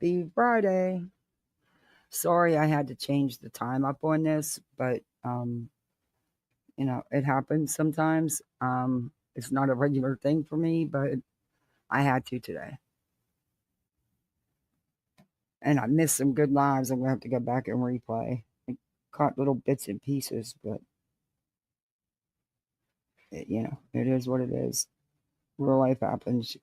Happy Friday. Sorry I had to change the time up on this, but it happens sometimes. It's not a regular thing for me, but I had to today. And I missed some good lives. I'm gonna have to go back and replay. I caught little bits and pieces, but it is what it is. Real life happens,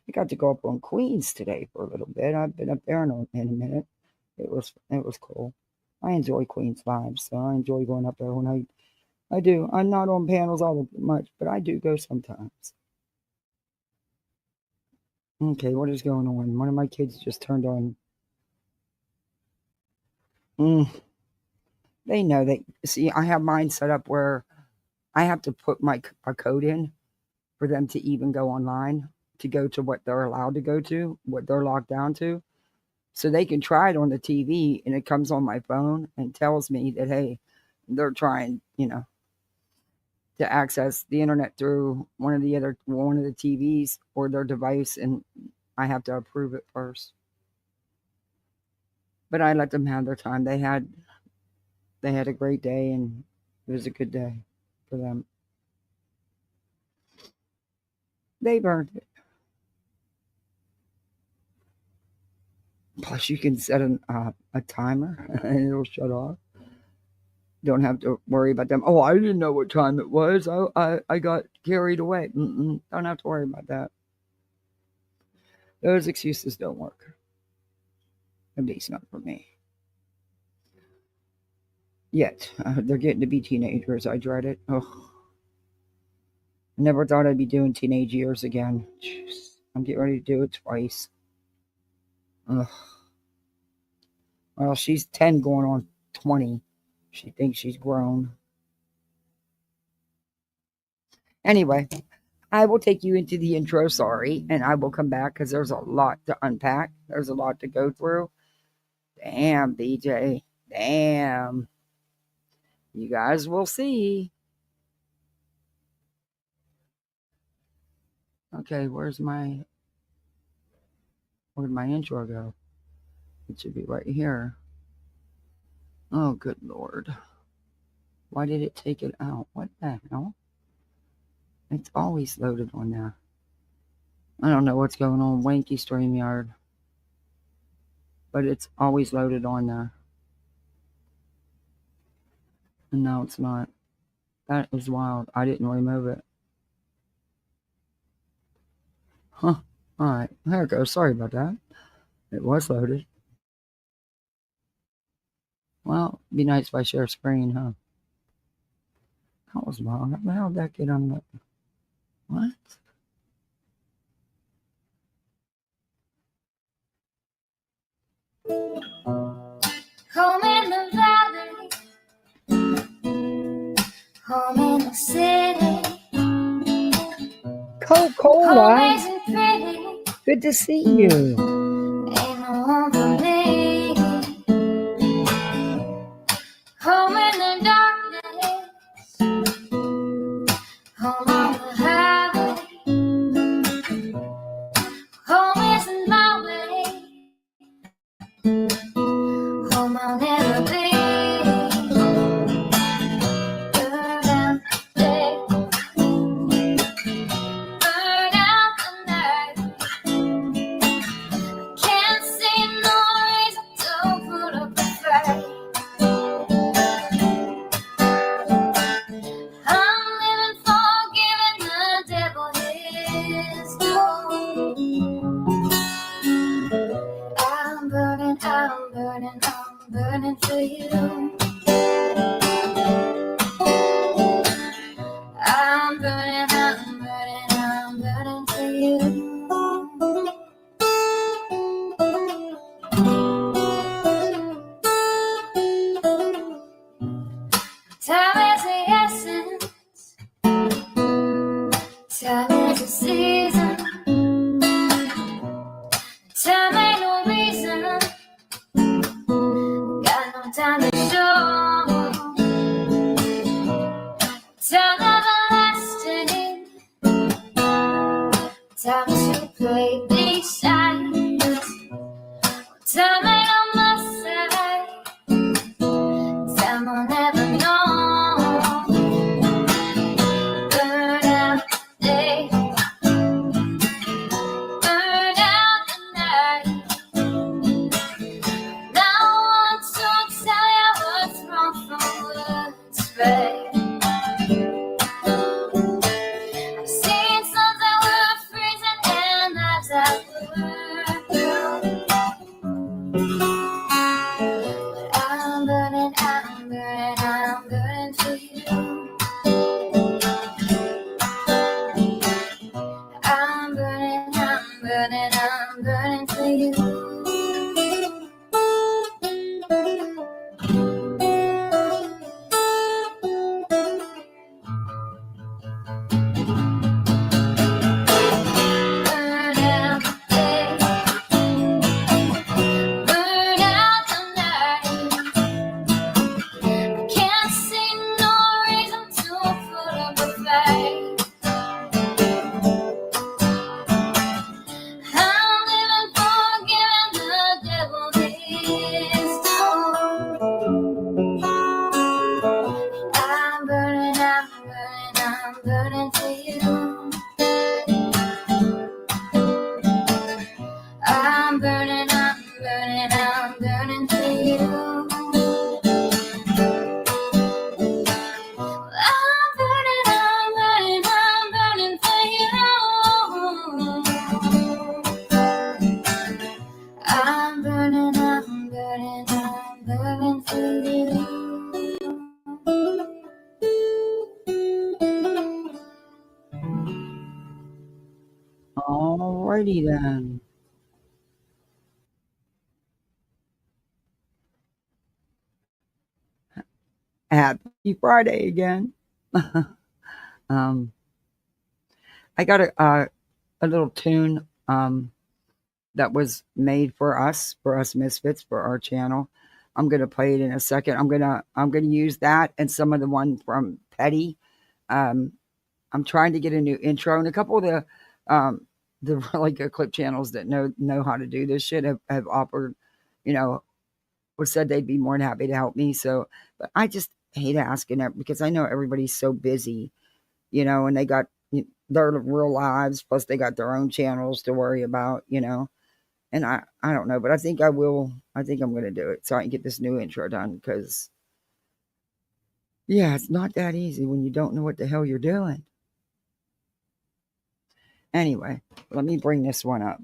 I got to go up on Queens today for a little bit. I've been up there in a minute. It was cool. I enjoy Queens vibes, so I enjoy going up there when I do. I'm not on panels all that much, but I do go sometimes. Okay, what is going on? One of my kids just turned on. They know that. See, I have mine set up where I have to put a code in for them to even go online, to go to what they're allowed to go to, what they're locked down to. So they can try it on the TV, and it comes on my phone and tells me that, hey, they're trying, to access the internet through one of the TVs or their device, and I have to approve it first. But I let them have their time. They had a great day, and it was a good day for them. They've earned it. Plus, you can set a timer, and it'll shut off. Don't have to worry about them. Oh, I didn't know what time it was. I got carried away. Don't have to worry about that. Those excuses don't work. At least not for me. Yet. They're getting to be teenagers. I dread it. Oh, I never thought I'd be doing teenage years again. Jeez. I'm getting ready to do it twice. Ugh. Well, she's 10 going on 20. She thinks she's grown. Anyway, I will take you into the intro, sorry, and I will come back because there's a lot to unpack. There's a lot to go through. Damn, BJ. Damn. You guys will see. Okay, where'd my intro go? It should be right here. Oh, good Lord. Why did it take it out? What the hell? It's always loaded on there. I don't know what's going on. Wanky StreamYard. But it's always loaded on there. And now it's not. That is wild. I didn't remove it. Huh. Alright. There it goes. Sorry about that. It was loaded. Well, it'd be nice if I share screen, huh? That was wild. How did that get on the... What? Home in the valley, home in the city. Coca-Cola. Good to see you. Ain't no home for me. Home in the darkness, home on the highway. Home isn't my way. Home I'll never be. Burn out the day, burn out the night. Can't see no reason to put up a fight. I'm living for giving the devil his due. I'm burning for you. I'm burning for you. Time is the essence. Time is the season. Time ain't no reason. Got no time to show. burning for you. I'm burning, I'm burning, I'm burning for you. I'm burning, I'm burning, I'm burning for you. Alrighty then. Happy Friday again. um, I got a little tune that was made for us misfits, for our channel. I'm gonna play it in a second. I'm gonna use that and some of the one from Petty. Um, I'm trying to get a new intro, and a couple of the really good clip channels that know how to do this shit have offered, you know, or said they'd be more than happy to help me. So, but I just hate asking it because I know everybody's so busy, and they got their real lives, plus they got their own channels to worry about, and I don't know, but I think I will. I think I'm going to do it so I can get this new intro done because, yeah, it's not that easy when you don't know what the hell you're doing. Anyway, let me bring this one up.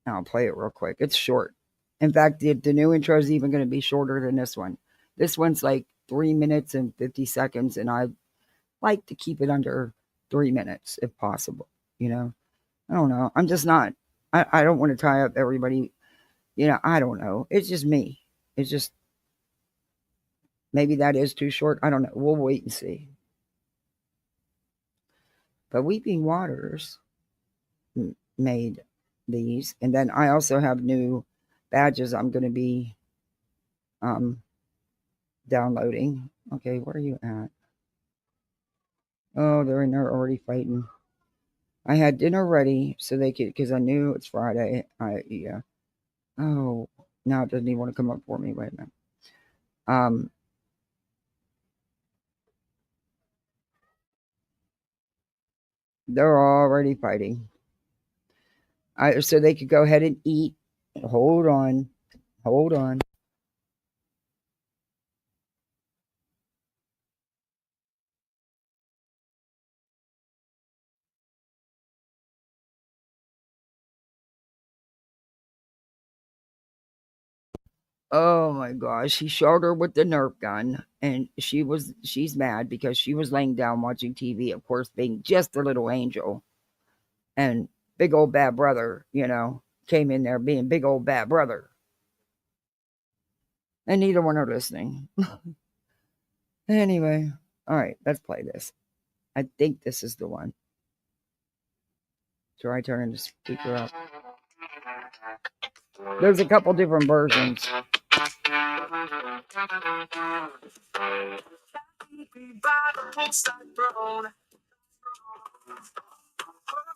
I'll play it real quick. It's short. In fact, the new intro is even going to be shorter than this one. This one's like 3 minutes and 50 seconds, and I like to keep it under 3 minutes if possible. I don't know. I'm just not. I don't want to tie up everybody. I don't know. It's just me. It's just maybe that is too short. I don't know. We'll wait and see. But Weeping Waters made these, and then I also have new badges I'm going to be downloading. Okay, where are you at? Oh, they're in there already fighting. I had dinner ready so they could, because I knew it's Friday. Yeah. Oh, now it doesn't even want to come up for me. Wait a minute. They're already fighting. So they could go ahead and eat. Hold on. Hold on. Oh my gosh, he shot her with the Nerf gun, and she's mad because she was laying down watching TV, of course, being just a little angel. And big old bad brother, came in there being big old bad brother. And neither one are listening. Anyway, all right, let's play this. I think this is the one. Try turning the speaker up. There's a couple different versions.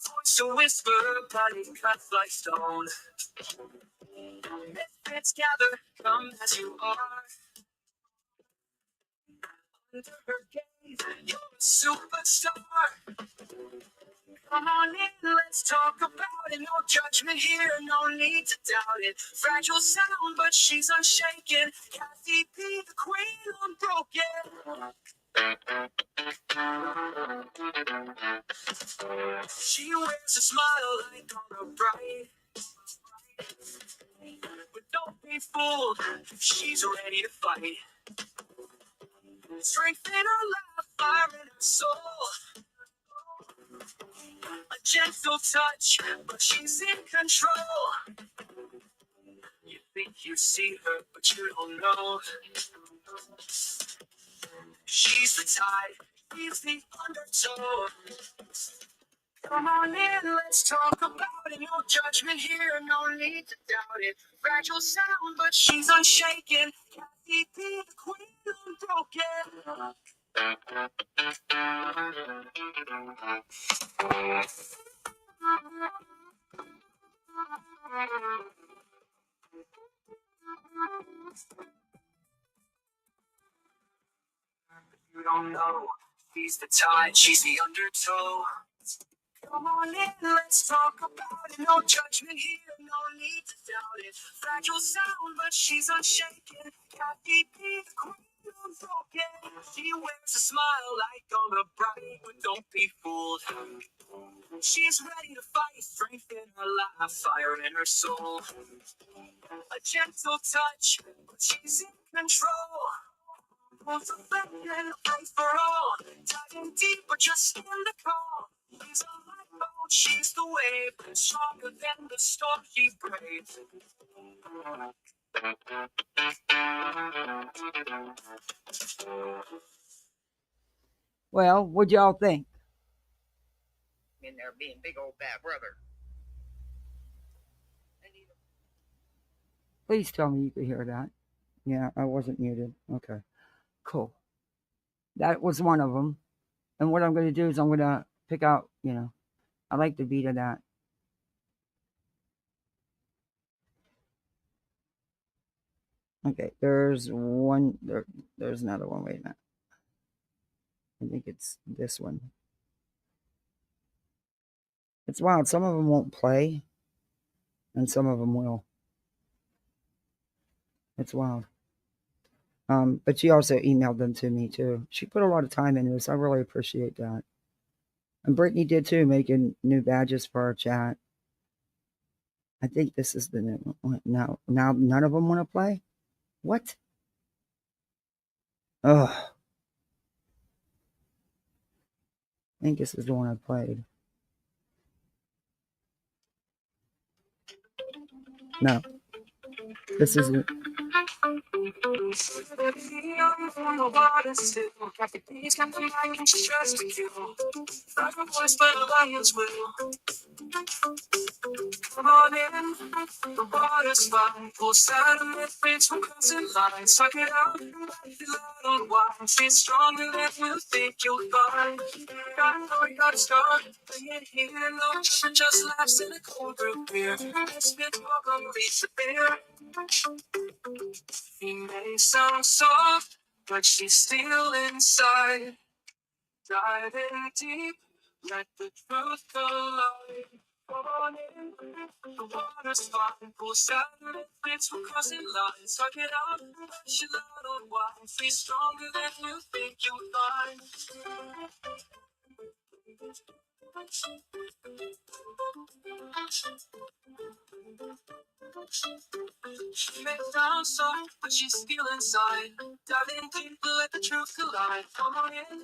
Voice to whisper, body cut like stone. Misfits gather, come as you are. Under her gaze, you're a superstar. Come on in, let's talk about it. No judgment here, no need to doubt it. Fragile sound, but she's unshaken. Kathy P, the queen, unbroken. She wears a smile like on a bright. But don't be fooled, she's ready to fight. Strength in her laugh, fire in her soul. A gentle touch, but she's in control. You think you see her, but you don't know. She's the tide, he's the undertow. Come on in, let's talk about it. No judgment here, no need to doubt it. Fragile sound, but she's unshaken. Kathy P, the queen, unbroken. You don't know, he's the tide, she's the undertow. Come on in, let's talk about it. No judgment here, no need to doubt it. Fragile sound, but she's unshaken. Kathy be the queen unbroken. She wears a smile like all the bright, but don't be fooled. She's ready to fight, strength in her laugh, fire in her soul. A gentle touch, but she's in control. Won't affected, fight for all. Diving deep, but just in the call. She's a lifeboat, she's the wave. Stronger than the storm she braves. Well, what y'all think? In there being big old bad brother. Please tell me you could hear that. Yeah, I wasn't muted. Okay, cool. That was one of them. And what I'm going to do is I'm going to pick out, I like the beat of that. Okay, there's one. There's another one. Wait a minute. I think it's this one. It's wild. Some of them won't play, and some of them will. It's wild. But she also emailed them to me too. She put a lot of time into this. I really appreciate that. And Brittany did too, making new badges for our chat. I think this is the new one. Now none of them want to play. What? Ugh. I think this is the one I played. No. This isn't. Come on in, the water's fine. Full satin with beats from crossing lines. Suck it out, feel out on wine. She's stronger than you think you'll find. Gotta know you gotta start. Bring it here, no just laughs in a cold brew beer. Spit walk on reach the beer. He may sound soft, but she's still inside. Diving deep, let the truth collide. Come on in, the water's fine. Full satin fits from crossing lines. Suck it out, push it out on wine. Feel stronger than you think you'll find. She may sound soft, but she's still inside. Diving deep, let the truth collide. Come on in,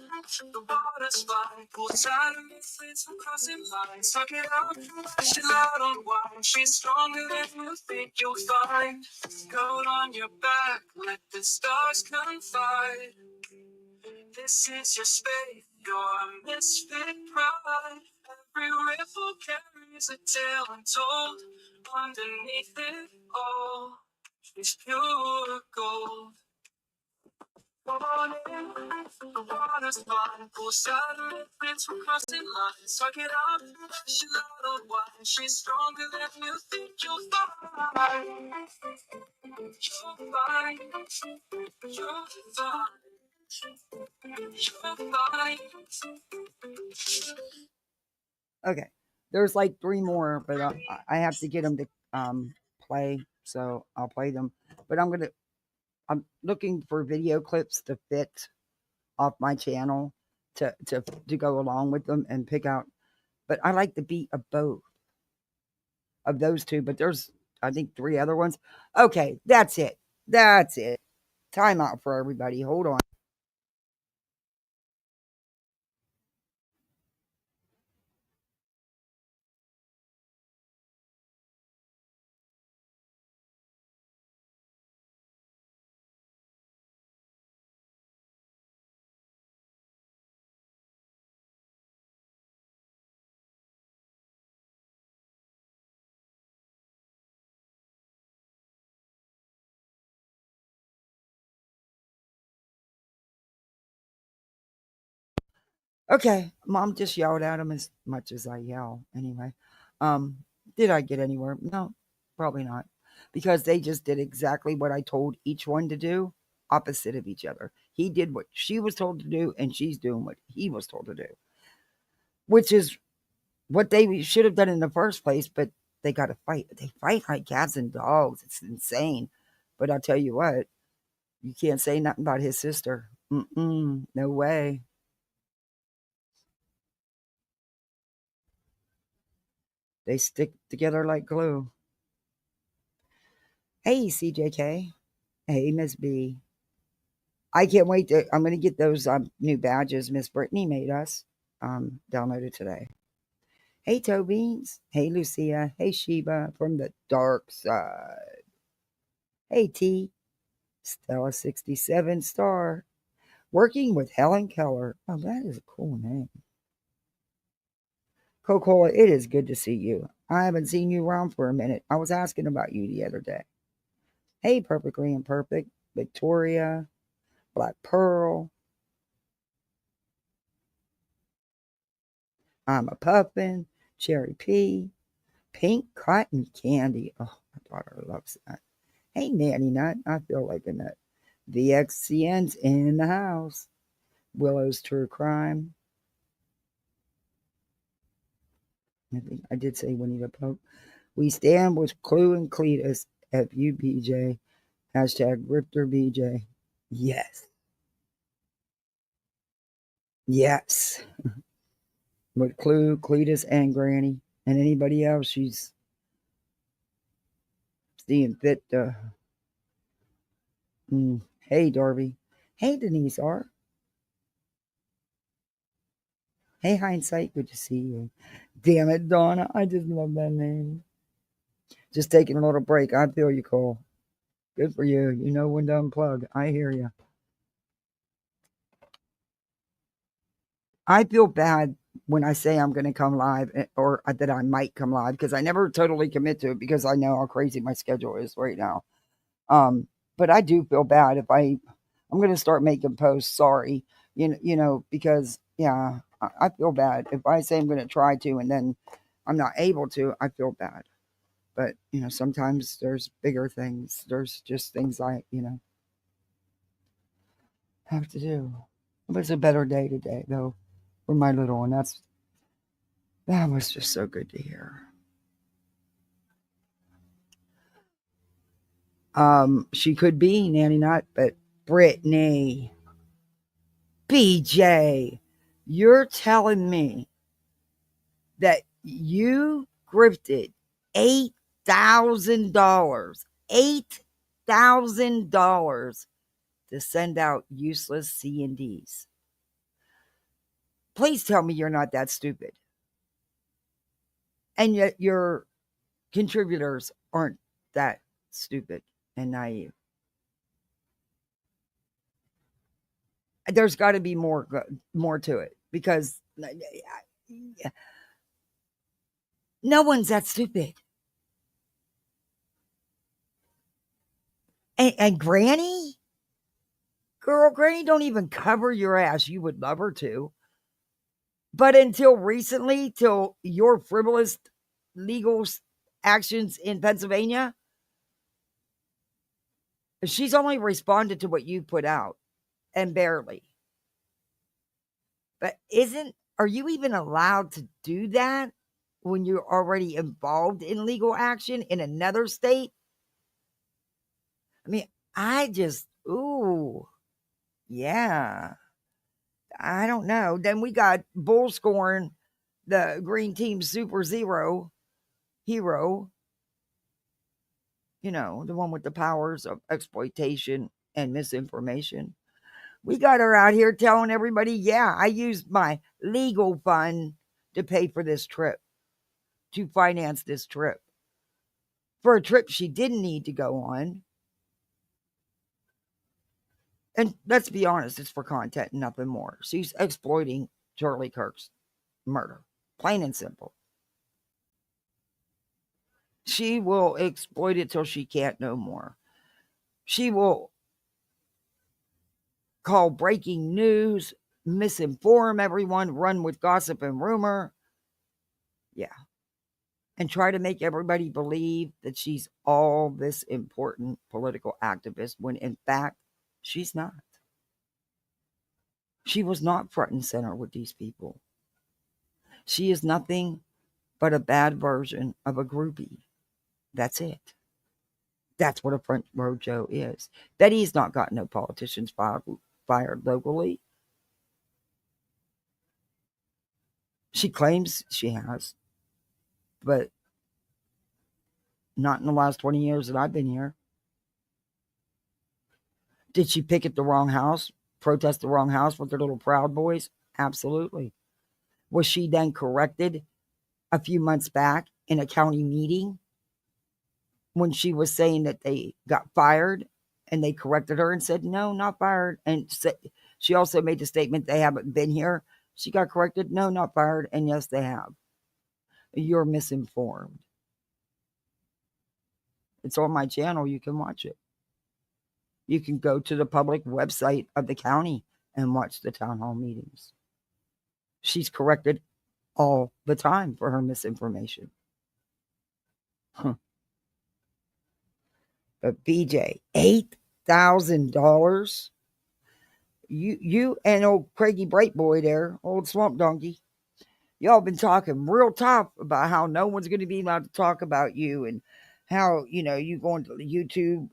the water's fine. Full satin fits from crossing lines. Suck it out, push it out on wine. She's stronger than you think you'll find. Coat on your back, let the stars confide. This is your space, your misfit pride. Every ripple carries a tale untold. Underneath it all is pure gold. Come on in, the water's fine. Full satin fits from crossing lines. Suck it out, push it out on wine. She's stronger than you think you'll find. You're fine, you're fine. Okay, there's like three more, but I have to get them to play, so I'll play them. But I'm looking for video clips to fit off my channel to go along with them and pick out. But I like the beat of both of those two. But there's I think three other ones. Okay, that's it. That's it. Time out for everybody. Hold on. Okay, mom just yelled at him as much as I yell anyway. Um, did I get anywhere? No, probably not. Because they just did exactly what I told each one to do, opposite of each other. He did what she was told to do, and she's doing what he was told to do, which is what they should have done in the first place. But they got to fight. They fight like cats and dogs. It's insane. But I'll tell you what, you can't say nothing about his sister. No way. They stick together like glue. Hey, CJK. Hey, Miss B. I can't wait to. I'm going to get those new badges Miss Brittany made us downloaded today. Hey, Tobeans. Hey, Lucia. Hey, Sheba from the dark side. Hey, T. Stella 67 star. Working with Helen Keller. Oh, that is a cool name. Coca-Cola, it is good to see you. I haven't seen you around for a minute. I was asking about you the other day. Hey, Perfectly Imperfect. Victoria. Black Pearl. I'm a Puffin. Cherry P. Pink Cotton Candy. Oh, my daughter loves that. Hey, Nanny Nut. I feel like a nut. VXCN's in the house. Willow's True Crime. I think I did say Winnie the Pooh. We stand with Clue and Cletus. FUBJ. Hashtag Ripter BJ. Yes. Yes. With Clue, Cletus, and Granny. And anybody else she's seeing fit to. Hey, Darby. Hey, Denise R. Hey, Hindsight. Good to see you. Damn it, Donna. I just love that name. Just taking a little break. I feel you, Cole. Good for you. You know when to unplug. I hear you. I feel bad when I say I'm going to come live or that I might come live because I never totally commit to it because I know how crazy my schedule is right now. But I do feel bad if I'm going to start making posts. Sorry, because yeah, I feel bad if I say I'm going to try to and then I'm not able to. I feel bad, but sometimes there's bigger things. There's just things I have to do. But it's a better day today though for my little one. That was just so good to hear. She could be Nanny Not, but Brittany, BJ, you're telling me that you grifted $8,000, $8,000 to send out useless C&Ds. Please tell me you're not that stupid. And yet your contributors aren't that stupid and naive. There's got to be more to it because no one's that stupid. And Granny? Girl, Granny don't even cover your ass. You would love her to. But until recently, till your frivolous legal actions in Pennsylvania, she's only responded to what you put out and barely. But are you even allowed to do that when you're already involved in legal action in another state? I mean, yeah. I don't know. Then we got Bullscorn, the Green Team Super Zero hero, the one with the powers of exploitation and misinformation. We got her out here telling everybody, yeah, I used my legal fund to pay for this trip, to finance this trip, for a trip she didn't need to go on. And let's be honest, it's for content and nothing more. She's exploiting Charlie Kirk's murder, plain and simple. She will exploit it till she can't no more. She will call breaking news, misinform everyone, run with gossip and rumor. Yeah. And try to make everybody believe that she's all this important political activist when in fact she's not. She was not front and center with these people. She is nothing but a bad version of a groupie. That's it. That's what a front row Joe is. That he's not got no politicians fired locally. She claims she has, but not in the last 20 years that I've been here. Did she picket the wrong house, protest the wrong house with her little Proud Boys? Absolutely. Was she then corrected a few months back in a county meeting when she was saying that they got fired, and they corrected her and said, no, not fired. And she also made the statement they haven't been here. She got corrected. No, not fired. And yes, they have. You're misinformed. It's on my channel. You can watch it. You can go to the public website of the county and watch the town hall meetings. She's corrected all the time for her misinformation. Huh. But BJ, $8,000. You and old Craigie Bright Boy there, old Swamp Donkey, y'all been talking real tough about how no one's going to be allowed to talk about you, and how, you going to YouTube.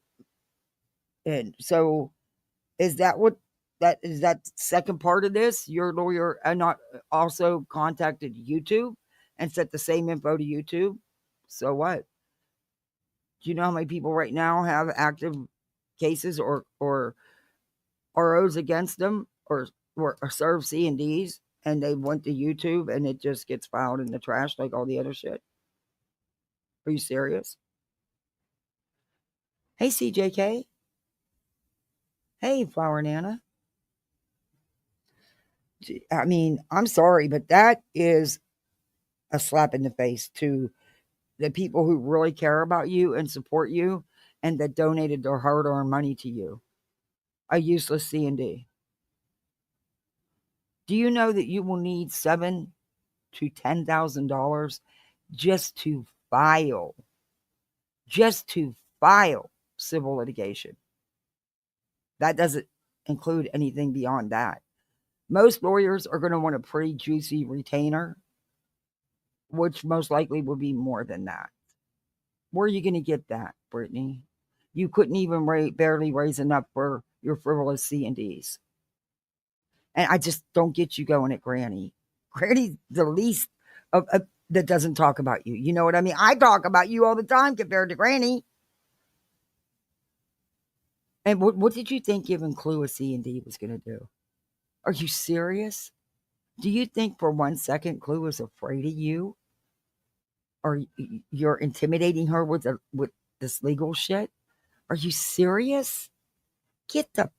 And so is that what that is, that second part of this? Your lawyer not also contacted YouTube and sent the same info to YouTube? So what? Do you know how many people right now have active cases or ROs against them, or serve C&Ds, and they went to YouTube and it just gets filed in the trash like all the other shit? Are you serious? Hey, CJK. Hey, Flower Nana. I mean, I'm sorry, but that is a slap in the face to the people who really care about you and support you, and that donated their hard-earned money to you. A useless C&D. Do you know that you will need $7,000 to $10,000 just to file civil litigation? That doesn't include anything beyond that. Most lawyers are going to want a pretty juicy retainer, which most likely will be more than that. Where are you going to get that, Brittany? You couldn't even barely raise enough for your frivolous C&Ds. And I just don't get you going at Granny. Granny's the least of that doesn't talk about you. You know what I mean? I talk about you all the time compared to Granny. And what did you think giving Clue a C&D was going to do? Are you serious? Do you think for 1 second Clue is afraid of you? Or you're intimidating her with this legal shit? Are you serious? Get the...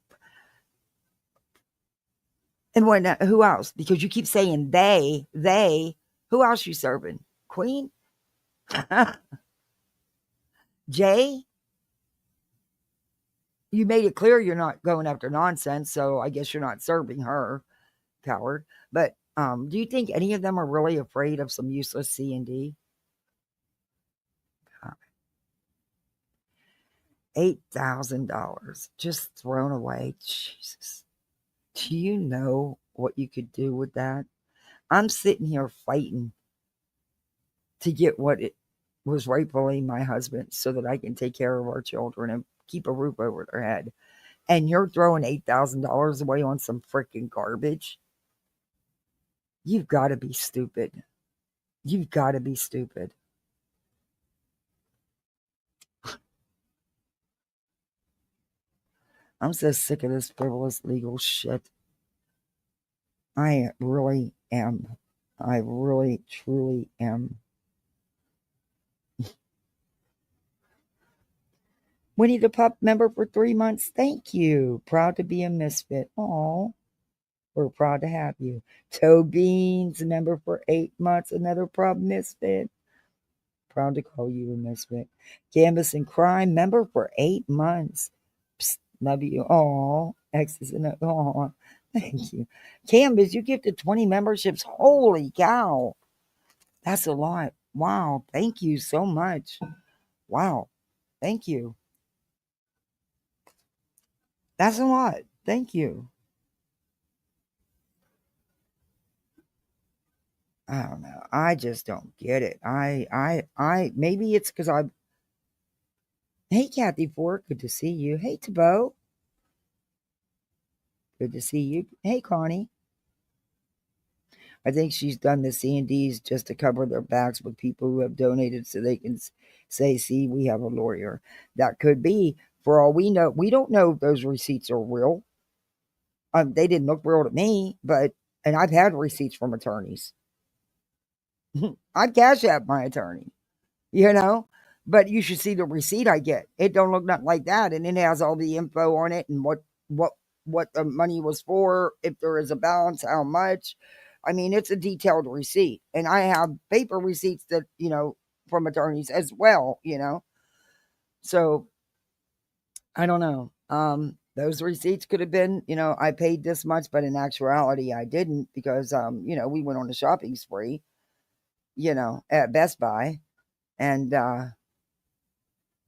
And who else? Because you keep saying they. Who else you serving? Queen? Jay? You made it clear you're not going after nonsense, so I guess you're not serving her, coward. But do you think any of them are really afraid of some useless C&D? $8,000 just thrown away. Jesus. Do you know what you could do with that? I'm sitting here fighting to get what it was rightfully my husband, so that I can take care of our children and keep a roof over their head. And you're throwing $8,000 away on some freaking garbage? You've got to be stupid. You've got to be stupid. I'm so sick of this frivolous legal shit. I really am. I really, truly am. Winnie the Pup member for 3 months. Thank you. Proud to be a misfit. Aw. We're proud to have you. Toe Beans member for 8 months. Another proud misfit. Proud to call you a misfit. Canvas and Crime member for 8 months. Psst, love you. Aw. X's and aw. Thank you. Canvas, you gifted 20 memberships. Holy cow. That's a lot. Wow. Thank you so much. Wow. Thank you. That's a lot. Thank you. I don't know. I just don't get it. Maybe it's because I. Hey, Kathy Ford, good to see you. Hey, Tabo, good to see you. Hey, Connie. I think she's done the C&Ds just to cover their backs with people who have donated so they can say, see, we have a lawyer. That could be. For all we know, we don't know if those receipts are real. They didn't look real to me, and I've had receipts from attorneys. I'd cash app my attorney, you know, but you should see the receipt I get. It don't look nothing like that. And it has all the info on it and what, what the money was for, if there is a balance, how much. I mean, it's a detailed receipt, and I have paper receipts that, from attorneys as well, so I don't know. Those receipts could have been, I paid this much, but in actuality, I didn't because, we went on a shopping spree, at Best Buy. And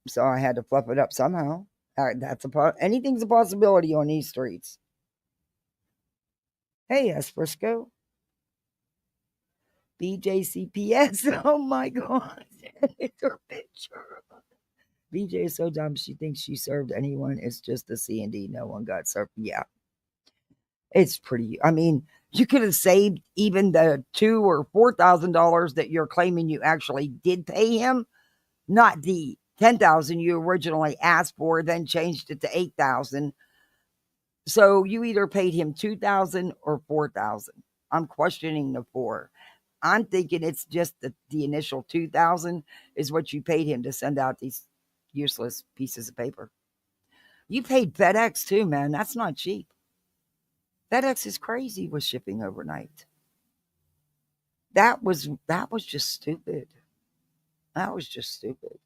so I had to fluff it up somehow. Anything's a possibility on these streets. Hey, Esfrisco. BJCPS. Oh my God. It's her picture. BJ is so dumb. She thinks she served anyone. It's just a C&D. No one got served. Yeah. It's pretty. I mean, you could have saved even the $2,000 or $4,000 that you're claiming you actually did pay him, not the 10,000 you originally asked for, then changed it to 8,000. So you either paid him 2,000 or 4,000. I'm questioning the 4. I'm thinking it's just the initial 2,000 is what you paid him to send out these useless pieces of paper. You paid FedEx too, man. That's not cheap. FedEx is crazy with shipping overnight. That was just stupid. That was just stupid.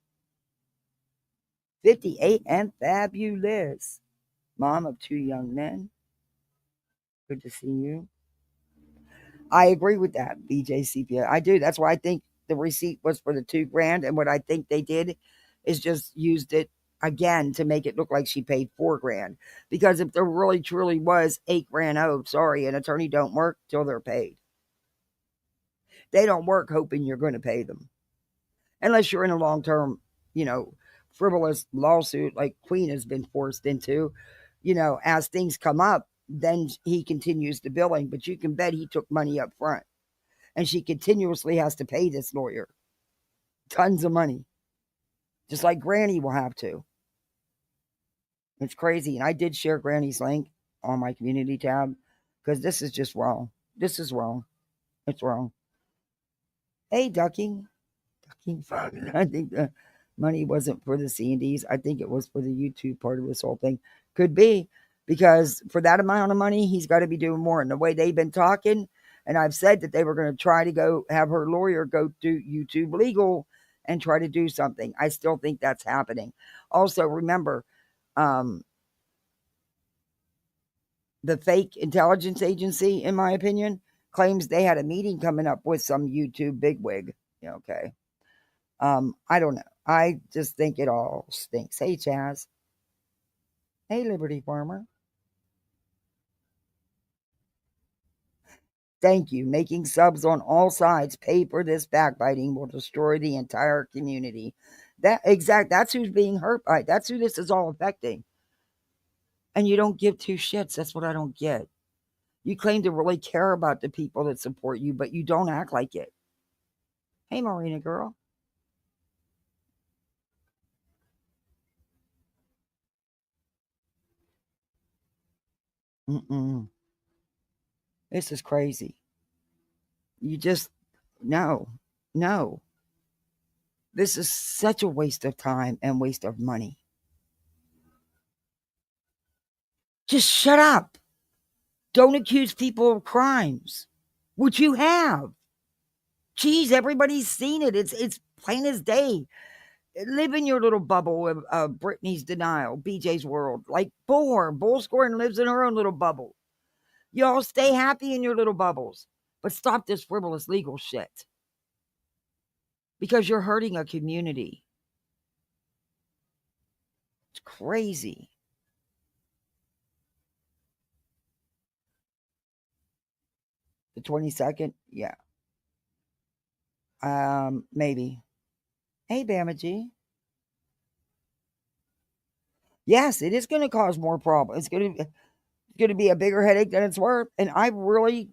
58 and fabulous. Mom of 2 young men. Good to see you. I agree with that, BJCPA. I do. That's why I think the receipt was for the $2,000. And what I think they did is just used it again to make it look like she paid $4,000. Because if there really truly was $8,000 owed, sorry, an attorney don't work till they're paid. They don't work hoping you're going to pay them. Unless you're in a long-term, frivolous lawsuit like Queen has been forced into, as things come up, then he continues the billing. But you can bet he took money up front. And she continuously has to pay this lawyer tons of money. Just like Granny will have to. It's crazy. And I did share Granny's link on my community tab because this is just wrong. This is wrong. It's wrong. Hey, ducking. I think the money wasn't for the C&Ds. I think it was for the YouTube part of this whole thing. Could be, because for that amount of money, he's got to be doing more. And the way they've been talking, and I've said that they were going to try to go have her lawyer go do YouTube legal and try to do something. I still think that's happening. Also, remember, the fake intelligence agency, in my opinion, claims they had a meeting coming up with some YouTube bigwig. Okay. I don't know. I just think it all stinks. Hey, Chaz. Hey, Liberty Farmer. Thank you. Making subs on all sides pay for this backbiting will destroy the entire community. That's who's being hurt by it. That's who this is all affecting. And you don't give two shits. That's what I don't get. You claim to really care about the people that support you, but you don't act like it. Hey, Marina girl. This is crazy. You just, no. This is such a waste of time and waste of money. Just shut up. Don't accuse people of crimes, which you have. Geez, everybody's seen it. It's plain as day. Live in your little bubble of Brittany's denial, BJ's world. Like Bullscorn lives in her own little bubble. Y'all stay happy in your little bubbles, but stop this frivolous legal shit. Because you're hurting a community. It's crazy. The 22nd? Yeah. Maybe. Hey, Bamaji. Yes, it is going to cause more problems. It's going to be a bigger headache than it's worth. And I really,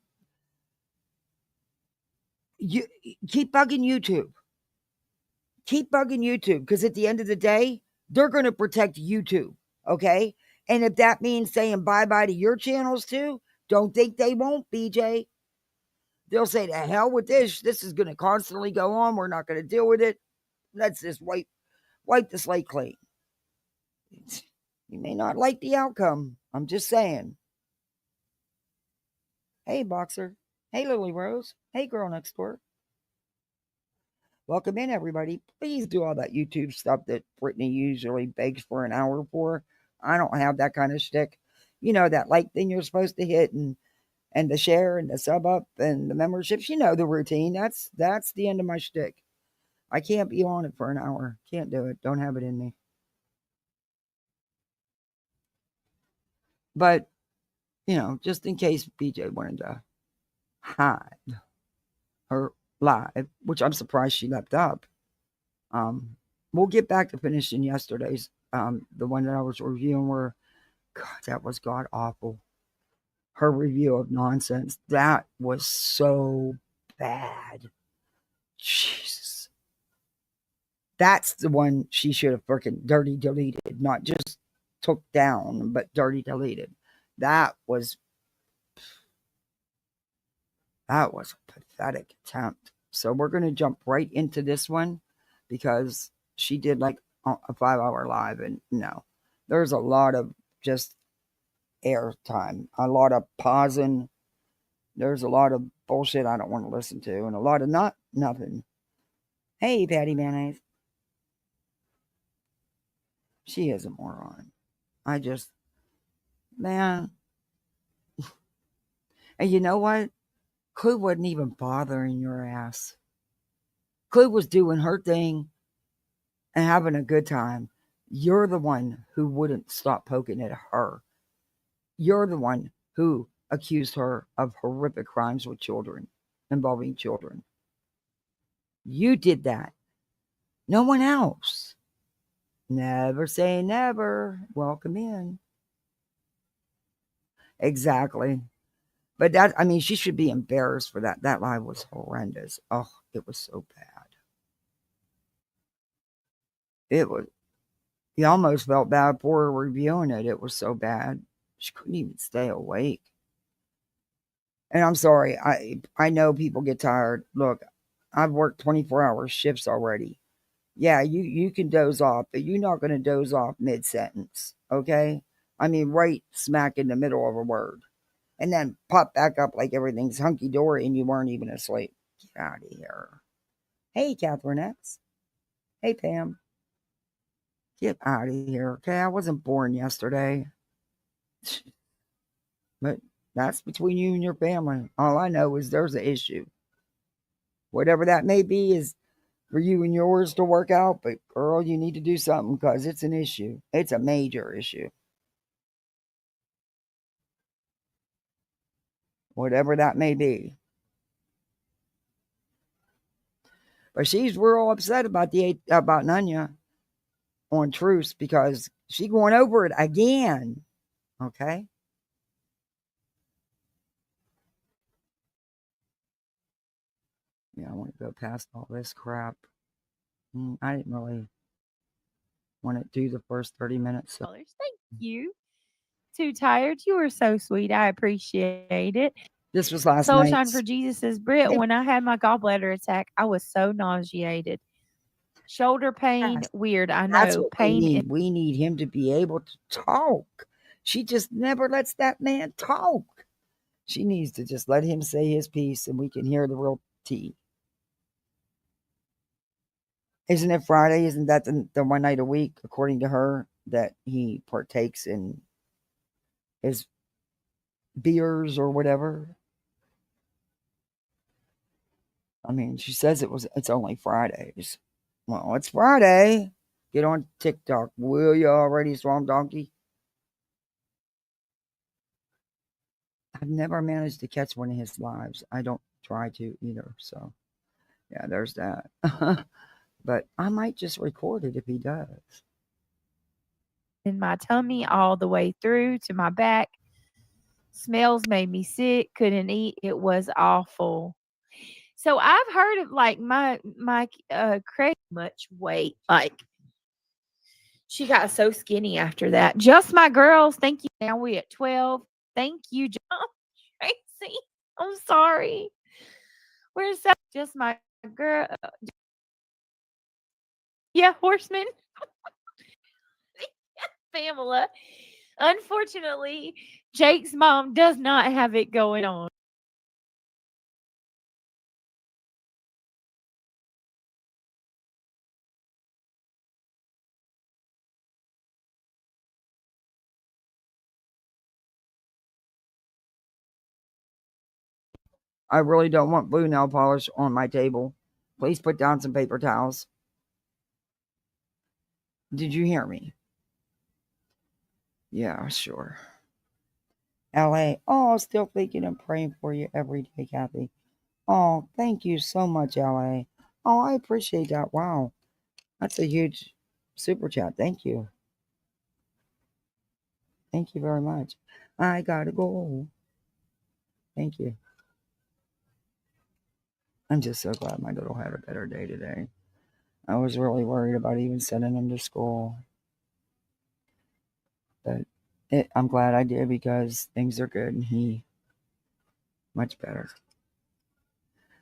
you keep bugging YouTube. Keep bugging YouTube because at the end of the day, they're going to protect YouTube. Okay. And if that means saying bye bye to your channels too, don't think they won't, BJ. They'll say to hell with this. This is going to constantly go on. We're not going to deal with it. Let's just wipe the slate clean. You may not like the outcome. I'm just saying. Hey, Boxer. Hey, Lily Rose. Hey, girl next door. Welcome in, everybody. Please do all that YouTube stuff that Brittany usually begs for an hour for. I don't have that kind of shtick. You know, that like thing you're supposed to hit and the share and the sub up and the memberships. You know the routine. That's the end of my shtick. I can't be on it for an hour. Can't do it. Don't have it in me. But, you know, just in case BJ wanted to hide her live, which I'm surprised she left up. We'll get back to finishing yesterday's, the one that I was reviewing where, God, that was god awful. Her review of nonsense, that was so bad. Jesus. That's the one she should have freaking dirty deleted, not just took down, but dirty deleted. That was a pathetic attempt. So we're going to jump right into this one because she did like a 5-hour live, and no, there's a lot of just air time, a lot of pausing. There's a lot of bullshit I don't want to listen to, and a lot of nothing. Hey, Patty Mayonnaise. She is a moron. I just, man. And you know what? Clue wasn't even bothering your ass. Clue was doing her thing and having a good time. You're the one who wouldn't stop poking at her. You're the one who accused her of horrific crimes with children, involving children. You did that. No one else. Never say never. Welcome in. Exactly. But that, I mean, she should be embarrassed for that. That lie was horrendous. Oh, it was so bad. It was, you almost felt bad for her reviewing it. It was so bad. She couldn't even stay awake. And I'm sorry, I know people get tired. Look, I've worked 24-hour shifts already. Yeah, you can doze off, but you're not going to doze off mid-sentence, okay? I mean, right smack in the middle of a word. And then pop back up like everything's hunky-dory and you weren't even asleep. Get out of here. Hey, Catherine X. Hey, Pam. Get out of here, okay? I wasn't born yesterday. But that's between you and your family. All I know is there's an issue. Whatever that may be is for you and yours to work out, but girl, you need to do something because it's an issue. It's a major issue. Whatever that may be. But she's real upset about about Nanya on Truce because she going over it again. Okay. Yeah, I want to go past all this crap. I didn't really want to do the first 30 minutes. So. Thank you. Too tired. You were so sweet. I appreciate it. This was last Soul night. Shine for Jesus says, Britt, when I had my gallbladder attack, I was so nauseated. Shoulder pain, Yes, weird. I that's know. what Pain. we need him to be able to talk. She just never lets that man talk. She needs to just let him say his piece and we can hear the real tea. Isn't it Friday? Isn't that the one night a week, according to her, that he partakes in his beers or whatever? I mean, she says it's only Fridays. Well, it's Friday. Get on TikTok, will you already, Swamp Donkey? I've never managed to catch one of his lives. I don't try to either. So Yeah, there's that. But I might just record it if he does. In my tummy all the way through to my back. Smells made me sick, couldn't eat. It was awful. So I've heard of like my Craig much weight. Like she got so skinny after that. Just my girls. Thank you. Now we at 12. Thank you, John Tracy. I'm sorry. We're so just my girl. Yeah, horseman. Pamela. Unfortunately, Jake's mom does not have it going on. I really don't want blue nail polish on my table. Please put down some paper towels. Did you hear me? Yeah, sure. LA. Oh, still thinking and praying for you every day, Kathy. Oh, thank you so much, LA. Oh, I appreciate that. Wow. That's a huge super chat. Thank you. Thank you very much. I gotta go. Thank you. I'm just so glad my little had a better day today. I was really worried about even sending him to school. But I'm glad I did because things are good and he much better.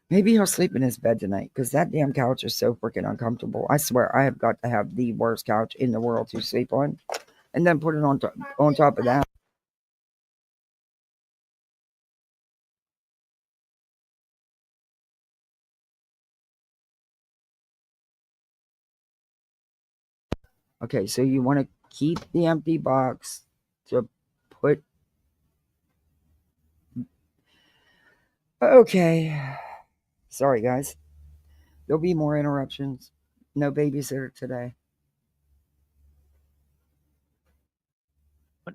Maybe he'll sleep in his bed tonight because that damn couch is so freaking uncomfortable. I swear I have got to have the worst couch in the world to sleep on, and then put it on top of that. Okay, so you want to keep the empty box to put. Okay, sorry guys. There'll be more interruptions. No babysitter today.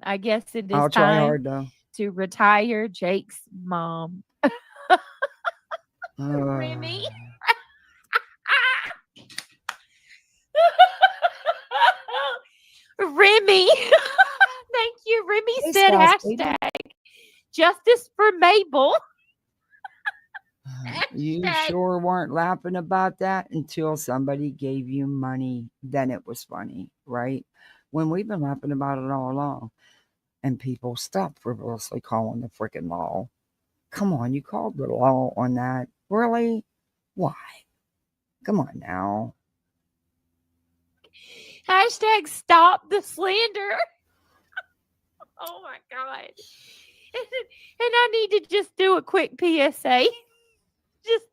I guess it is I'll try time hard though. to retire Jake's mom. Uh, Remy. Remy. Thank you. Remy hey, said Stasky. hashtag justice for Mabel. You Hashtag. sure weren't laughing about that until somebody gave you money. Then it was funny, right? When we've been laughing about it all along. And people stop frivolously calling the freaking law. Come on, you called the law on that. Really? Why? Come on now. Hashtag stop the slander. Oh my God. And I need to just do a quick PSA. Just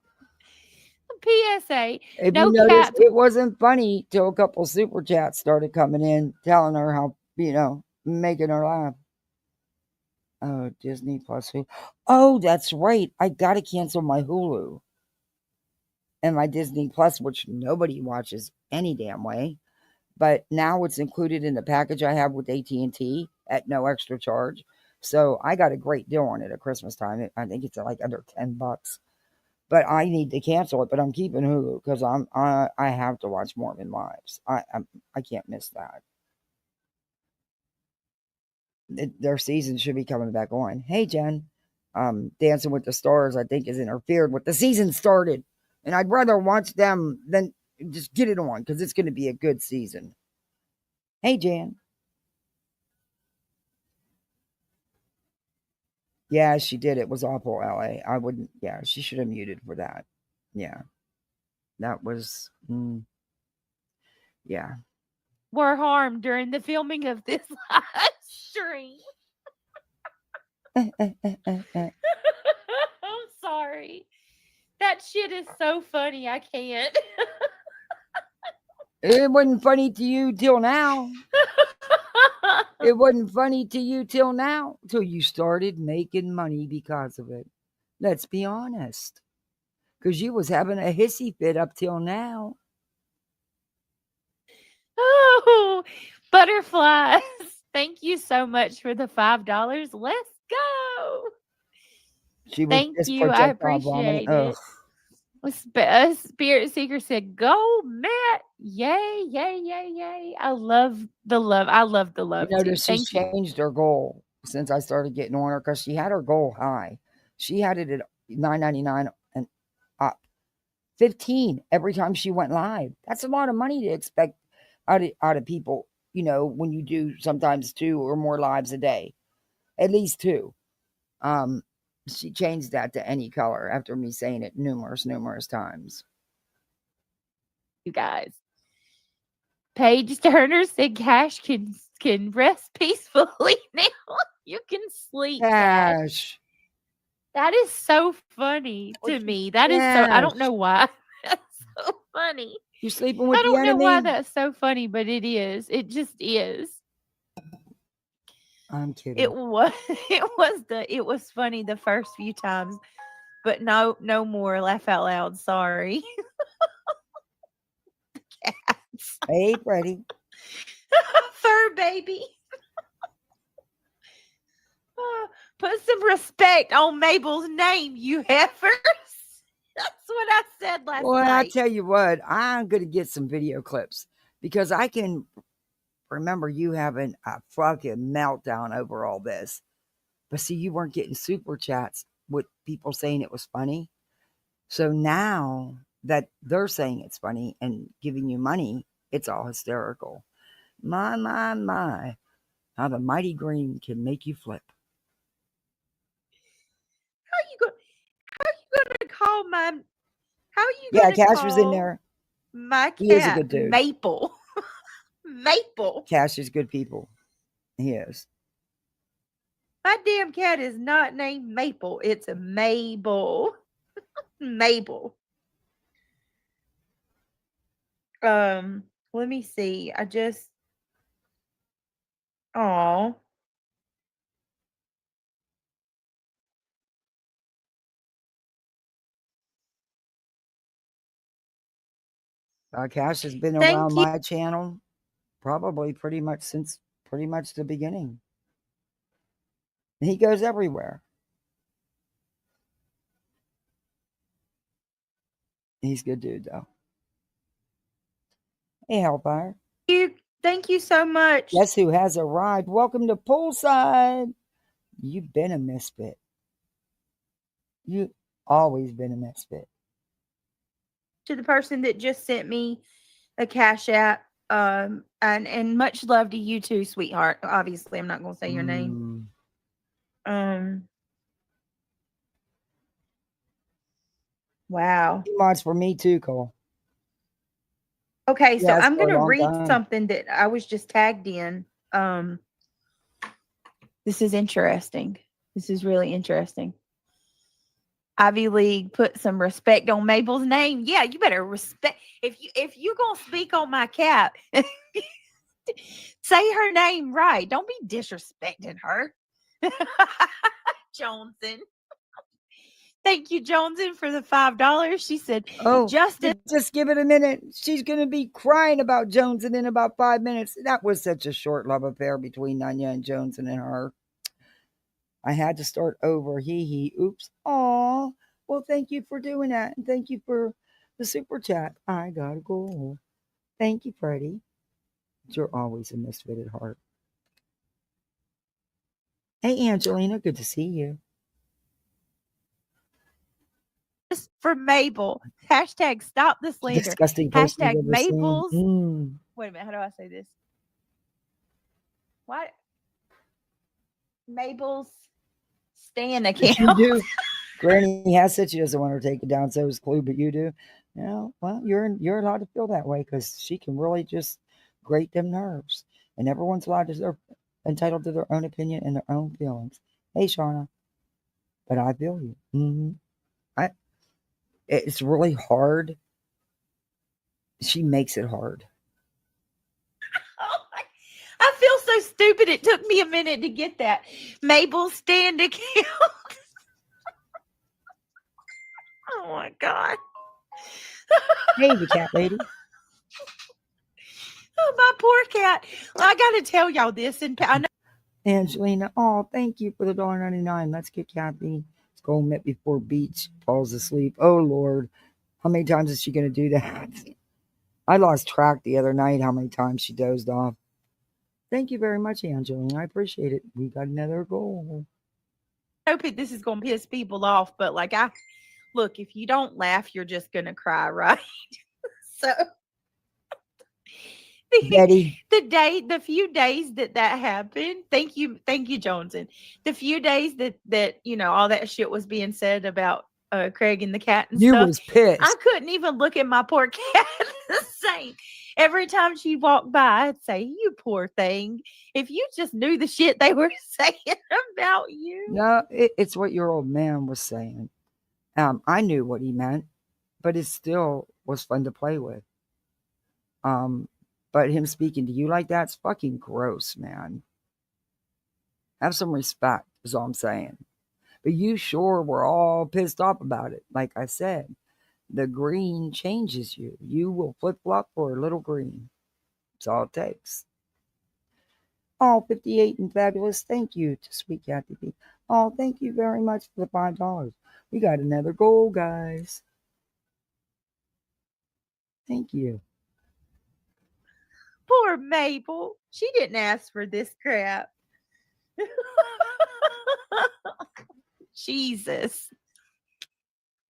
a PSA. If No you noticed, cap. it wasn't funny till a couple super chats started coming in telling her how, making her laugh. Oh, Disney Plus Hulu. Oh, that's right. I got to cancel my Hulu and my Disney Plus, which nobody watches any damn way. But now it's included in the package I have with AT&T at no extra charge. So I got a great deal on it at Christmas time. I think it's like under $10. But I need to cancel it. But I'm keeping Hulu because I have to watch Mormon Lives. I can't miss that. Their season should be coming back on. Hey Jen, Dancing with the Stars I think is interfered with the season started, and I'd rather watch them than just get it on because it's going to be a good season. Hey Jan. Yeah, she did. It was awful, LA. I wouldn't. Yeah, she should have muted for that. Yeah, that was. Yeah. Were harmed during the filming of this live stream. I'm sorry. That shit is so funny. I can't. It wasn't funny to you till now. It wasn't funny to you till now, till you started making money because of it. Let's be honest. Because you was having a hissy fit up till now. Oh, butterflies. Thank you so much for the $5. Let's go. She was Thank just you. I projectile vomiting. appreciate Ugh. it. A spirit seeker said, "Go, Matt! Yay, yay, yay, yay! I love the love. I love the You love too. notice she's Thank you." changed her goal since I started getting on her because she had her goal high. She had it at $9.99 and up. 15 every time she went live. That's a lot of money to expect out of people, when you do sometimes 2 or more lives a day. At least 2. Um, she changed that to any color after me saying it numerous times. You guys. Paige Turner said, "Cash can rest peacefully now. You can sleep, Cash." Cash. That is so funny to me. That is so. I don't Cash. know why. That's so funny. You sleeping with I the don't know why enemy? that's so funny, but it is. It just is. I'm kidding. It was. It was funny the first few times, but no more. Laugh out loud. Sorry. Cats. Hey, Freddie. Fur baby. Put some respect on Mabel's name, you heifers. That's what I said last Well, I night. tell you what, I'm going to get some video clips because I can remember you having a fucking meltdown over all this. But see, you weren't getting super chats with people saying it was funny. So now that they're saying it's funny and giving you money, it's all hysterical. My. How the mighty green can make you flip. How you gonna call my how you Yeah, gonna Cash was in call there. my He is a cat good dude. Maple? Maple. Cash is good people. He is. My damn cat is not named Maple. It's Mabel. Mabel. Let me see. Oh. Cash has been Thank around you. my channel probably since pretty much the beginning. He goes everywhere. He's a good dude, though. Hey, Hellfire. Thank you so much. Guess who has arrived? Welcome to Poolside. You've been a misfit. You always been a misfit. To the person that just sent me a Cash App. And much love to you too, sweetheart. Obviously, I'm not gonna say your name. Wow. He mods for me too, Cole. Okay, so Yes, I'm for a gonna long read time. something that I was just tagged in. This is interesting. This is really interesting. Ivy League put some respect on Mabel's name. Yeah, you better respect if you're gonna speak on my cat. Say her name right. Don't be disrespecting her. Johnson. Thank you, Johnson, for the $5. She said, Oh, Justin. just give it a minute. She's going to be crying about Johnson in about 5 minutes. That was such a short love affair between Nanya and Johnson and her. I had to start over. Hee. Oops. Aw. Well, thank you for doing that. And thank you for the super chat. I got to go. Thank you, Freddie. You're always a misfit at heart. Hey, Angelina. Good to see you. For Mabel. Hashtag stop the slander. Disgusting person Hashtag you've ever seen. Mabel's. Wait a minute. How do I say this? What? Mabel's stand account. You do. Granny has said she doesn't want her to take it down, so is Clue, but you do. Well, you're allowed to feel that way because she can really just grate them nerves. And everyone's entitled to their own opinion and their own feelings. Hey, Shauna. But I feel you. It's really hard. She makes it hard. I feel so stupid. It took me a minute to get that. Mabel's stand account. Oh my God. Hey, the cat lady. Oh, my poor cat. Well, I got to tell y'all this. And I know Angelina. Oh, thank you for the $1.99. Let's get Kathy. Let's go met before Beach falls asleep. Oh, Lord. How many times is she going to do that? I lost track the other night how many times she dozed off. Thank you very much, Angeline. I appreciate it. We got another goal. I hope this is gonna piss people off, but like I look, if you don't laugh, you're just gonna cry, right? So Betty, the few days that happened, thank you, Johnson. The few days that all that shit was being said about Craig and the cat and you stuff, was I pissed. couldn't even look at my poor cat the same. Every time she walked by, I'd say, "You poor thing. If you just knew the shit they were saying about you." No, it's what your old man was saying. I knew what he meant, but it still was fun to play with. Um, but him speaking to you like that's fucking gross, man. Have some respect, is all I'm saying. But you sure were all pissed off about it. Like I said, the green changes you. You will flip flop for a little green. That's all it takes. Oh, 58 and fabulous. Thank you to Sweet Kathy B. Oh, thank you very much for the $5. We got another goal, guys. Thank you. Poor Mabel. She didn't ask for this crap. Jesus.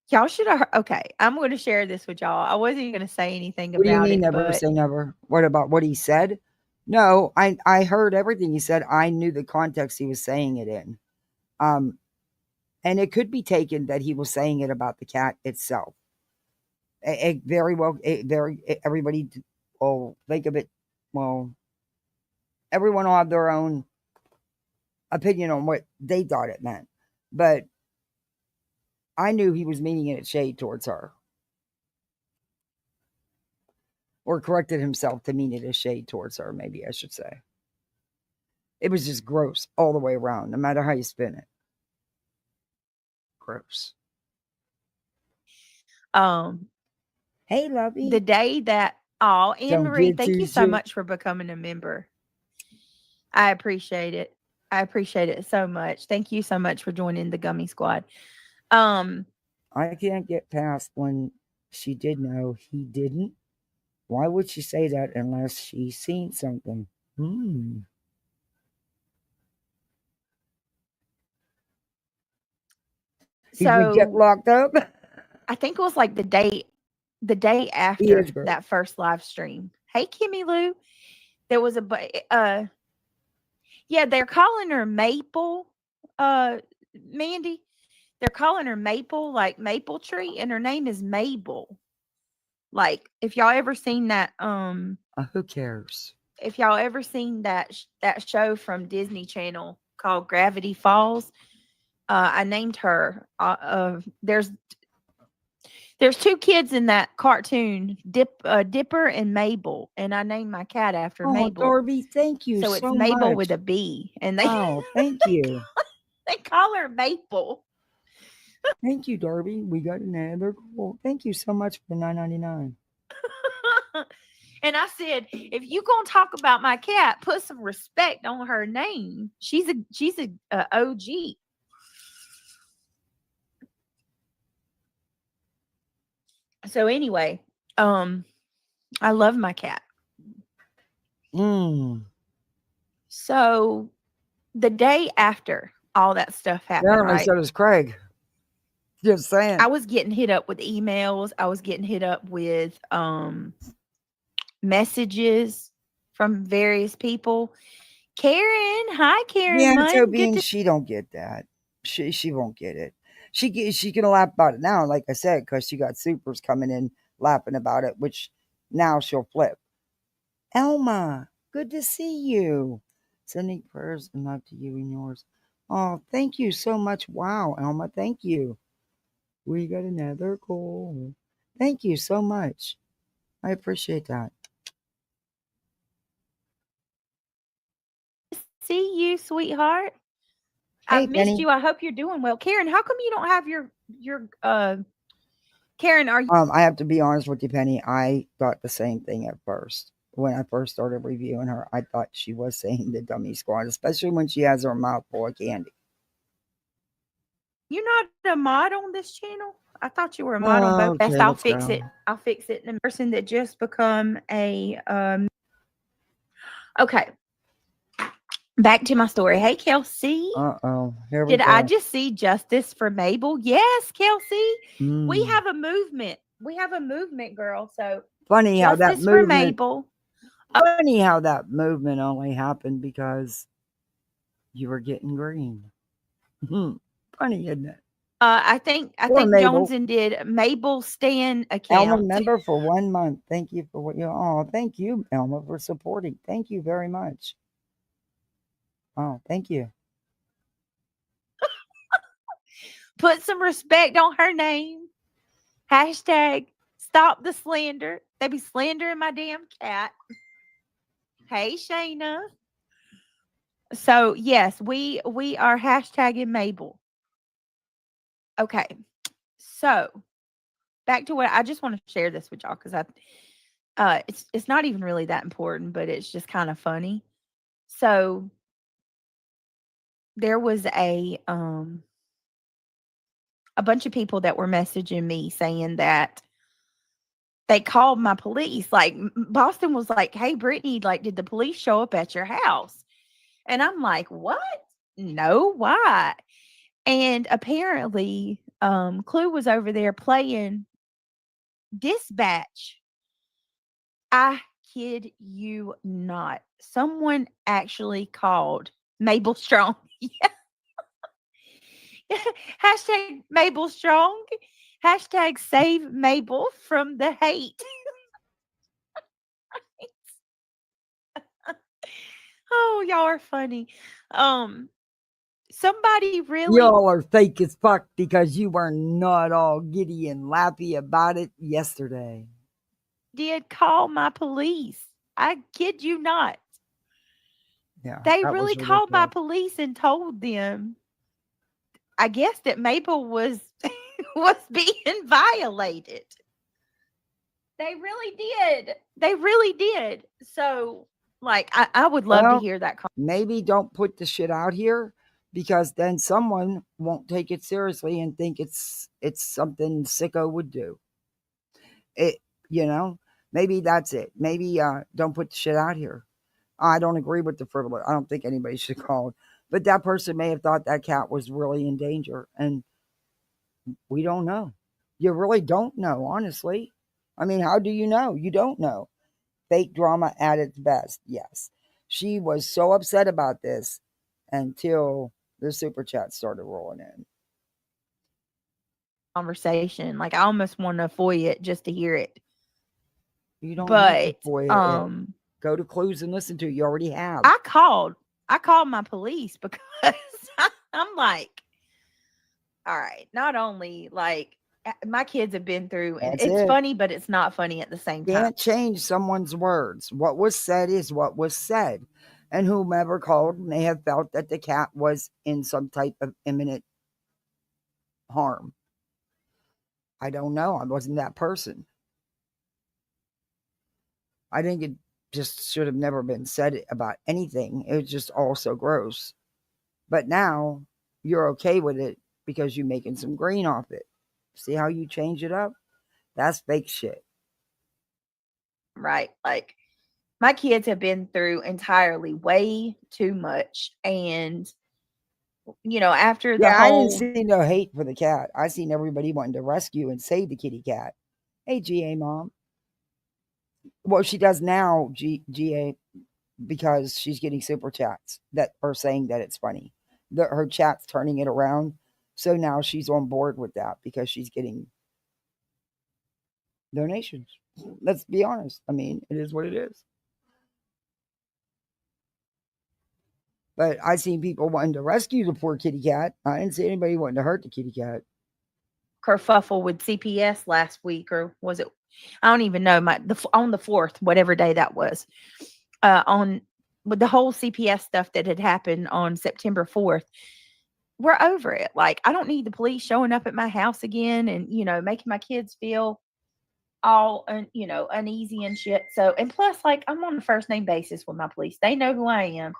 Y'all should have. Okay, I'm going to share this with y'all. I wasn't even going to say anything What do you about mean it, never but say never? What about what he said? No, I heard everything he said. I knew the context he was saying it in. And it could be taken that he was saying it about the cat itself. It very well, everybody will think of it. Well, everyone will have their own opinion on what they thought it meant. But I knew he was meaning it shade towards her. Or corrected himself to mean it as shade towards her, maybe I should say. It was just gross all the way around, no matter how you spin it. Gross. Hey, lovey. the day that Anne Don't Marie, get thank too you so much for becoming a member. I appreciate it. I appreciate it so much. Thank you so much for joining the Gummy Squad. I can't get past when she did know he didn't. Why would she say that unless she's seen something? Did we get So locked up? I think it was like the day He after is great. that first live stream. Hey, Kimmy Lou. There was yeah, they're calling her Maple, Mandy. They're calling her Maple, like maple tree, and her name is Mabel. Like, if y'all ever seen that, Who cares? if y'all ever seen that show from Disney Channel called Gravity Falls, I named her. There's two kids in that cartoon, Dipper and Mabel, and I named my cat after Oh, Mabel. Darby, thank you So it's so Mabel much. with a B, and Oh, thank you. they call her Maple. Thank you, Darby. We got another goal. Thank you so much for $9.99. And I said, if you gonna talk about my cat, put some respect on her name. She's a OG. So anyway, I love my cat. So the day after all that stuff happened, Apparently, right? so does Craig. Just saying. I was getting hit up with emails. I was getting hit up with messages from various people. Karen, hi Karen. Yeah, Toby, Good and to she don't get that. She won't get it. She can laugh about it now, like I said, because she got supers coming in laughing about it, which now she'll flip. Elma, good to see you. Sending prayers and love to you and yours. Oh, thank you so much. Wow, Elma, thank you. We got another goal. Thank you so much. I appreciate that. see you, sweetheart. Hey, I've missed Penny. you. I hope you're doing well. Karen, how come you don't have your Karen, are you I have to be honest with you, Penny. I thought the same thing at first. When I first started reviewing her, I thought she was saying the dummy squad, especially when she has her mouth full of candy. you're not a mod on this channel? I thought you were a model boat. Okay, Yes, I'll let's fix go. it. I'll fix it. And the person that just become a okay. Back to my story. Hey, Kelsey. Uh-oh, here we Did I go. just see justice for Mabel? Yes, Kelsey. We Mm. have a movement. We have a movement, girl. So Funny how that justice for movement. Mabel. Funny how that movement only happened because you were getting green. Funny, isn't it? I Poor think Mabel. Joneson did Mabel Stan Elma account. member for 1 month. Thank you for what you. Oh, thank you, Elma, for supporting. Thank you very much. Oh, thank you. Put some respect on her name. Hashtag stop the slander. They be slandering my damn cat. Hey, Shayna. So yes, we are hashtagging Mabel. Okay. So back to what I just want to share this with y'all because it's not even really that important, but it's just kind of funny. So there was a bunch of people that were messaging me saying that they called my police. Like Boston was like, "Hey Brittany, like did the police show up at your house?" And I'm like, "What? No, why?" And apparently Clue was over there playing dispatch. I kid you not. Someone actually called Mabel Strong. Hashtag Mabel Strong. Hashtag save Mabel from the hate. Oh, y'all are funny. Um, somebody really Y'all are fake as fuck because you were not all giddy and lappy about it yesterday. did call my police. I kid you not. Yeah, They that really was called my ridiculous. police and told them, I guess that Mabel was was being violated. They really did. They really did. So, like, I would love to Well, hear that. maybe don't put the shit out here because then someone won't take it seriously and think it's something sicko would do. It, you know, maybe that's it. Maybe don't put the shit out here. I don't agree with the frivolous. I don't think anybody should call it. But that person may have thought that cat was really in danger, and we don't know. You really don't know, honestly. I mean, how do you know? You don't know. Fake drama at its best, yes. She was so upset about this until the super chat started rolling in. Conversation. Like, I almost want to FOIA it just to hear it. You don't have to But FOIA it. Go to Clues and listen to it. You already have. I called my police because I'm like, all right, not only like my kids have been through, and That's it's it. funny, but it's not funny at the same time. Can't change someone's words. What was said is what was said. And whomever called may have felt that the cat was in some type of imminent harm. I don't know. I wasn't that person. I think it just should have never been said about anything. It was just all so gross. But now you're okay with it because you're making some green off it. See how you change it up? That's fake shit. Right. Like my kids have been through entirely way too much. And, after the Yeah, I didn't whole, see no hate for the cat. I seen everybody wanting to rescue and save the kitty cat. Hey, GA mom. Well, she does now, GA, because she's getting super chats that are saying that it's funny. Her chat's turning it around. So now she's on board with that because she's getting donations. Let's be honest. I mean, it is what it is. But I seen people wanting to rescue the poor kitty cat. I didn't see anybody wanting to hurt the kitty cat. kerfuffle with CPS last week, or was it? I don't even know. On the 4th, whatever day that was, on with the whole CPS stuff that had happened on September 4th. We're over it. Like, I don't need the police showing up at my house again and, making my kids feel all, uneasy and shit. So, and plus, like, I'm on a first name basis with my police. They know who I am.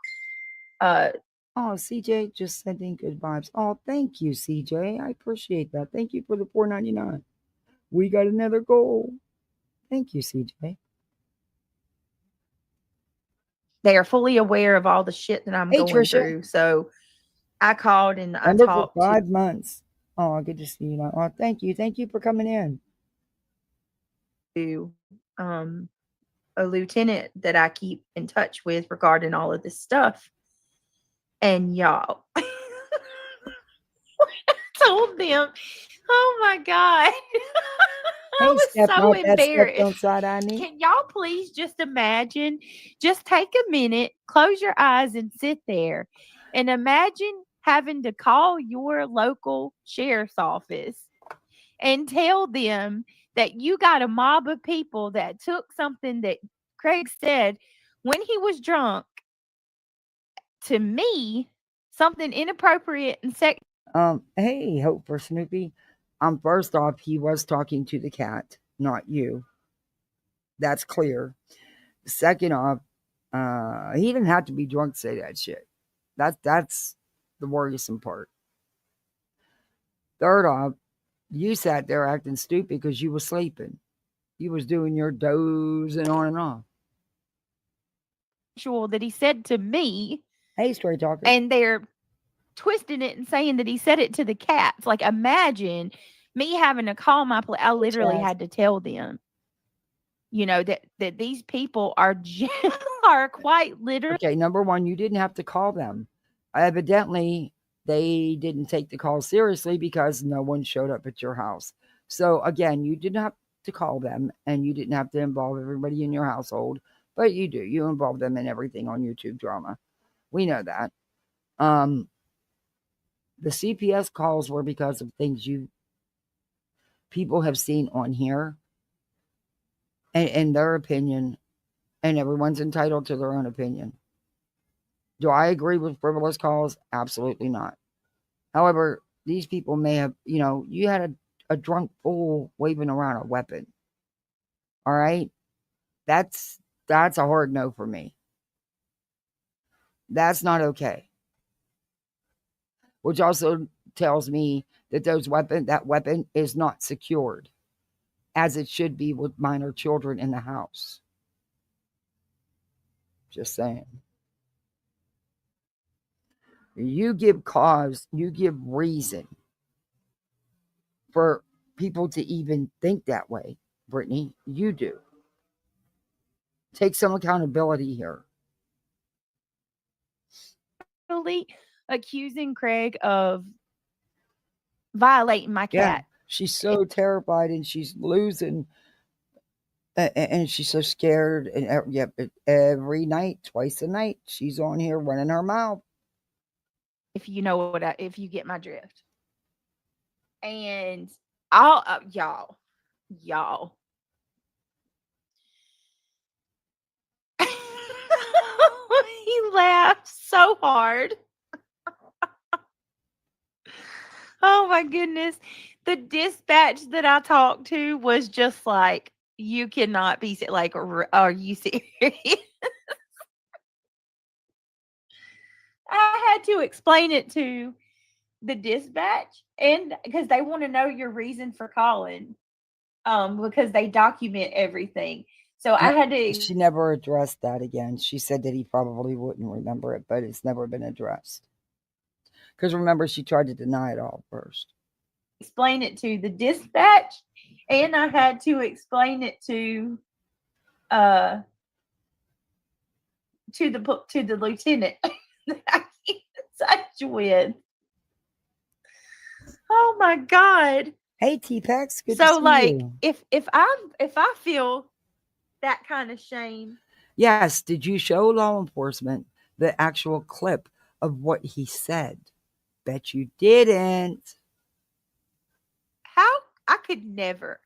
Oh, CJ just sending good vibes. Oh, thank you, CJ. I appreciate that. Thank you for the $4.99. We got another goal. Thank you, CJ. They are fully aware of all the shit that I'm Hey, going Trisha. through. So I called and I Member for talked 5 months. Oh, good to see you now. Oh, thank you. Thank you for coming in. to a lieutenant that I keep in touch with regarding all of this stuff. And y'all, I told them, oh my God. Hey, I was step so out that step embarrassed. don't side eye me. Can y'all please just imagine? Just take a minute, close your eyes, and sit there and imagine having to call your local sheriff's office and tell them that you got a mob of people that took something that Craig said when he was drunk to me, something inappropriate and sexual. Hey, Hope for Snoopy. First off, he was talking to the cat, not you. That's clear. Second off, he didn't have to be drunk to say that shit. That's the worrisome part. Third off, you sat there acting stupid because you was sleeping. You was doing your doze and on and off. That he said to me, Hey, straight talker. and they're twisting it and saying that he said it to the cats. Like, imagine me having to call my police. I literally had to tell them, you know, that these people are are quite literally. Okay, number one, you didn't have to call them. Evidently, they didn't take the call seriously because no one showed up at your house. So again, you didn't have to call them and you didn't have to involve everybody in your household, but you do. You involve them in everything on YouTube drama. We know that. The CPS calls were because of things people have seen on here and their opinion, and everyone's entitled to their own opinion. Do I agree with frivolous calls? Absolutely not. However, these people may have, you had a drunk fool waving around a weapon. All right? That's a hard no for me. That's not okay. Which also tells me that that weapon is not secured, as it should be with minor children in the house. Just saying. You give cause, you give reason for people to even think that way, Brittany. You do. Take some accountability here. Accusing Craig of violating my cat. Yeah, she's so terrified and she's losing, and she's so scared. And every night, twice a night, she's on here running her mouth. If you know if you get my drift, and I'll y'all. He laughed so hard. Oh my goodness. The dispatch that I talked to was just like, you cannot be like, are you serious? I had to explain it to the dispatch, and because they want to know your reason for calling, because they document everything. So I had to. She never addressed that again. She said that he probably wouldn't remember it, but it's never been addressed. Because remember, she tried to deny it all first. Explain it to the dispatch, and I had to explain it to the lieutenant that I keep in touch with. Oh my God. Hey, T-Pex, good so to see like you. if I feel that kind of shame. Yes, did you show law enforcement the actual clip of what he said? Bet you didn't. How? I could never.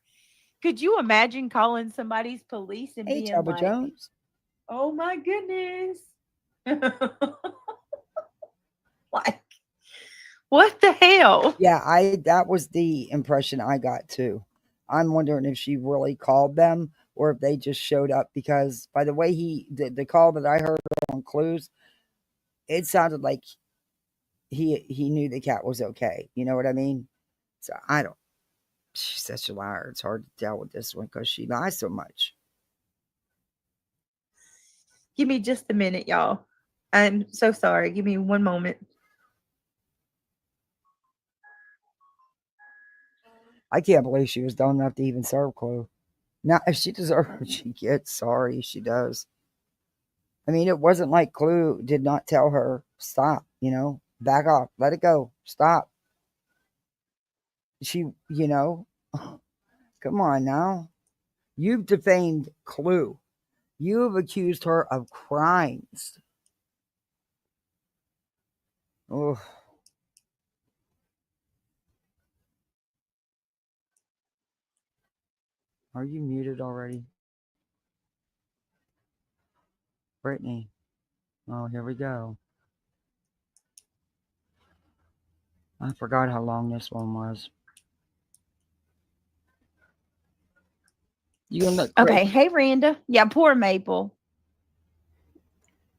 Could you imagine calling somebody's police and Hey, being Chubba like, Jones. oh my goodness. Like, what the hell? Yeah, that was the impression I got too. I'm wondering if she really called them or if they just showed up, because by the way the call that I heard on Clues, it sounded like he knew the cat was okay. You know what I mean? So I don't. She's such a liar. It's hard to deal with this one because she lies so much. Give me just a minute, y'all. I'm so sorry. Give me one moment. I can't believe she was dumb enough to even serve Clue. Now, if she deserves what she gets, sorry, she does. I mean, it wasn't like Clue did not tell her, stop, back off, let it go, stop. She, come on now. You've defamed Clue. You have accused her of crimes. Oh, are you muted already? Brittany. Oh, here we go. I forgot how long this one was. You gonna let Okay. Hey, Randa. Yeah, poor Mabel.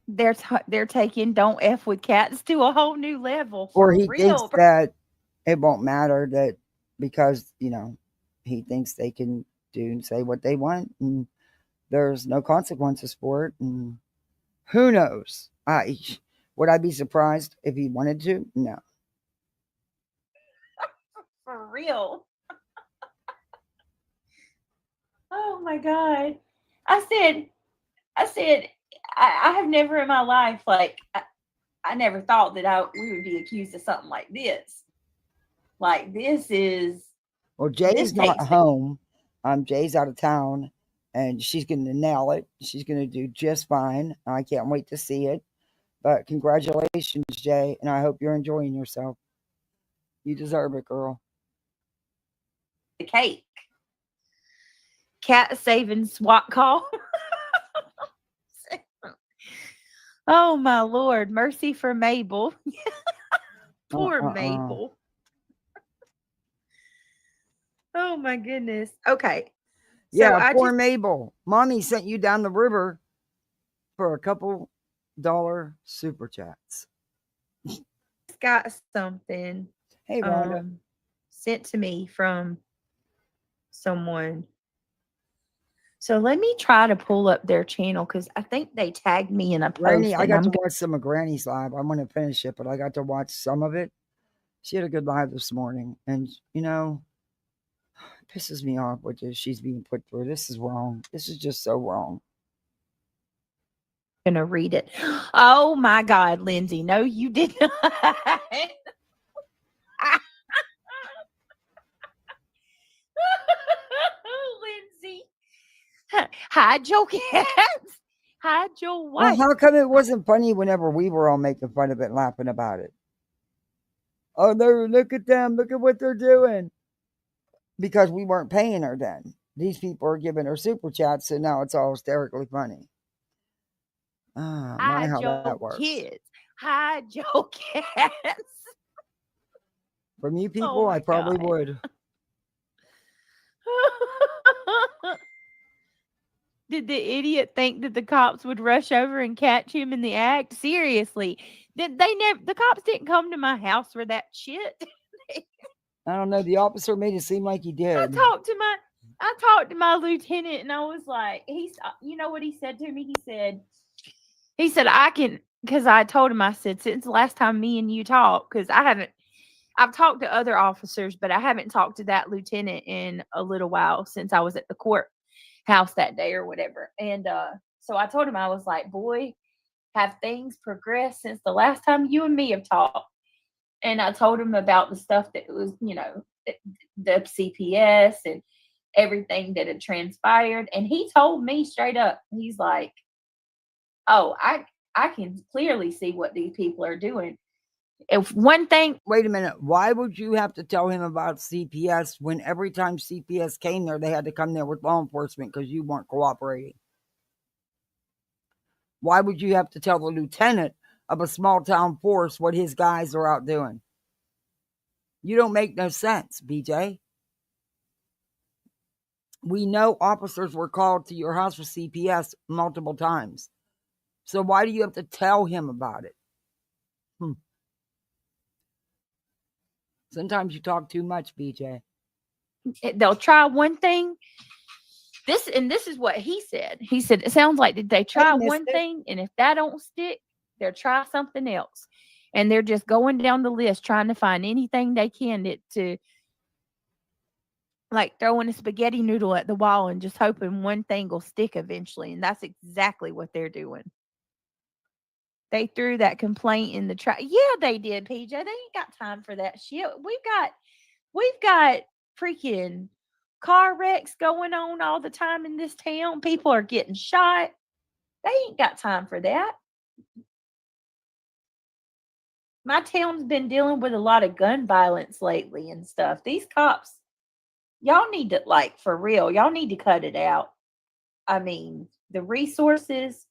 They're taking "Don't F with Cats" to a whole new level Or for he thinks real. that it won't matter that because, he thinks they can do and say what they want and there's no consequences for it. And who knows? Would I be surprised if he wanted to? No. For real. Oh my god. I said, I have never in my life, like, I never thought that we would be accused of something like this. Like, Well, this Jay's not takes home. Jay's out of town and she's going to nail it. She's going to do just fine. I can't wait to see it. But congratulations, Jay. And I hope you're enjoying yourself. You deserve it, girl. the cake. Cat saving SWAT call. Oh my Lord. Mercy for Mabel. Poor Mabel. Oh my goodness. Okay. So Yeah, poor Mabel. Mommy sent you down the river for a couple $1 super chats. got something Hey, Rhonda. sent to me from someone. So let me try to pull up their channel because I think they tagged me in a post. Granny, I got to watch some of Granny's live. I'm going to finish it, but I got to watch some of it. She had a good live this morning. And, it pisses me off what she's being put through. This is wrong. This is just so wrong. I'm going to read it. Oh my God, Lindsay. No, you did not. Lindsay. Hide your cats. Hide your wife. Well, how come it wasn't funny whenever we were all making fun of it, laughing about it? Oh, look at them. Look at what they're doing. Because we weren't paying her then. These people are giving her super chats, so now it's all hysterically funny. My, how that works. Kids. Hide your cats. From you people, I probably would. Did the idiot think that the cops would rush over and catch him in the act? Seriously. The cops didn't come to my house for that shit. I don't know. The officer made it seem like he did. I talked to my lieutenant and I was like, you know what he said to me? He said, because I told him, I said, since the last time me and you talked, because I've talked to other officers, but I haven't talked to that lieutenant in a little while since I was at the courthouse that day or whatever. And so I told him, I was like, boy, have things progressed since the last time you and me have talked? And I told him about the stuff that was, the CPS and everything that had transpired. And he told me straight up, he's like, oh, I can clearly see what these people are doing. If one thing. Wait a minute. Why would you have to tell him about CPS when every time CPS came there, they had to come there with law enforcement because you weren't cooperating? Why would you have to tell the lieutenant of a small town force what his guys are out doing? You don't make no sense, BJ. We know officers were called to your house for CPS multiple times. So why do you have to tell him about it? Sometimes you talk too much, BJ. They'll try one thing. This is what he said. He said it sounds like did they try missed one it. thing, and if that don't stick, they'll try something else. And they're just going down the list trying to find anything they can to like throwing a spaghetti noodle at the wall and just hoping one thing will stick eventually. And that's exactly what they're doing. They threw that complaint in the trash. Yeah, they did, PJ. They ain't got time for that shit. We've got freaking car wrecks going on all the time in this town. People are getting shot. They ain't got time for that. My town's been dealing with a lot of gun violence lately and stuff. These cops, y'all need to, like, for real, y'all need to cut it out. I mean, the resources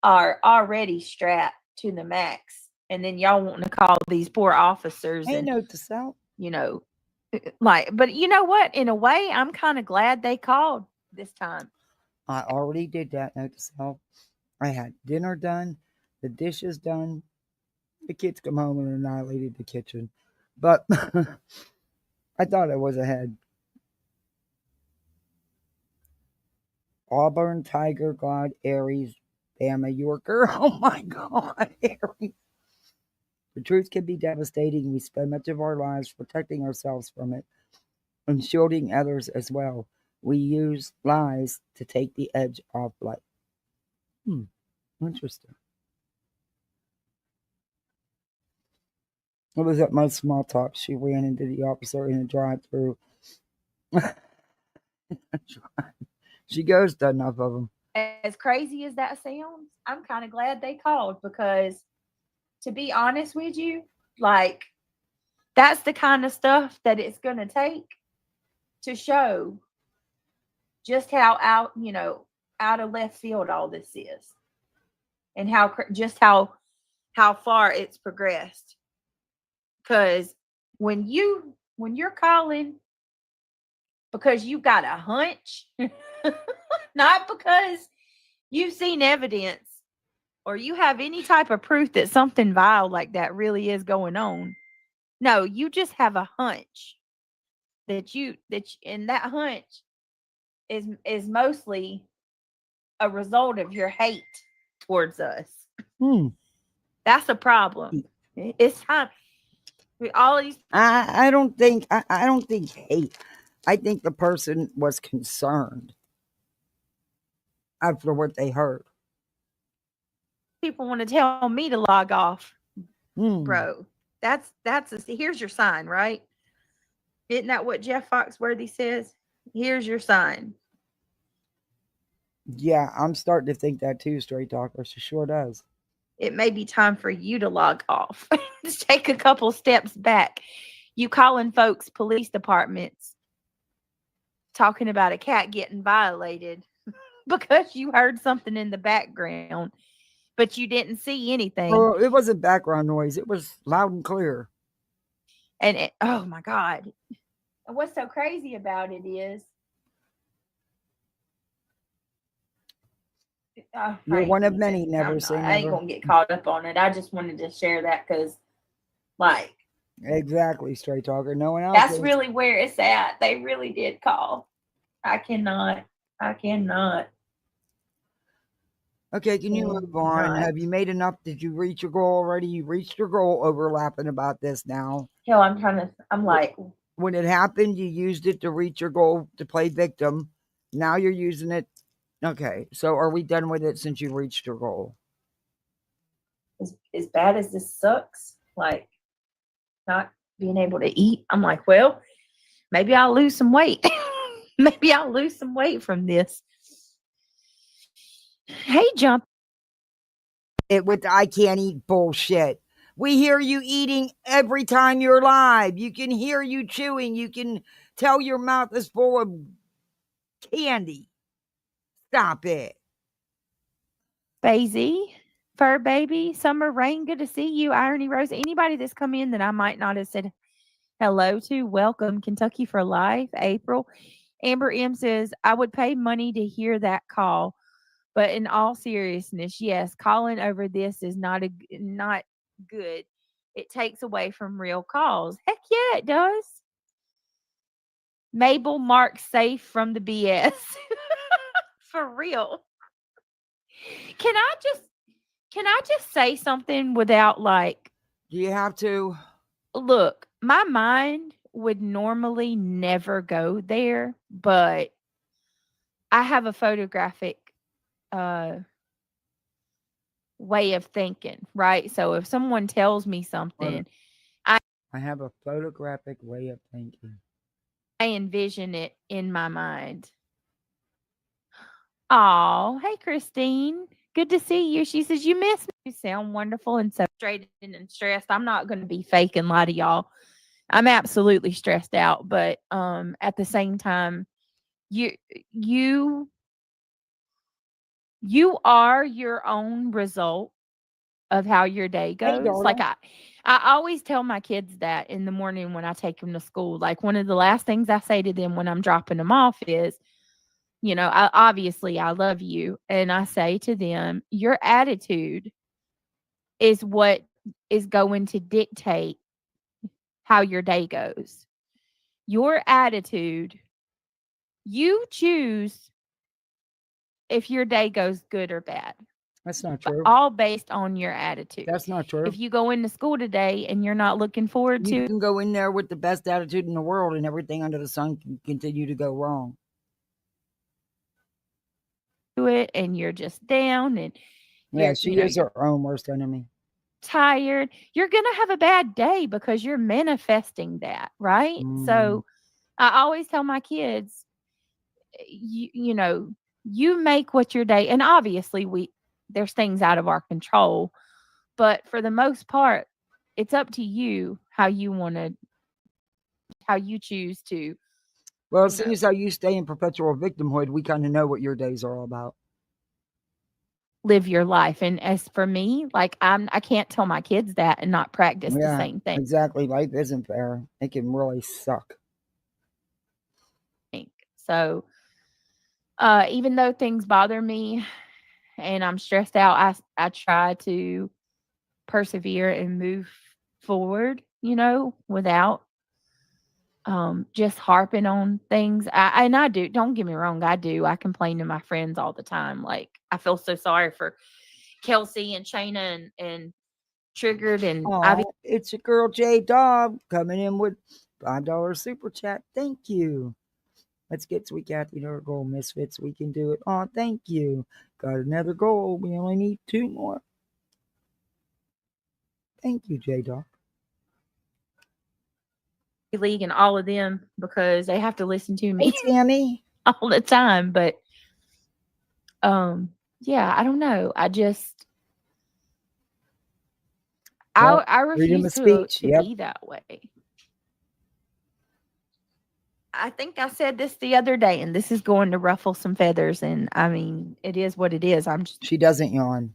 are already strapped to the max. And then y'all want to call these poor officers Hey, and, note to self. you know, like, but you know what? In a way, I'm kind of glad they called this time. I already did that. Note to self. I had dinner done, the dishes done. The kids come home and annihilated the kitchen. But I thought I was ahead. Auburn, Tiger, God, Aries, Bama, Yorker. Oh my God, Aries. The truth can be devastating. We spend much of our lives protecting ourselves from it and shielding others as well. We use lies to take the edge off life. Interesting. What was that most small talk? She ran into the officer in a drive-through. She goes to enough of them. As crazy as that sounds, I'm kind of glad they called because, to be honest with you, like, that's the kind of stuff that it's going to take to show just how out of left field all this is, and how far it's progressed. Because when you're calling because you got a hunch, not because you've seen evidence or you have any type of proof that something vile like that really is going on. No, you just have a hunch and that hunch is mostly a result of your hate towards us. That's a problem. It's time. All these. I don't think hate. I think the person was concerned after what they heard. People want to tell me to log off, bro. Here's your sign, right? Isn't that what Jeff Foxworthy says? Here's your sign. Yeah, I'm starting to think that too, Straight Talker. She sure does. It may be time for you to log off. Just take a couple steps back. You calling folks, police departments, talking about a cat getting violated because you heard something in the background, but you didn't see anything. Oh, it wasn't background noise. It was loud and clear. And oh my God. And what's so crazy about it is you're one of many. Never say never. I ain't gonna get caught up on it. I just wanted to share that because, like, exactly, Straight Talker. No one else. That's really where it's at. They really did call. I cannot. Okay, can you move on? Have you made enough? Did you reach your goal already? You reached your goal overlapping about this now. Hell, I'm like. When it happened, you used it to reach your goal to play victim. Now you're using it. Okay, so are we done with it since you reached your goal? As bad as this sucks, like not being able to eat, I'm like, well, maybe I'll lose some weight. Maybe I'll lose some weight from this. Hey, Jump. It with I can't eat bullshit. We hear you eating every time you're live. You can hear you chewing. You can tell your mouth is full of candy. Stop it. Basie, Fur Baby, Summer Rain, good to see you. Irony Rose, anybody that's come in that I might not have said hello to, welcome. Kentucky for Life, April. Amber M says, I would pay money to hear that call. But in all seriousness, yes, calling over this is not good. It takes away from real calls. Heck yeah, it does. Mabel marks safe from the BS. For real. Can I just say something without like, Do you have to? look, my mind would normally never go there, but I have a photographic uh way of thinking, right? So if someone tells me something, I have a photographic way of thinking. I envision it in my mind. Oh, hey Christine. Good to see you. She says, you miss me. You sound wonderful and so frustrated and stressed. I'm not gonna be fake and lie to y'all. I'm absolutely stressed out, but at the same time, you you you are your own result of how your day Hey, goes. Like darling. I always tell my kids that in the morning when I take them to school. Like one of the last things I say to them when I'm dropping them off is, obviously I love you, and I say to them, your attitude is what is going to dictate how your day goes. Your attitude, you choose if your day goes good or bad, That's not but true. all based on your attitude. That's not true. If you go into school today and you're not looking forward You to can go in there with the best attitude in the world, and everything under the sun can continue to go wrong. it and you're just down and Yeah, you're she is you're her own worst enemy. tired, you're going to have a bad day because you're manifesting that, right? Mm. So I always tell my kids, you make what your day, and obviously there's things out of our control, but for the most part, it's up to you how you choose to, Well, you seeing know, as how you stay in perpetual victimhood, we kind of know what your days are all about. live your life. And as for me, like I can't tell my kids that and not practice the Yeah, same thing. exactly. Life isn't fair. It can really suck. So, even though things bother me and I'm stressed out, I try to persevere and move forward, without just harping on things. I do. Don't get me wrong, I do. I complain to my friends all the time. Like I feel so sorry for Kelsey and Shayna and Triggered and Ivy. Oh, it's your girl J Dog coming in with $5 super chat. Thank you. Let's get Sweet Kathy to her goal, Misfits. We can do it. Oh, thank you. Got another goal. We only need 2 more. Thank you, J Dog. League and all of them because they have to listen to Hey, me Sammy. all the time. But yeah, I don't know. Well, I freedom refuse of speech. to Yep. be that way. I think I said this the other day, and this is going to ruffle some feathers. And I mean, it is what it is. She doesn't yawn.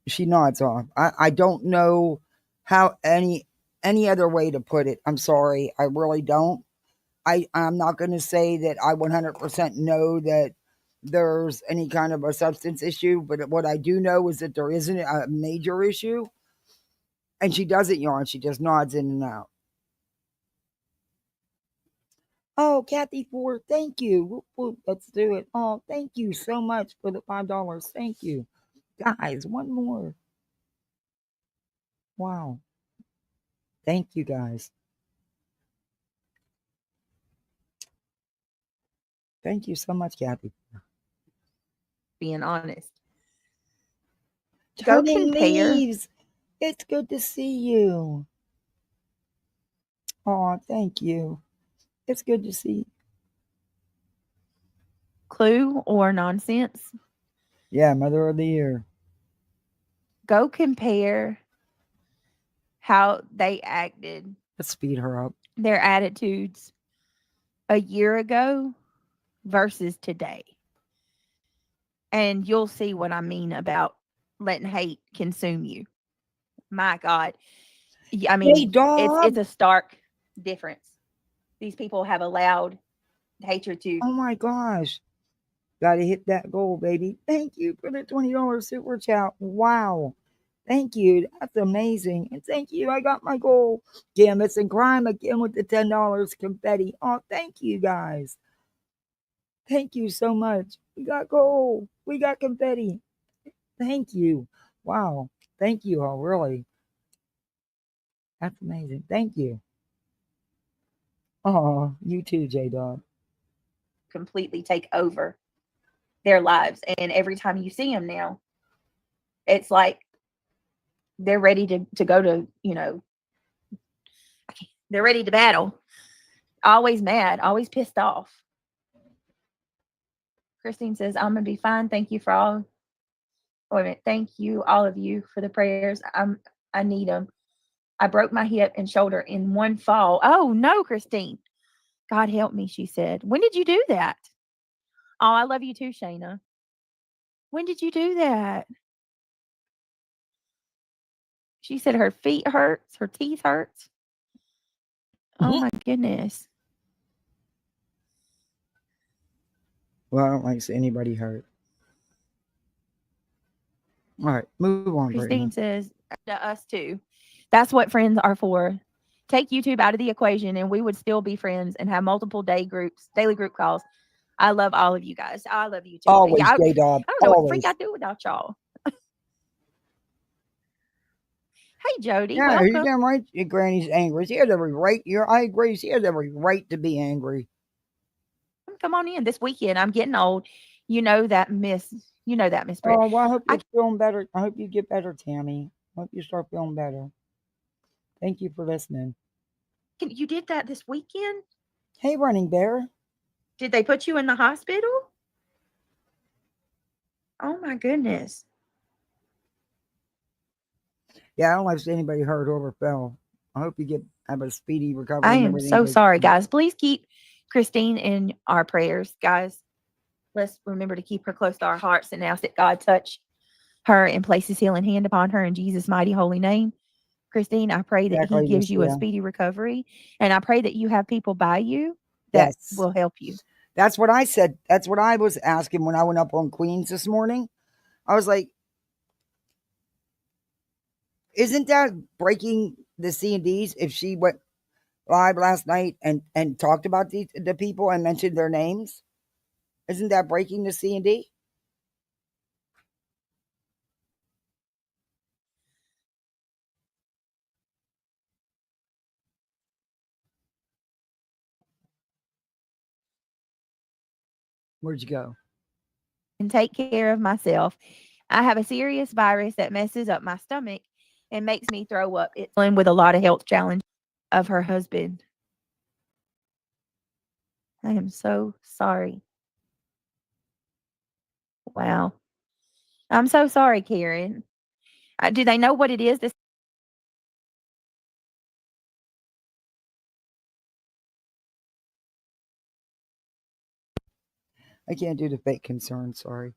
She nods off. I don't know how any other way to put it. I'm sorry. I really don't. I'm not going to say that I 100% know that there's any kind of a substance issue, but what I do know is that there isn't a major issue. And she doesn't yawn. She just nods in and out. Oh, Kathy Ford, thank you. Whoop, whoop, let's do it. Oh, thank you so much for the $5. Thank you. Guys, one more. Wow. Thank you, guys. Thank you so much, Kathy. being honest. Go Turning compare leaves. It's good to see you. Oh, thank you. It's good to see you. Clue or Nonsense. Yeah, Mother of the Year. Go compare how they acted, Let's speed her up. their attitudes a year ago versus today. And you'll see what I mean about letting hate consume you. My God. I Hey, mean, dog. it's a stark difference. These people have allowed hatred to. Oh my gosh. Gotta hit that goal, baby. Thank you for the $20 super chat. Wow. Thank you. That's amazing. And thank you. I got my goal. Jim, it's in crime again with the $10 confetti. Oh, thank you guys. Thank you so much. We got gold. We got confetti. Thank you. Wow. Thank you all. Really. That's amazing. Thank you. Oh, you too, J Dog. Completely take over their lives. And every time you see them now, it's like they're ready to go to, they're ready to battle. Always mad, always pissed off. Christine says, I'm going to be fine. Thank you for all. Wait a minute. Thank you, all of you, for the prayers. I need them. I broke my hip and shoulder in one fall. Oh, no, Christine. God help me, she said. When did you do that? Oh, I love you too, Shayna. When did you do that? She said her feet hurts, her teeth hurts. Oh my goodness. Well, I don't like to see anybody hurt. All right, move on. Christine Brittany. says, to us too. That's what friends are for. Take YouTube out of the equation and we would still be friends and have multiple daily group calls. I love all of you guys. I love you too. Always, Yeah, J Dog. I don't know what the freak Always. I'd do without y'all. Hey, Jody, Yeah, you welcome. damn right. Your granny's angry. She has every right. I agree. She has every right to be angry. Come on in. This weekend, I'm getting old. You know that, Miss Britt. Oh, well, I hope you're feeling better. I hope you get better, Tammy. I hope you start feeling better. Thank you for listening. You did that this weekend? Hey, Running Bear. Did they put you in the hospital? Oh my goodness. Yeah, I don't like to see anybody hurt or fell. I hope you have a speedy recovery. I and am everything so goes sorry, smooth. guys. Please keep Christine in our prayers, guys. Let's remember to keep her close to our hearts and ask that God touch her and place his healing hand upon her in Jesus' mighty holy name. Christine, I pray that he gives you a speedy recovery, and I pray that you have people by you that will help you. That's what I said. That's what I was asking when I went up on Queens this morning. I was like, isn't that breaking the C&Ds if she went live last night and talked about the people and mentioned their names? Isn't that breaking the C&D? Where'd you go? And take care of myself. I have a serious virus that messes up my stomach and makes me throw up. It's dealing with a lot of health challenges of her husband. I am so sorry. Wow. I'm so sorry, Karen. Do they know what it is? I can't do the fake concern. Sorry.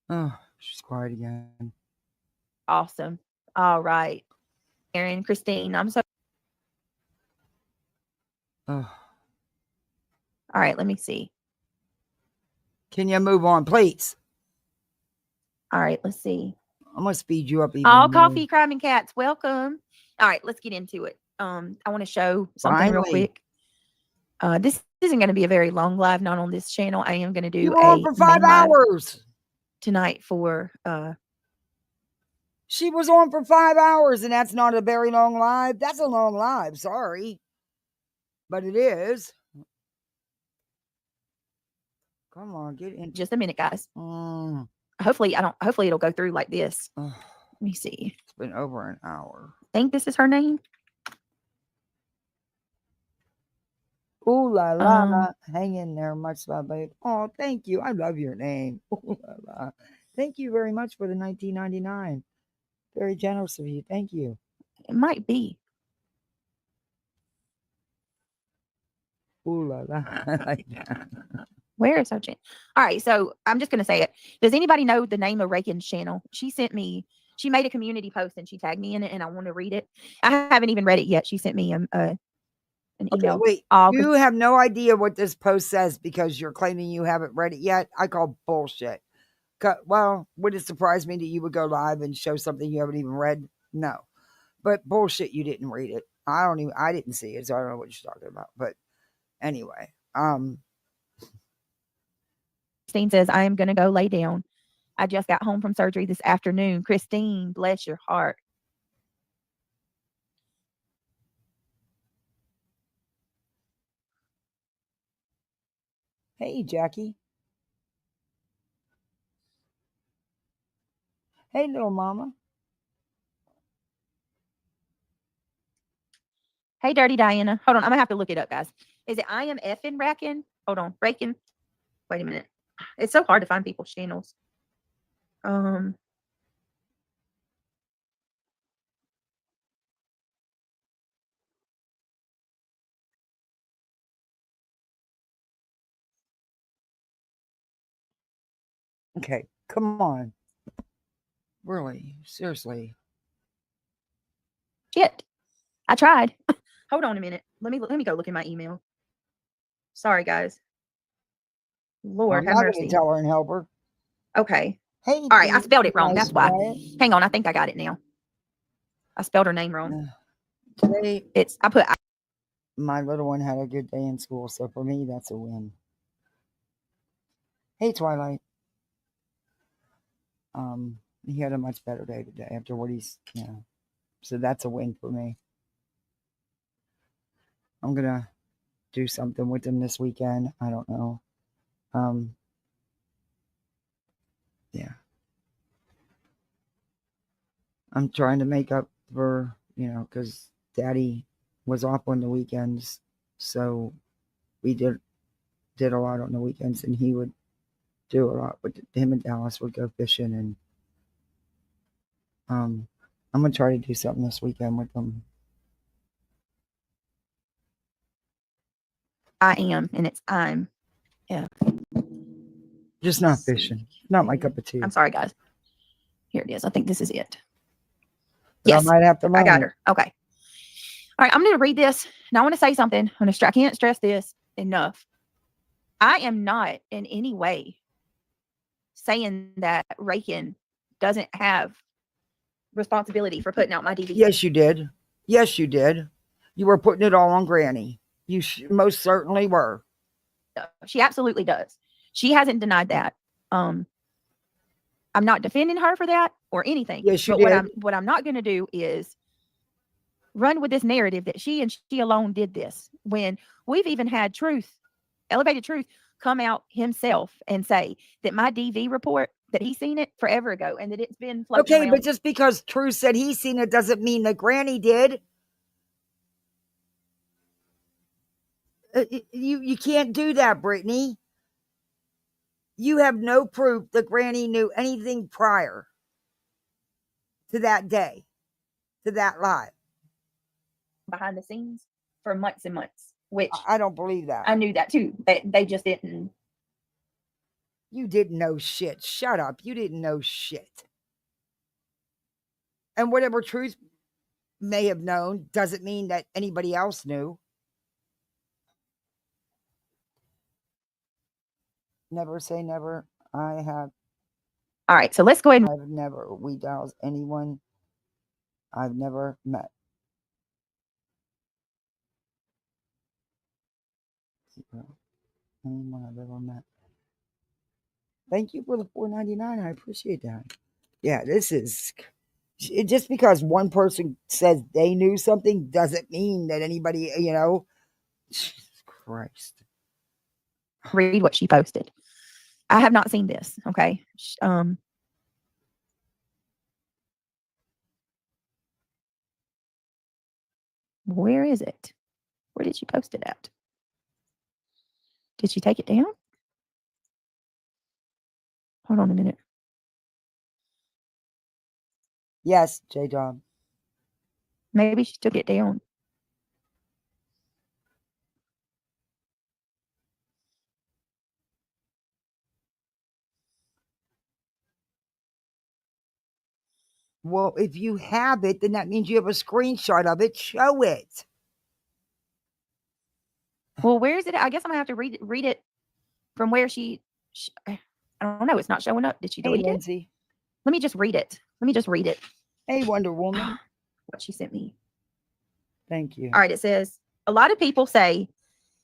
Oh, she's quiet again. Awesome. All right. Karen, Christine, I'm so. Oh. All right, let me see. Can you move on, please? All right, let's see. I'm gonna speed you up even All more. coffee, crime, and cats. Welcome. All right, let's get into it. I want to show something real quick. This isn't going to be a very long live, not on this channel. I am going to do you were on for 5 hours tonight for. She was on for 5 hours, and that's not a very long live. That's a long live. Sorry, but it is. Come on, get in. Just a minute, guys. Hopefully it'll go through like this. Let me see. It's been over an hour. I think this is her name. Ooh la la. Hang in there, much love, babe. Oh, thank you. I love your name. Ooh la la. Thank you very much for the $19.99. Very generous of you. Thank you. It might be. Ooh la la. I like that. Where is her channel? All right, so I'm just gonna say it. Does anybody know the name of Reagan's channel? She made a community post and she tagged me in it, and I want to read it. I haven't even read it yet. She sent me an email. Okay, wait. You have no idea what this post says because you're claiming you haven't read it yet. I call bullshit. Well, would it surprise me that you would go live and show something you haven't even read? No. But bullshit, you didn't read it. I didn't see it, so I don't know what you're talking about. But anyway, Christine says, I am going to go lay down. I just got home from surgery this afternoon. Christine, bless your heart. Hey, Jackie. Hey, little mama. Hey, Dirty Diana. Hold on. I'm going to have to look it up, guys. Is it I am effing racking? Hold on. Breaking. Wait a minute. It's so hard to find people's channels. Okay, come on. Really, seriously. Shit. I tried. Hold on a minute. Let me go look in my email. Sorry, guys. Lord, I'm have not going to mercy. tell her and help her. Okay. Hey, All right, I spelled it wrong. nice That's why. quiet. Hang on, I think I got it now. I spelled her name wrong. Today, I put my little one had a good day in school, so for me, that's a win. Hey, Twilight. He had a much better day today after what so that's a win for me. I'm gonna do something with him this weekend. I don't know. Yeah. I'm trying to make up for, because Daddy was off on the weekends, so we did a lot on the weekends, and he would do a lot. But him and Dallas would go fishing, and I'm gonna try to do something this weekend with them. I am, and it's I'm. Yeah. Just not fishing. Not my cup of tea. I'm sorry, guys. Here it is. I think this is it. But Yes, I might have to learn. I got her. Okay. All right, I'm going to read this. Now I want to say something. I can't stress this enough. I am not in any way saying that Rakin doesn't have responsibility for putting out my DVD. Yes, you did. Yes, you did. You were putting it all on Granny. You most certainly were. She absolutely does. She hasn't denied that. I'm not defending her for that or anything. Yes, you but did. What I'm not going to do is run with this narrative that she and she alone did this, when we've even had Elevated Truth, come out himself and say that my DV report, that he's seen it forever ago and that it's been floating around. But just because Truth said he's seen it doesn't mean that Granny did. You can't do that, Brittany. You have no proof that Granny knew anything prior to that day, to that live. Behind the scenes for months and months, which I don't believe that. I knew that too. They just didn't. You didn't know shit. Shut up. You didn't know shit. And whatever Truth may have known doesn't mean that anybody else knew. Never say never. I have. All right, so let's go ahead. I've never doused anyone I've never met. Anyone I've ever met. Thank you for the $4.99. I appreciate that. Yeah, this is just because one person says they knew something doesn't mean that anybody, Jesus Christ. Read what she posted. I have not seen this. Okay. Where is it? Where did she post it at? Did she take it down? Hold on a minute. Yes, J-Dog. Maybe she took it down. Well, if you have it, then that means you have a screenshot of it. Show it. Well, where is it? I guess I'm gonna have to read it from where she I don't know. It's not showing up. Did she Hey, delete it? Lindsay. Let me just read it. Hey, Wonder Woman. What she sent me. Thank you. All right. It says, a lot of people say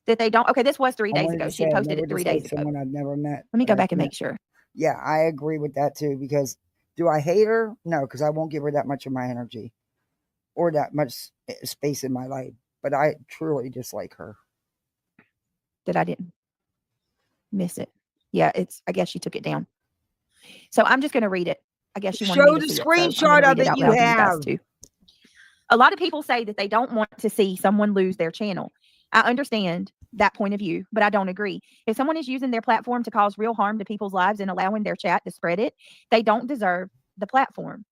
that they don't. Okay, this was 3 I days wanted ago. to She say, had I posted never it 3 disliked days ago. someone I've never met. Let me but go I back and can't- make sure. Yeah, I agree with that too, because do I hate her? No, because I won't give her that much of my energy or that much space in my life. But I truly dislike her. That I didn't miss it. Yeah, I guess she took it down. So I'm just going to read it. I guess she wanted Show me the to see it, so I'm screenshot gonna of read it out you loud to you guys have. too. A lot of people say that they don't want to see someone lose their channel. I understand that point of view, but I don't agree. If someone is using their platform to cause real harm to people's lives and allowing their chat to spread it, they don't deserve the platform.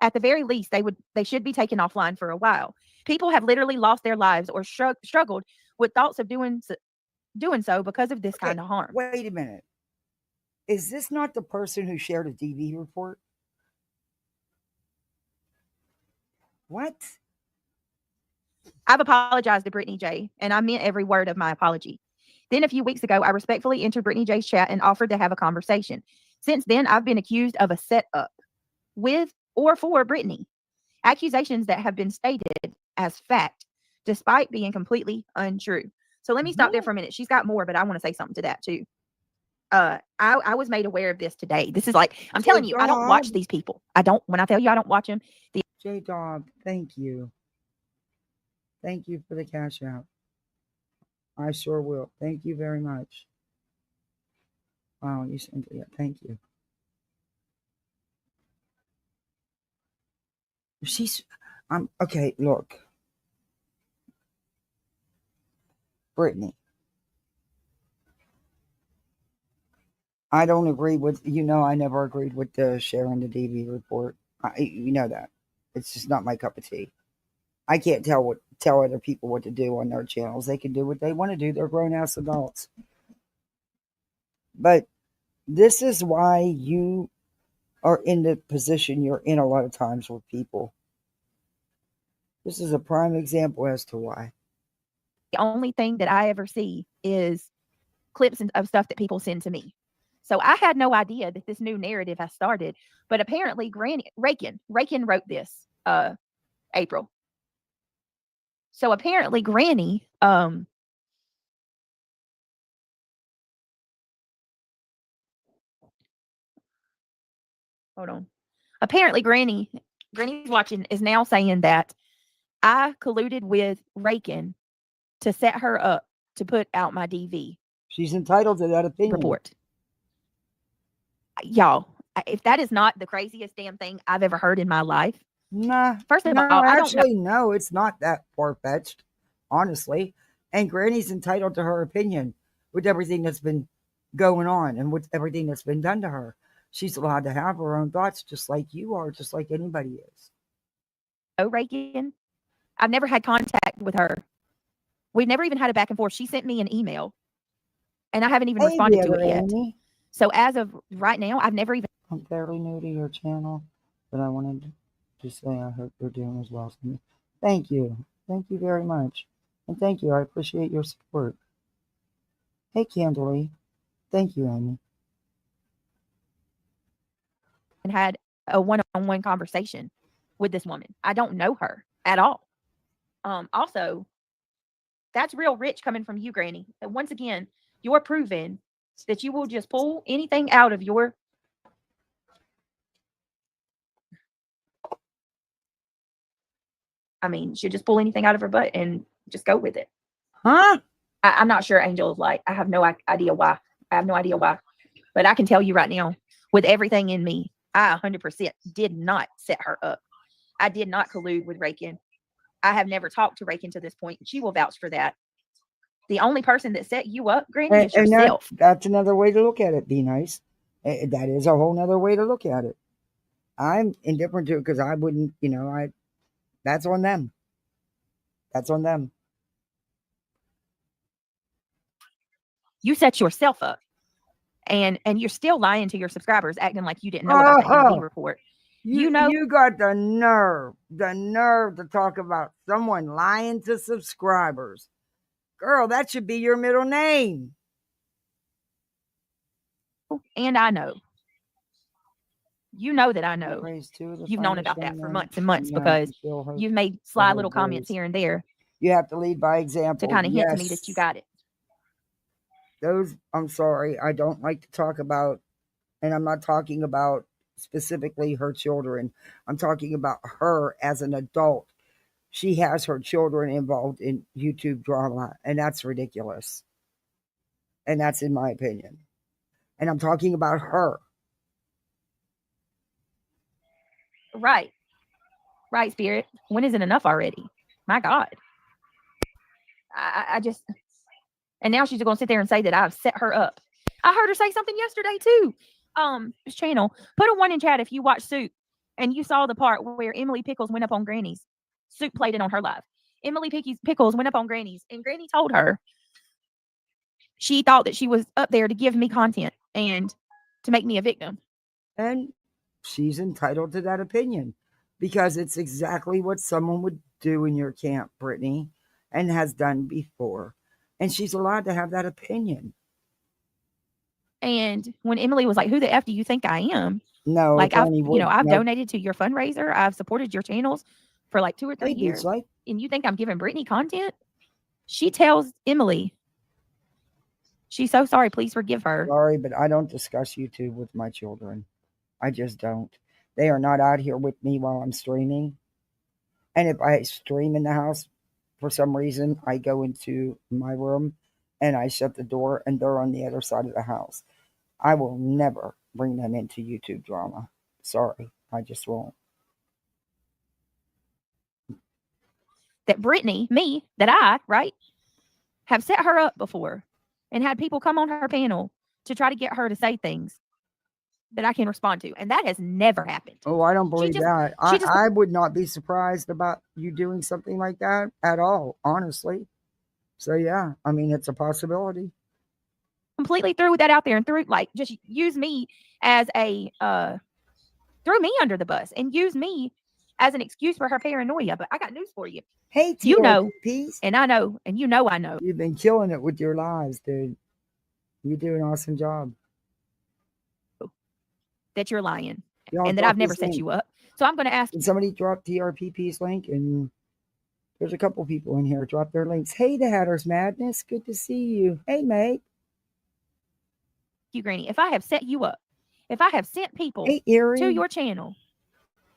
At the very least, they should be taken offline for a while. People have literally lost their lives or struggled with thoughts of doing so because of this kind of harm. Wait a minute. Is this not the person who shared a DV report? What? I've apologized to Brittany J, and I meant every word of my apology. Then a few weeks ago, I respectfully entered Brittany J's chat and offered to have a conversation. Since then, I've been accused of a setup with or for Brittany. Accusations that have been stated as fact, despite being completely untrue. So let me stop there for a minute. She's got more, but I want to say something to that too. I was made aware of this today. This is like, I'm telling you, I don't watch these people. When I tell you I don't watch them. J-Dog, thank you. Thank you for the cash out. I sure will. Thank you very much. Wow, you sent it. Yeah, thank you. Okay, look. Brittany. I don't agree with, I never agreed with the sharing the DV report. You know that. It's just not my cup of tea. I can't tell other people what to do on their channels. They can do what they want to do. They're grown-ass adults. But this is why you are in the position you're in a lot of times with people. This is a prime example as to why. The only thing that I ever see is clips of stuff that people send to me. So I had no idea that this new narrative has started. But apparently, Rakin wrote this, April. So apparently, Granny, hold on. Apparently, Granny's watching is now saying that I colluded with Rakin to set her up to put out my DV. She's entitled to that opinion. Report. Y'all, if that is not the craziest damn thing I've ever heard in my life. Nah. First of all, I don't know. No, it's not that far-fetched, honestly. And Granny's entitled to her opinion with everything that's been going on and with everything that's been done to her. She's allowed to have her own thoughts just like you are, just like anybody is. Oh, Reagan, I've never had contact with her. We've never even had a back and forth. She sent me an email, and I haven't even responded to it yet. Amy. So as of right now, I've never even... I'm fairly new to your channel, but I wanted to say I hope you're doing as well as me. Thank you. Thank you very much. And thank you. I appreciate your support. Hey, Candlely. Thank you, Amy. And had a one-on-one conversation with this woman. I don't know her at all. Also, that's real rich coming from you, Granny. And once again, you're proving that you will just pull anything out of your... I mean, she'll just pull anything out of her butt and just go with it. Huh? I'm not sure Angel is like, I have no idea why. But I can tell you right now, with everything in me, I 100% did not set her up. I did not collude with Rakin. I have never talked to Rakin to this point. She will vouch for that. The only person that set you up, Granny, is yourself. That's another way to look at it. Be nice. That is a whole nother way to look at it. I'm indifferent to it because I wouldn't, that's on them. That's on them. You set yourself up. And you're still lying to your subscribers, acting like you didn't know about the DV report. You got the nerve to talk about someone lying to subscribers. Girl, that should be your middle name. and I know. You know that I know. Raised two of the You've known finest about that young for men months and months in America because feel her you've made for sly her little comments boys. here and there You have to lead by to example. kind of hint to me that you got it. Those, I'm sorry, I don't like to talk about, and I'm not talking about specifically her children. I'm talking about her as an adult. She has her children involved in YouTube drama, and that's ridiculous. And that's in my opinion. And I'm talking about her. Right. Right, Spirit. When is it enough already? My God. I just, and now she's going to sit there and say that I've set her up. I heard her say something yesterday too. This channel, put a 1 in chat if you watch Soup and you saw the part where Emily Pickles went up on Granny's. Soup played it on her live. Emily Pickles went up on Granny's, and Granny told her she thought that she was up there to give me content and to make me a victim. And she's entitled to that opinion because it's exactly what someone would do in your camp, Brittany, and has done before. And she's allowed to have that opinion. And when Emily was like, "Who the F do you think I am?" No, like I've nope. donated to your fundraiser. I've supported your channels for like 2 or 3 years. Like, and you think I'm giving Brittany content? She tells Emily, she's so sorry, please forgive her. Sorry, but I don't discuss YouTube with my children. I just don't. They are not out here with me while I'm streaming. And if I stream in the house, for some reason, I go into my room and I shut the door and they're on the other side of the house. I will never bring them into YouTube drama. Sorry, I just won't. That Brittany, right, have set her up before and had people come on her panel to try to get her to say things that I can respond to. And that has never happened. Oh, I don't believe that. I would not be surprised about you doing something like that at all, honestly. So, yeah, I mean, it's a possibility. Completely threw that out there and just use me as threw me under the bus and use me as an excuse for her paranoia. But I got news for you. Hey, you know, peace. And I know, and you know I know. You've been killing it with your lives, dude. You do an awesome job. That you're lying and that I've never set you up. So I'm going to ask. Can somebody drop TRPP's link? And there's a couple people in here. Drop their links. Hey, the Hatter's Madness. Good to see you. Hey, mate. You, Granny. If I have set you up, if I have sent people to your channel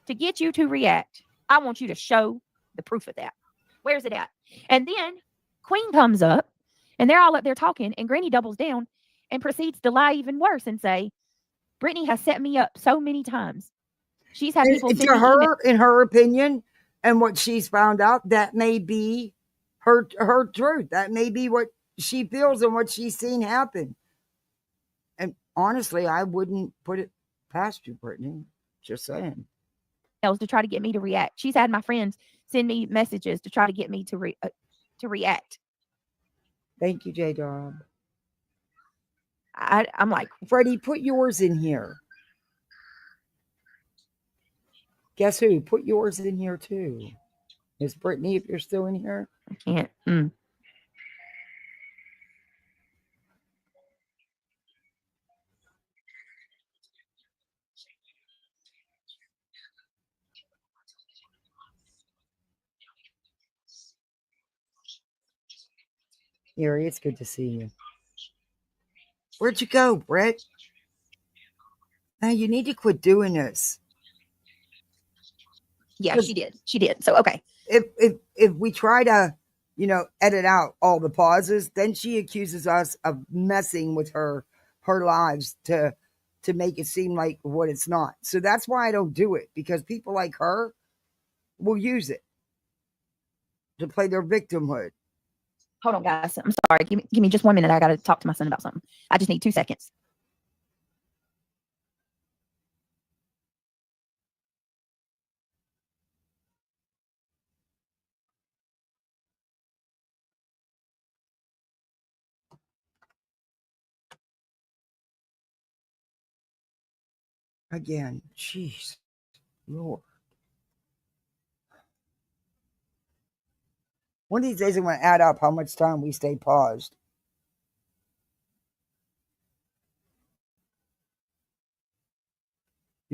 to get you to react, I want you to show the proof of that. Where's it at? And then Queen comes up and they're all up there talking, and Granny doubles down and proceeds to lie even worse and say, Brittany has set me up so many times. She's had people to her, in her opinion, and what she's found out, that may be her truth. That may be what she feels and what she's seen happen. And honestly, I wouldn't put it past you, Brittany. Just saying. To try to get me to react. She's had my friends send me messages to try to get me to react. Thank you, J-Dog. I'm like, Freddie, put yours in here. Guess who? Put yours in here too. Miss Brittany, if you're still in here. I can't. Yuri, it's good to see you. Where'd you go, Brett? Now you need to quit doing this. Yeah, she did. She did. So, okay. If we try to, edit out all the pauses, then she accuses us of messing with her lives to make it seem like what it's not. So that's why I don't do it, because people like her will use it to play their victimhood. Hold on, guys. I'm sorry. Give me just 1 minute. I got to talk to my son about something. I just need 2 seconds. Again, jeez, Lord. One of these days I'm going to add up how much time we stay paused.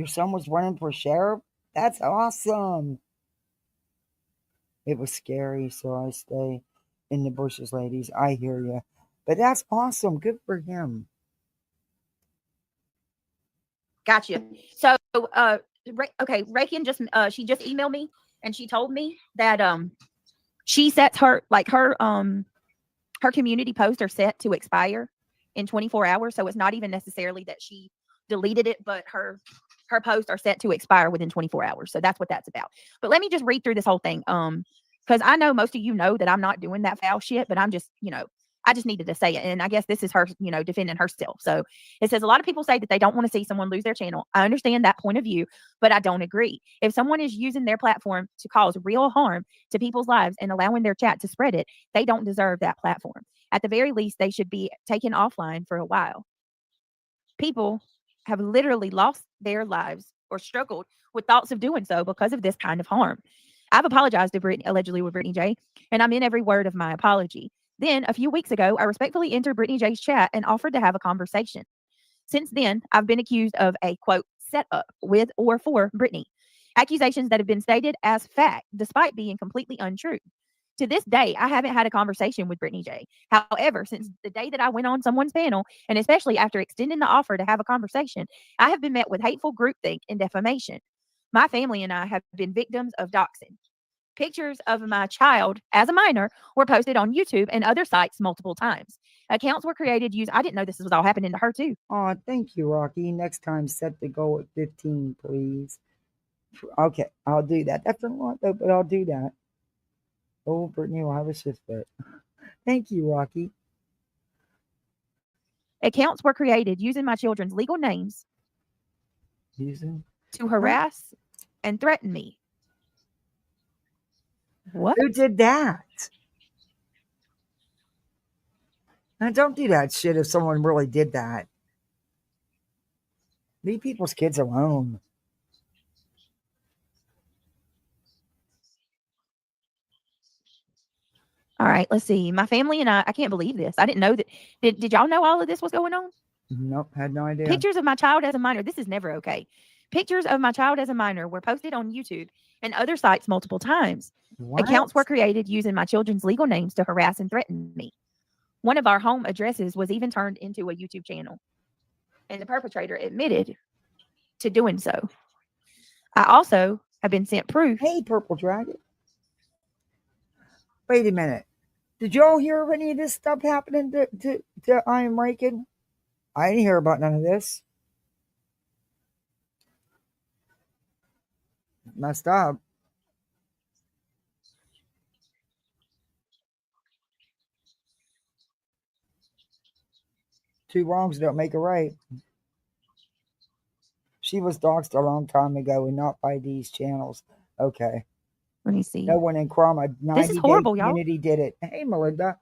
Your son was running for sheriff? That's awesome. It was scary, so I stay in the bushes, ladies. I hear you. But that's awesome. Good for him. Gotcha. So, okay, Rakin just she just emailed me and she told me that she sets her her community posts are set to expire in 24 hours. So it's not even necessarily that she deleted it, but her posts are set to expire within 24 hours. So that's what that's about. But let me just read through this whole thing. Because I know most of you know that I'm not doing that foul shit, but I'm just, I just needed to say it. And I guess this is her, defending herself. So it says a lot of people say that they don't want to see someone lose their channel. I understand that point of view, but I don't agree. If someone is using their platform to cause real harm to people's lives and allowing their chat to spread it, they don't deserve that platform. At the very least, they should be taken offline for a while. People have literally lost their lives or struggled with thoughts of doing so because of this kind of harm. I've apologized to Brittany, allegedly with Brittany J, and I'm in every word of my apology. Then, a few weeks ago, I respectfully entered Brittany J's chat and offered to have a conversation. Since then, I've been accused of a, quote, setup with or for Brittany. Accusations that have been stated as fact, despite being completely untrue. To this day, I haven't had a conversation with Brittany J. However, since the day that I went on someone's panel, and especially after extending the offer to have a conversation, I have been met with hateful groupthink and defamation. My family and I have been victims of doxing. Pictures of my child as a minor were posted on YouTube and other sites multiple times. Accounts were created I didn't know this was all happening to her too. Oh, thank you, Rocky. Next time, set the goal at 15, please. Okay, I'll do that. That's a lot, though, but I'll do that. Oh, Brittany will have a shift fit. Thank you, Rocky. Accounts were created using my children's legal names to harass and threaten me. What? Who did that? Now, don't do that shit if someone really did that. Leave people's kids alone. All right, let's see. My family and I can't believe this. I didn't know that. Did y'all know all of this was going on? Nope, had no idea. Pictures of my child as a minor. This is never okay. Pictures of my child as a minor were posted on YouTube and other sites multiple times. What? Accounts were created using my children's legal names to harass and threaten me. One of our home addresses was even turned into a YouTube channel, and the perpetrator admitted to doing so. I also have been sent proof. Hey, Purple Dragon. Wait a minute. Did y'all hear of any of this stuff happening to I Am Raking? I didn't hear about none of this. Messed up. Two wrongs don't make a right. She was doxxed a long time ago and not by these channels. Okay. Let me see. No one in Crama, 90 This is horrible, y'all. community did it. Hey, Melinda.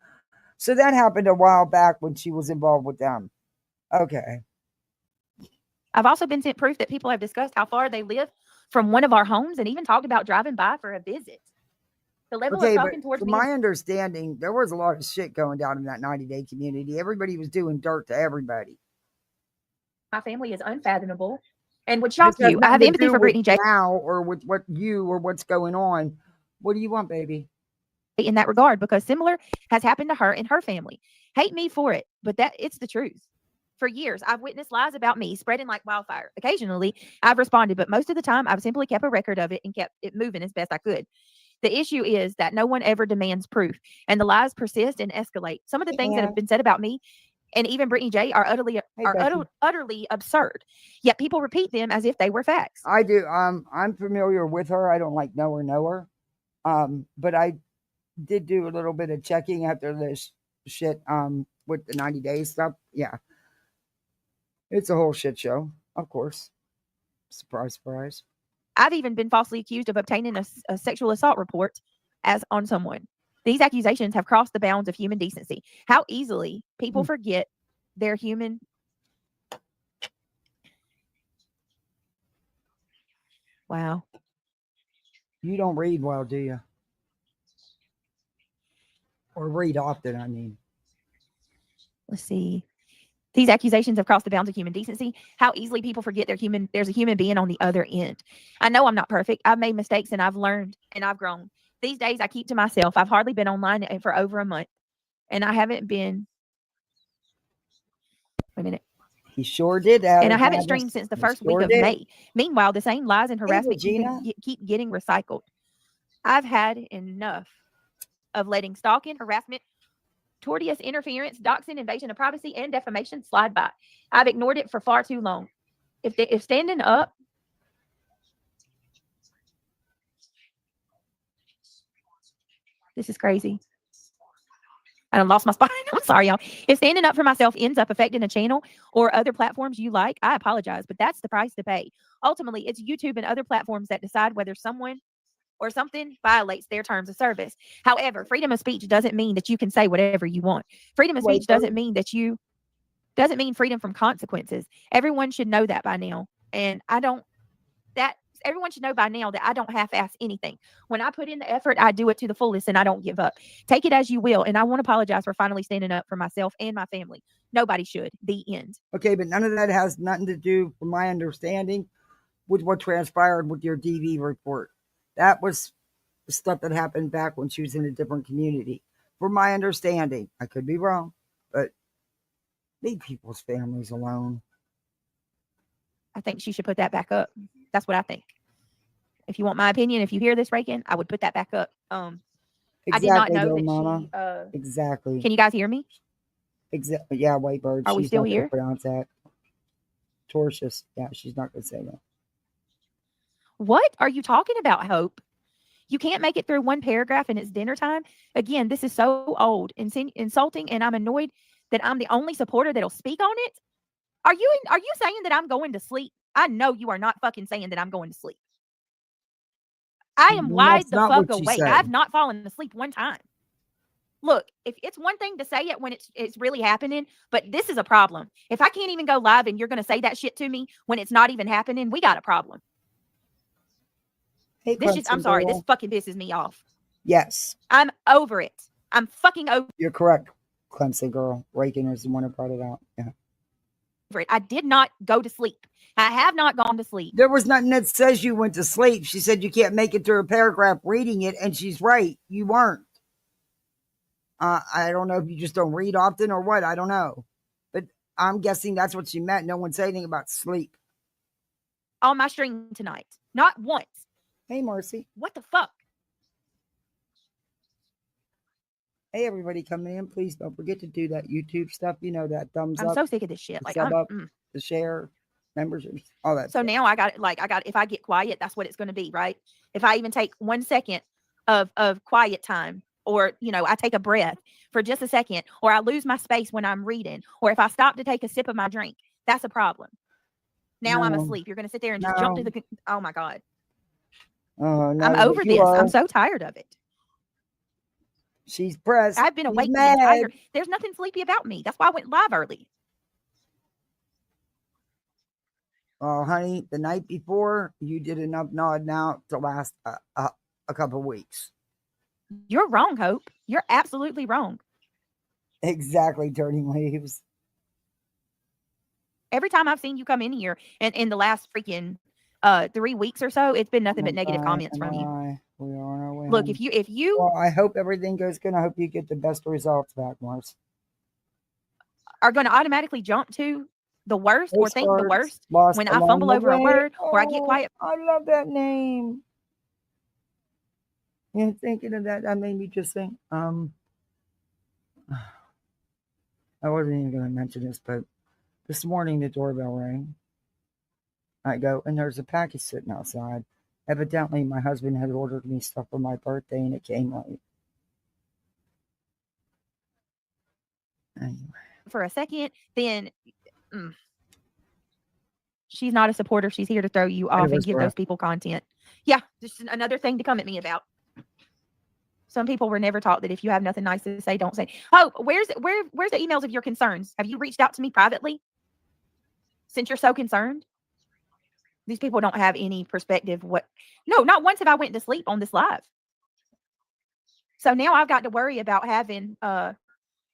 So that happened a while back when she was involved with them. Okay. I've also been sent proof that people have discussed how far they live from one of our homes and even talked about driving by for a visit. The level of talking towards from me. my understanding, there was a lot of shit going down in that 90-day community. Everybody was doing dirt to everybody. My family is unfathomable and would shock you. I have empathy for Brittany J. Now, or with what's going on. What do you want, baby? In that regard, because similar has happened to her and her family. Hate me for it, but it's the truth. For years, I've witnessed lies about me spreading like wildfire. Occasionally, I've responded, but most of the time, I've simply kept a record of it and kept it moving as best I could. The issue is that no one ever demands proof, and the lies persist and escalate. Some of the things that have been said about me and even Brittany J are utterly absurd. Yet people repeat them as if they were facts. I do. I'm familiar with her. I don't know her. But I did do a little bit of checking after this shit with the 90 days stuff. Yeah. It's a whole shit show, of course. Surprise, surprise. I've even been falsely accused of obtaining a sexual assault report as on someone. These accusations have crossed the bounds of human decency. How easily people forget their human. Wow. You don't read well, do you? Or read often, I mean. Let's see. These accusations have crossed the bounds of human decency. How easily people forget there's a human being on the other end. I know I'm not perfect. I've made mistakes and I've learned and I've grown. These days I keep to myself. I've hardly been online for over a month. And I haven't been a minute. He sure did that. And I haven't streamed since the first week of May. Meanwhile, the same lies and harassment keep getting recycled. I've had enough of letting stalking, harassment, tortious interference, doxing, invasion of privacy, and defamation slide by. I've ignored it for far too long. If standing up, this is crazy. I done lost my spine. I'm sorry, y'all. If standing up for myself ends up affecting a channel or other platforms you like, I apologize, but that's the price to pay. Ultimately, it's YouTube and other platforms that decide whether someone or something violates their terms of service. However, freedom of speech doesn't mean that you can say whatever you want. Freedom of speech doesn't mean freedom from consequences. Everyone should know that by now. And everyone should know by now that I don't half-ass anything. When I put in the effort, I do it to the fullest and I don't give up. Take it as you will. And I want to apologize for finally standing up for myself and my family. Nobody should. The end. Okay, but none of that has nothing to do, from my understanding, with what transpired with your DV report. That was the stuff that happened back when she was in a different community. From my understanding, I could be wrong, but leave people's families alone. I think she should put that back up. That's what I think. If you want my opinion, if you hear this, Reagan, I would put that back up. Exactly, I did not know that Mama. she. Exactly. Can you guys hear me? Exactly. Yeah, white bird. Are we still here? Pronounce that. Tortious. Yeah, she's not going to say that. What are you talking about, Hope? You can't make it through one paragraph and it's dinner time. Again, this is so old, insulting, and I'm annoyed that I'm the only supporter that'll speak on it. Are you saying that I'm going to sleep? I know you are not fucking saying that I'm going to sleep. I am wide the fuck awake. I've not fallen asleep one time. Look, if it's one thing to say it when it's really happening, but this is a problem. If I can't even go live and you're going to say that shit to me when it's not even happening, we got a problem. Hey, I'm sorry. This fucking pisses me off. Yes. I'm over it. I'm fucking over it. You're correct, Clemson girl. Reagan is the one who brought it out. Yeah. I did not go to sleep. I have not gone to sleep. There was nothing that says you went to sleep. She said you can't make it through a paragraph reading it, and she's right. You weren't. I don't know if you just don't read often or what. I don't know. But I'm guessing that's what she meant. No one said anything about sleep. On my stream tonight. Not once. Hey, Marcy. What the fuck? Hey, everybody coming in. Please don't forget to do that YouTube stuff. You know, that thumbs up. I'm so sick of this shit. Like, sub up, the share, memberships, all that. So stuff. Now I got if I get quiet, that's what it's going to be, right? If I even take 1 second of quiet time, or, you know, I take a breath for just a second, or I lose my space when I'm reading, or if I stop to take a sip of my drink, that's a problem. Now I'm asleep. You're going to sit there and just jump to the, oh my God. Oh, no, I'm over this. I'm so tired of it. She's pressed. I've been awake the entire. There's nothing sleepy about me. That's why I went live early. Oh, honey, the night before, you did enough nodding out to last a couple of weeks. You're wrong, Hope. You're absolutely wrong. Exactly, turning leaves. Every time I've seen you come in here, and in the last freaking 3 weeks or so, it's been nothing but negative comments from you. We are on our way. Look, home. if you well, I hope everything goes good. I hope you get the best results back, Mars. Are going to automatically jump to the worst or think the worst when I fumble over a word or I get quiet. I love that name. And thinking of that made me just think. I wasn't even going to mention this, but this morning the doorbell rang. I go, and there's a package sitting outside. Evidently, my husband had ordered me stuff for my birthday, and it came late. Anyway. For a second, then she's not a supporter. She's here to throw you off and give those people content. Yeah, just another thing to come at me about. Some people were never taught that if you have nothing nice to say, don't say. Oh, where's the emails of your concerns? Have you reached out to me privately? Since you're so concerned? These people don't have any perspective. No, not once have I went to sleep on this live. So now I've got to worry about having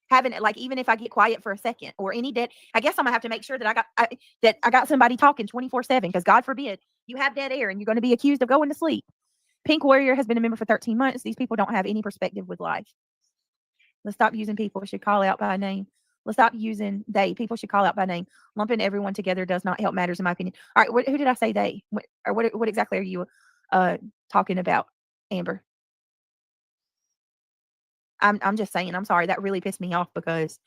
having it, like, even if I get quiet for a second or any dead, I guess I'm gonna have to make sure that I got somebody talking 24/7, because God forbid you have dead air and you're going to be accused of going to sleep. Pink Warrior has been a member for 13 months. These people don't have any perspective with life. Let's stop using people. We should call out by name. Let's stop using they. People should call out by name. Lumping everyone together does not help matters, in my opinion. All right, who did I say they? What exactly are you talking about, Amber? I'm just saying. I'm sorry. That really pissed me off, because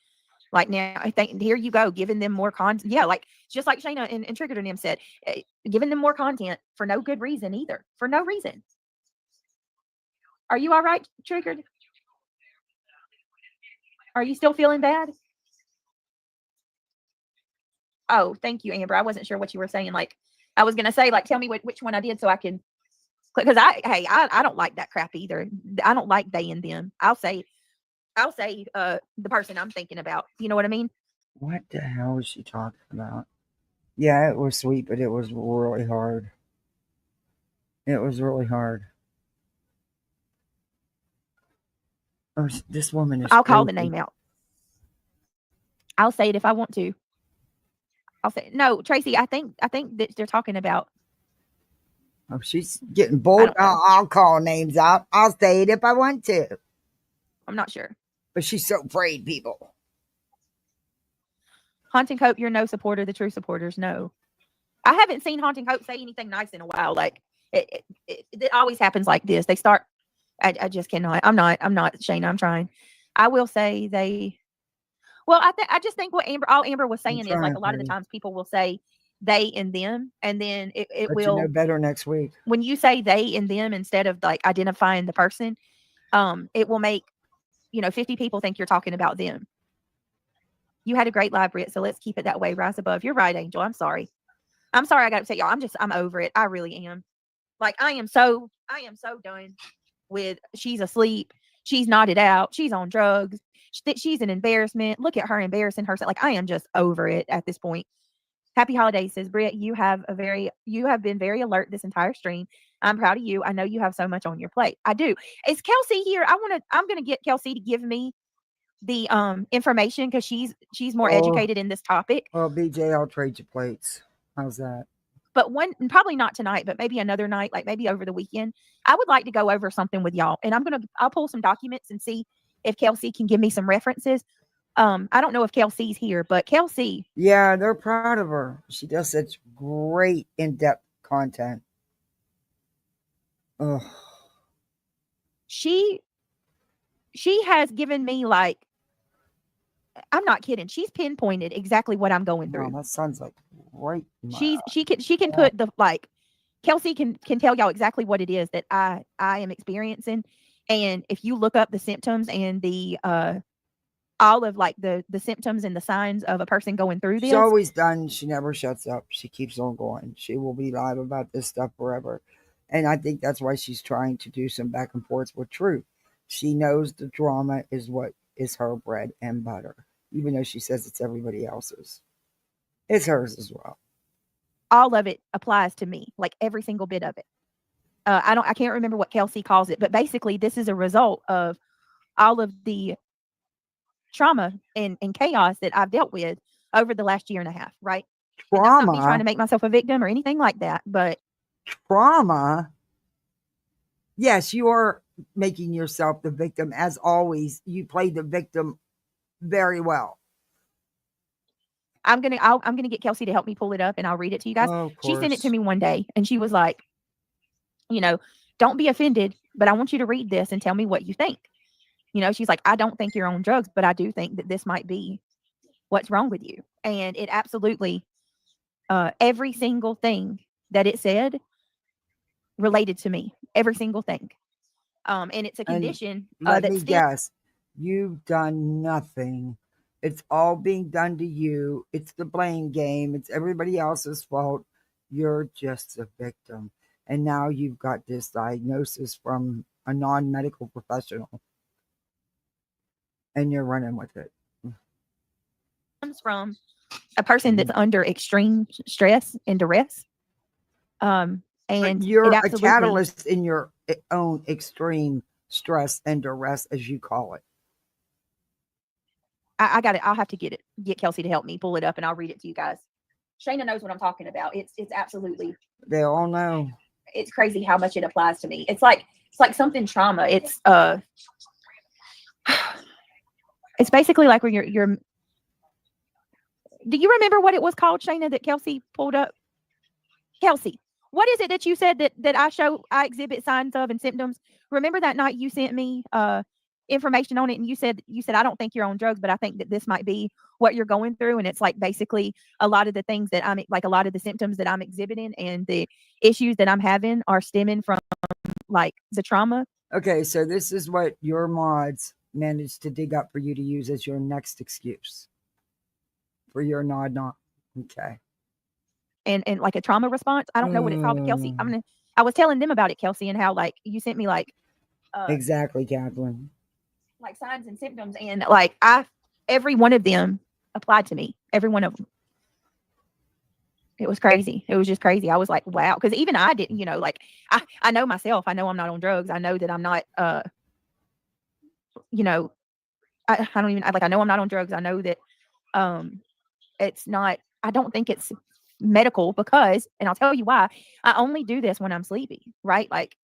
like, now I think here you go, giving them more content. Yeah, like just like Shayna and Triggered and him said, giving them more content for no good reason either. For no reason. Are you all right, Triggered? Are you still feeling bad? Oh, thank you, Amber. I wasn't sure what you were saying. Like, I was gonna say, like, tell me which one I did so I can, because I don't like that crap either. I don't like they and them. I'll say the person I'm thinking about. You know what I mean? What the hell is she talking about? Yeah, it was sweet, but it was really hard. It was really hard. Oh, this woman is I'll call the crazy. name out. I'll say it if I want to. I'll say no, Tracy. I think that they're talking about. Oh, she's getting bold. I'll call names out. I'll say it if I want to. I'm not sure. But she's so afraid, people. Haunting Hope, you're no supporter. The true supporters know. I haven't seen Haunting Hope say anything nice in a while. Like, it always happens like this. They start. I just cannot. I'm not Shayna. I'm trying. I will say they. Well, I just think what Amber was saying is, like, a lot of the times people will say they and them, and then it will. You know better next week. When you say they and them instead of like identifying the person, it will make 50 people think you're talking about them. You had a great live, Britt, so let's keep it that way. Rise above. You're right, Angel. I'm sorry. I got to tell y'all. I'm over it. I really am. Like, I am so done with she's asleep. She's nodded out. She's on drugs. She's an embarrassment. Look at her embarrassing herself. Like, I am just over it at this point. Happy holidays, says Britt. You have been very alert this entire stream. I'm proud of you. I know you have so much on your plate. I do. Is Kelsey here? I'm gonna get Kelsey to give me the information, because she's more educated in this topic. Well, BJ, I'll trade you plates. How's that? But probably not tonight, but maybe another night, like maybe over the weekend. I would like to go over something with y'all, and I'll pull some documents and see if Kelsey can give me some references. I don't know if Kelsey's here, but Kelsey. Yeah, they're proud of her. She does such great in-depth content. Ugh. She has given me, like, I'm not kidding. She's pinpointed exactly what I'm going through. That sounds like right. She can put the, like, Kelsey can tell y'all exactly what it is that I am experiencing. And if you look up the symptoms and the all of, like, the symptoms and the signs of a person going through this. She's always done. She never shuts up. She keeps on going. She will be live about this stuff forever. And I think that's why she's trying to do some back and forth with truth. She knows the drama is what is her bread and butter, even though she says it's everybody else's. It's hers as well. All of it applies to me, like every single bit of it. I can't remember what Kelsey calls it, but basically this is a result of all of the trauma and chaos that I've dealt with over the last year and a half, right? Trauma. And that's not me trying to make myself a victim or anything like that, but trauma. Yes, you are making yourself the victim. As always, you play the victim very well. I'm gonna get Kelsey to help me pull it up, and I'll read it to you guys. She sent it to me one day, and she was like, don't be offended, but I want you to read this and tell me what you think. She's like, I don't think you're on drugs, but I do think that this might be what's wrong with you. And it absolutely, every single thing that it said related to me, every single thing. And it's a condition. Let me guess, you've done nothing. It's all being done to you. It's the blame game. It's everybody else's fault. You're just a victim. And now you've got this diagnosis from a non-medical professional. And you're running with it. Comes from a person that's under extreme stress and duress. And you're a catalyst in your own extreme stress and duress, as you call it. I got it. I'll have to get Kelsey to help me pull it up, and I'll read it to you guys. Shayna knows what I'm talking about. It's absolutely. They all know. It's crazy how much it applies to me. It's like something trauma. It's it's basically like when you're. Do you remember what it was called, Shayna, that Kelsey pulled up? Kelsey, what is it that you said that I exhibit signs of and symptoms? Remember that night you sent me information on it, and you said I don't think you're on drugs, but I think that this might be what you're going through, and it's like basically a lot of the things that I'm like a lot of the symptoms that I'm exhibiting and the issues that I'm having are stemming from like the trauma. Okay, so this is what your mods managed to dig up for you to use as your next excuse for your nod. Okay. And like a trauma response. I don't know what it's called, but Kelsey, I was telling them about it, Kelsey, and how like you sent me like exactly, Catherine. Like signs and symptoms, and like every one of them applied to me. Every one of them. It was crazy. It was just crazy. I was like, wow, because even I didn't, like I know myself. I know I'm not on drugs. I know that I'm not. I don't even like. I know I'm not on drugs. I know that it's not. I don't think it's medical because, and I'll tell you why. I only do this when I'm sleepy, right? Like,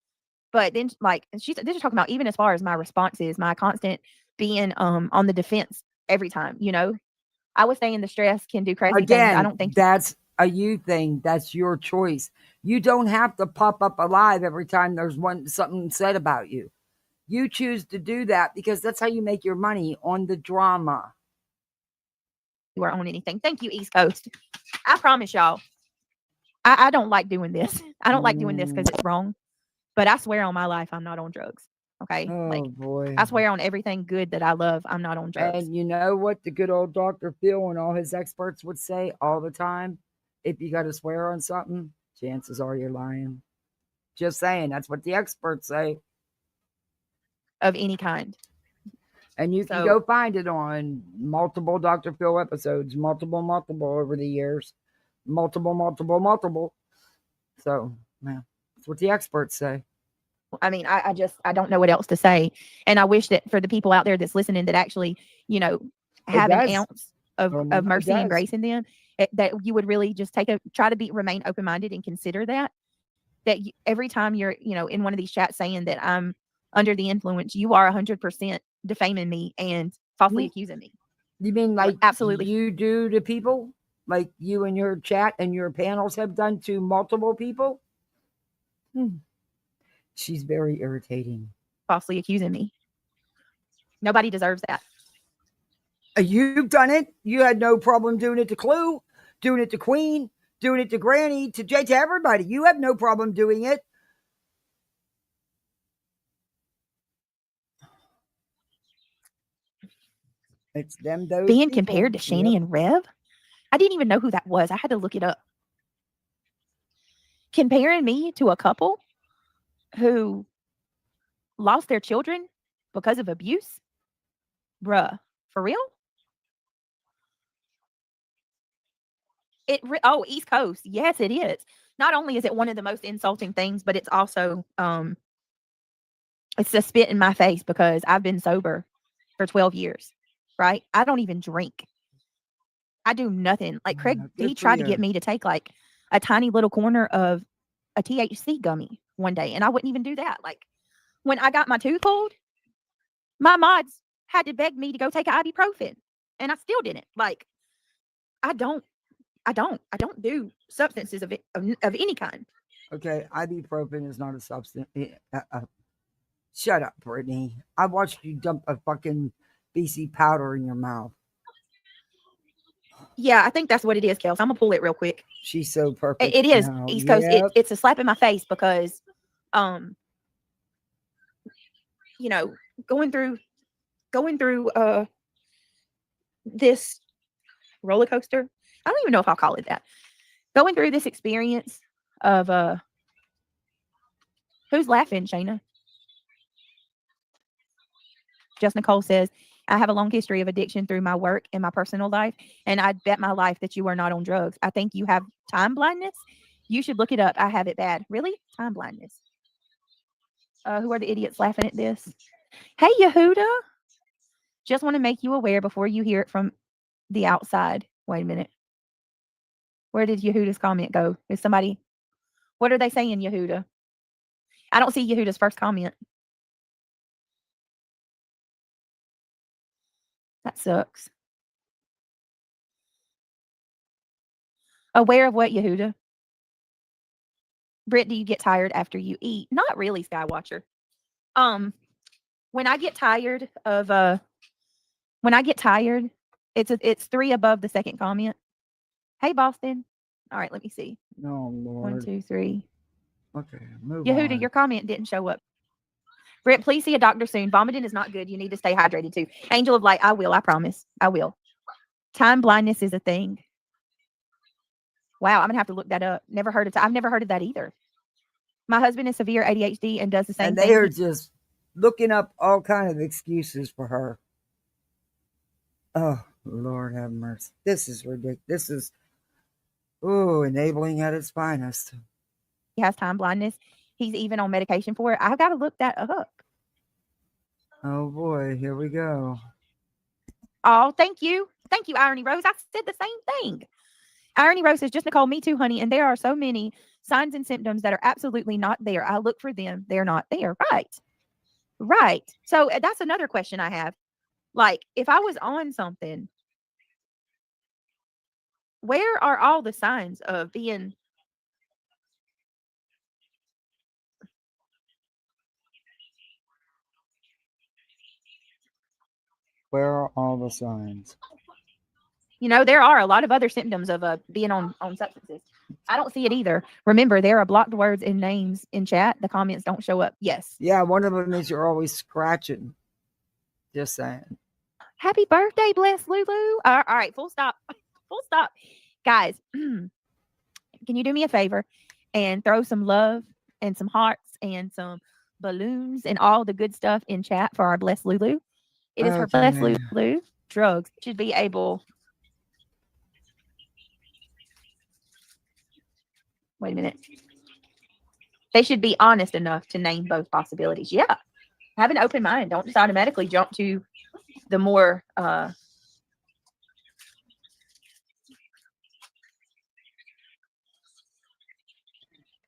but then like this is talking about even as far as my responses, my constant being on the defense every time. I was saying the stress can do crazy things. I don't think that's a you thing. That's your choice. You don't have to pop up alive every time there's something said about you. You choose to do that because that's how you make your money on the drama. You are on anything. Thank you, East Coast. I promise y'all, I don't like doing this. I don't like doing this because it's wrong. But I swear on my life, I'm not on drugs. Okay. Oh boy. I swear on everything good that I love, I'm not on drugs. And you know what the good old Dr. Phil and all his experts would say all the time? If you got to swear on something, chances are you're lying. Just saying. That's what the experts say. Of any kind. And you can go find it on multiple Dr. Phil episodes, multiple over the years. Multiple. So, man, that's what the experts say. I mean, I don't know what else to say. And I wish that for the people out there that's listening that actually, have an ounce of mercy and grace in them, that you would really just try to remain open-minded and consider that every time you're, in one of these chats saying that I'm under the influence, you are 100% defaming me and falsely accusing me. You mean like absolutely you do to people? Like you and your chat and your panels have done to multiple people? She's very irritating. Falsely accusing me. Nobody deserves that. You've done it. You had no problem doing it to Clue, doing it to Queen, doing it to Granny, to Jay, to everybody. You have no problem doing it. It's them, those being people. Compared to Shani and Rev. I didn't even know who that was. I had to look it up. Comparing me to a couple who lost their children because of abuse. Bruh, for real? East Coast. Yes, it is. Not only is it one of the most insulting things, but it's also it's a spit in my face because I've been sober for 12 years. Right? I don't even drink. I do nothing. Like Craig D tried to get me to take like a tiny little corner of a THC gummy one day, and I wouldn't even do that. Like when I got my tooth pulled, my mods had to beg me to go take an ibuprofen, and I still didn't. Like I don't do substances of any kind. Okay, ibuprofen is not a substance. Shut up, Brittany. I watched you dump a fucking BC powder in your mouth. Yeah, I think that's what it is, Kels. I'm gonna pull it real quick. She's so perfect. It is now. East Coast. Yep. It's a slap in my face because, going through this roller coaster. I don't even know if I'll call it that. Going through this experience of who's laughing, Shayna? Just Nicole says, I have a long history of addiction through my work and my personal life, and I'd bet my life that you are not on drugs. I think you have time blindness. You should look it up. I have it bad. Really? Time blindness. Who are the idiots laughing at this? Hey, Yehuda. Just want to make you aware before you hear it from the outside. Wait a minute. Where did Yehuda's comment go? Is somebody, what are they saying, Yehuda? I don't see Yehuda's first comment. That sucks. Aware of what, Yehuda? Britt, do you get tired after you eat? Not really, Skywatcher. When I get tired of it's 3 above the second comment. Hey, Boston. All right, let me see. Oh, 1, Lord. 2, 3. Okay, move Yehuda, on. your comment didn't show up. Britt, please see a doctor soon. Vomiting is not good. You need to stay hydrated too. Angel of Light, I will. I promise. I will. Time blindness is a thing. Wow, I'm gonna have to look that up. I've never heard of that either. My husband is severe ADHD and does the same And thing. they are just looking up all kind of excuses for her. Oh, Lord have mercy. This is ridiculous. This is, enabling at its finest. He has time blindness. He's even on medication for it. I've got to look that up. Oh, boy. Here we go. Oh, thank you. Thank you, Irony Rose. I said the same thing. Irony Rose says, just Nicole, me too, honey. And there are so many signs and symptoms that are absolutely not there. I look for them. They're not there. Right. Right. So that's another question I have. Like, if I was on something, where are all the signs of being? Where are all the signs? There are a lot of other symptoms of being on substances. I don't see it either. Remember, there are blocked words and names in chat. The comments don't show up. Yes. Yeah, one of them is you're always scratching. Just saying. Happy birthday, bless Lulu. All right, full stop. Full stop. Guys, can you do me a favor and throw some love and some hearts and some balloons and all the good stuff in chat for our bless Lulu? It is for bless Okay. Lulu. Drugs should be able. Wait a minute. They should be honest enough to name both possibilities. Yeah. Have an open mind. Don't just automatically jump to the more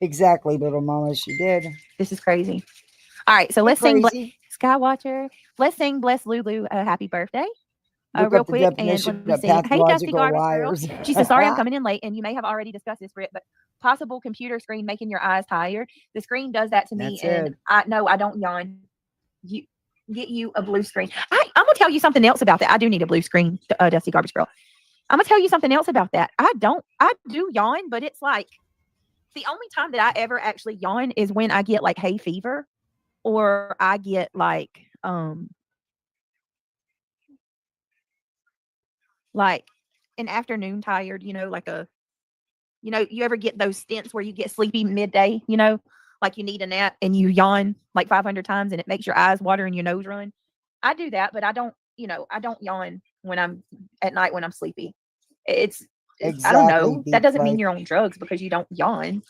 Exactly, little mama, she did. this is crazy. All right, so let's Crazy. sing Skywatcher. Let's sing bless Lulu a happy birthday. Look Real up the quick, and definition let me of see. Hey, Dusty pathological Garbage Girl. liars. She says, sorry, I'm coming in late, and you may have already discussed this, Britt, but possible computer screen making your eyes tired. The screen does that to me, That's and it. I don't yawn. You get you a blue screen. I'm gonna tell you something else about that. I do need a blue screen, Dusty Garbage Girl. I'm gonna tell you something else about that. I do yawn, but it's like the only time that I ever actually yawn is when I get like hay fever, or I get like an afternoon tired, you ever get those stints where you get sleepy midday, like you need a nap and you yawn like 500 times and it makes your eyes water and your nose run. I do that, but I don't yawn when I'm at night when I'm sleepy. It's I don't know. Exactly, That doesn't mean Beefcake. you're on drugs because you don't yawn.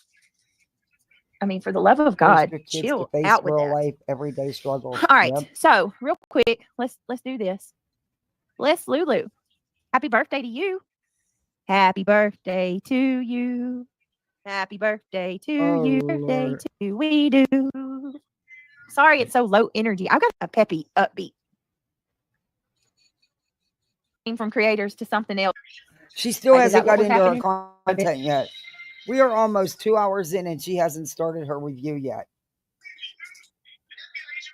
I mean, for the love of Force God, your kids chill to face out with real that. life, everyday struggles. All right. Yep. So real quick, let's do this. Let's Lulu. Happy birthday to you. Happy birthday to you. Happy birthday to Oh, you. Birthday Lord. to we do. Sorry, it's so low energy. I've got a peppy, upbeat. From creators to something else. She still Like, is hasn't that what got was into her happening? content yet. We are almost 2 hours in and she hasn't started her review yet.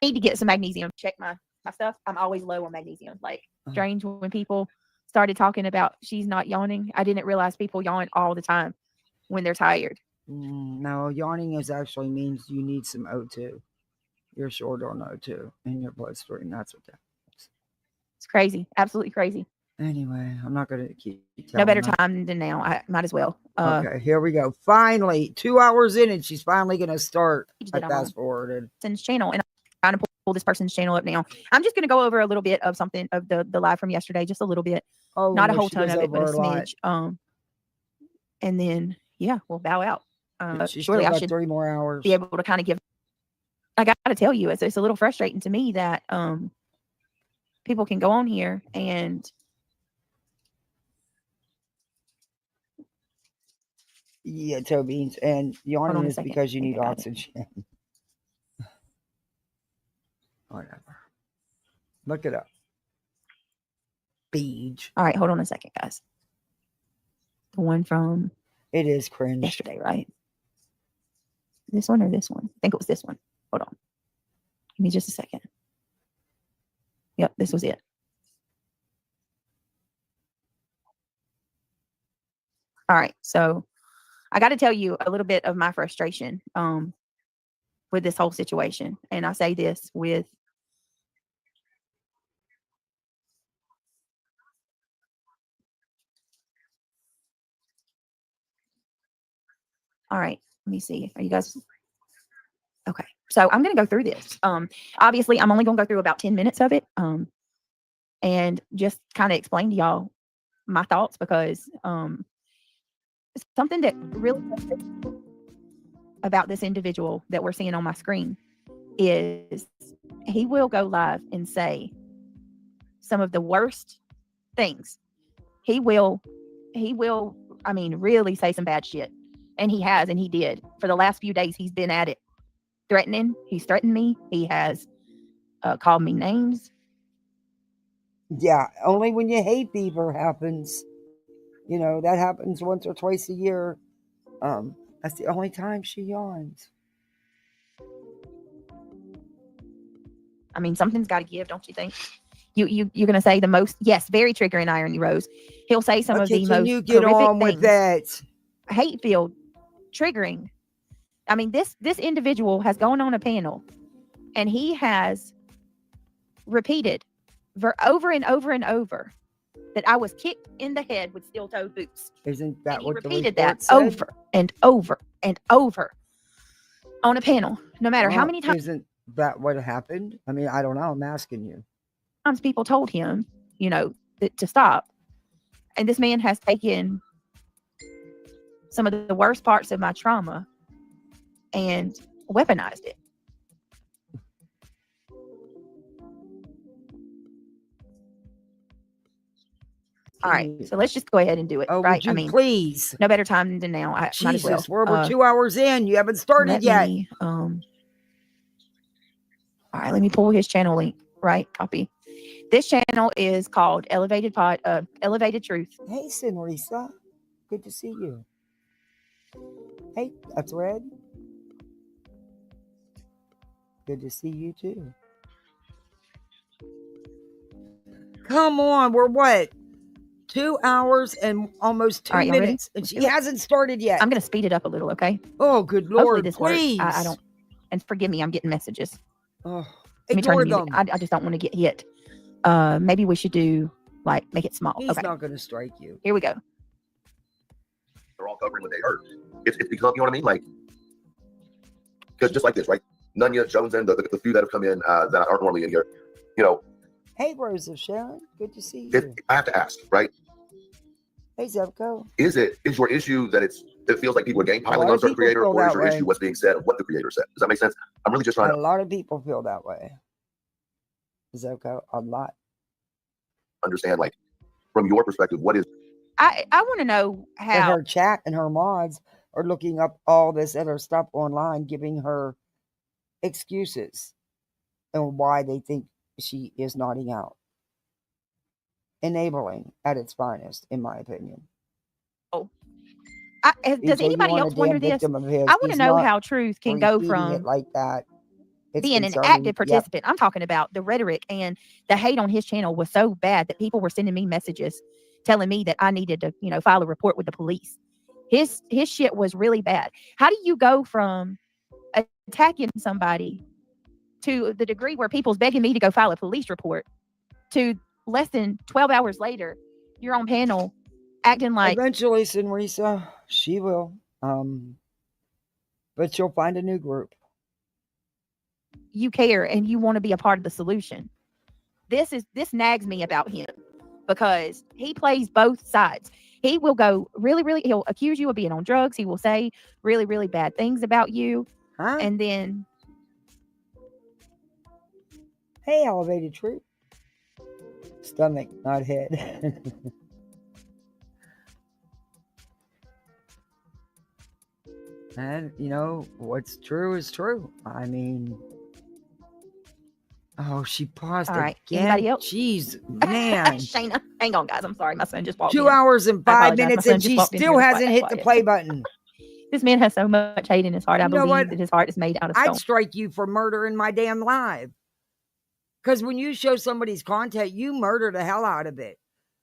I need to get some magnesium. Check my stuff. I'm always low on magnesium. Like, strange when people started talking about she's not yawning. I didn't realize people yawn all the time when they're tired. No, yawning is actually means you need some O2. You're short on O2 in your bloodstream. That's what that is. It's crazy. Absolutely crazy. Anyway, I'm not going to keep telling No better that. time than now. I might as well. Okay, here we go. Finally, 2 hours in and she's finally going to start. I fast forwarded. Channel, and I'm trying to pull this person's channel up now. I'm just going to go over a little bit of something of the live from yesterday, just a little bit. Oh, not no, a whole ton of it, but a smidge. And then we'll bow out. She's surely still I got should 3 more hours. be able to kind of give. I got to tell you, it's a little frustrating to me that people can go on here and Yeah, toe beans. And yawning on a is second. because you I think need I got it. oxygen. Whatever. Look it up. Beach. All right, hold on a second, guys. The one from It is cringe. yesterday, right? This one or this one? I think it was this one. Hold on. Give me just a second. Yep, this was it. All right, so I got to tell you a little bit of my frustration with this whole situation, and I say this with all right. Let me see. Are you guys okay? So I'm going to go through this. Obviously, I'm only going to go through about 10 minutes of it, and just kind of explain to y'all my thoughts because something that really about this individual that we're seeing on my screen is he will go live and say some of the worst things. He will, I mean, really say some bad shit. And he has, and he did. For the last few days, he's been at it. Threatening. He's threatened me. He has called me names. Yeah, only when you hate people happens. You know, that happens once or twice a year. That's the only time she yawns. I mean, something's got to give, don't you think? You're gonna say the most, yes, very triggering irony, Rose. He'll say some of the can most you get horrific on with things, that? hate-filled, triggering. I mean, this individual has gone on a panel, and he has repeated over and over and over that I was kicked in the head with steel-toed boots. Isn't that And he what repeated the report that said? over and over and over on a panel, no matter how Well, many times isn't that what happened? I mean, I don't know. I'm asking you. people told him, you know, to stop. And this man has taken some of the worst parts of my trauma and weaponized it. All right, so let's just go ahead and do it. Oh, right? would you I mean, please? no better time than now. I might as well. Jesus, we're 2 hours in. You haven't started yet. All right, let me pull his channel link. Right, copy. This channel is called Elevated Truth. Hey, Senorita. Good to see you. Hey, that's Red. Good to see you too. Come on, we're what? 2 hours and almost 2 All right, y'all ready? minutes, and Let's she do it. hasn't started yet. I'm gonna speed it up a little, okay? Oh, good Hopefully Lord, this please. works. I don't. And forgive me, I'm getting messages. Oh, Let me turn ignore the music. them. I just don't want to get hit. Maybe we should do like make it small. He's okay. not going to strike you. Here we go. They're all covering what they heard. It's because, you know what I mean? Like, because just like this, right? Nunya, Jones, and the few that have come in that aren't normally in here, you know. Hey, Rosa Sharon. Good to see you. I have to ask, right? Hey, Zevko. Is your issue that it feels like people are game piling on a certain creator, or is your issue what's being said and what the creator said? Does that make sense? I'm really just trying to. A lot of people feel that way. Zevko, a lot. Understand, like, from your perspective, what is. I want to know how. And her chat and her mods are looking up all this other stuff online, giving her excuses and why they think she is nodding out. Enabling at its finest, in my opinion. Does anybody else wonder this? I want to know how truth can go from it like that. Being an active participant. Yep. I'm talking about the rhetoric and the hate on his channel was so bad that people were sending me messages telling me that I needed to, file a report with the police. His shit was really bad. How do you go from attacking somebody to the degree where people's begging me to go file a police report to less than 12 hours later, you're on panel acting like... Eventually, Senrisa, she will. But you'll find a new group. You care and you want to be a part of the solution. This nags me about him because he plays both sides. He will go he'll accuse you of being on drugs. He will say really, really bad things about you. Huh? And then... Hey, Elevated Truth. Stomach, not head. And, you know, what's true is true. I mean, oh, she paused All right. again. Anybody else? Jeez, man. Shayna, hang on, guys. I'm sorry. My son just walked 2 in. hours and I 5 apologize. My minutes, son and just she walked in still here. That's hasn't why- hit that's the why. play button. This man has so much hate in his heart. I You know believe what? that his heart is made out of I'd stone. strike you for murdering my damn live. Because when you show somebody's content, you murder the hell out of it.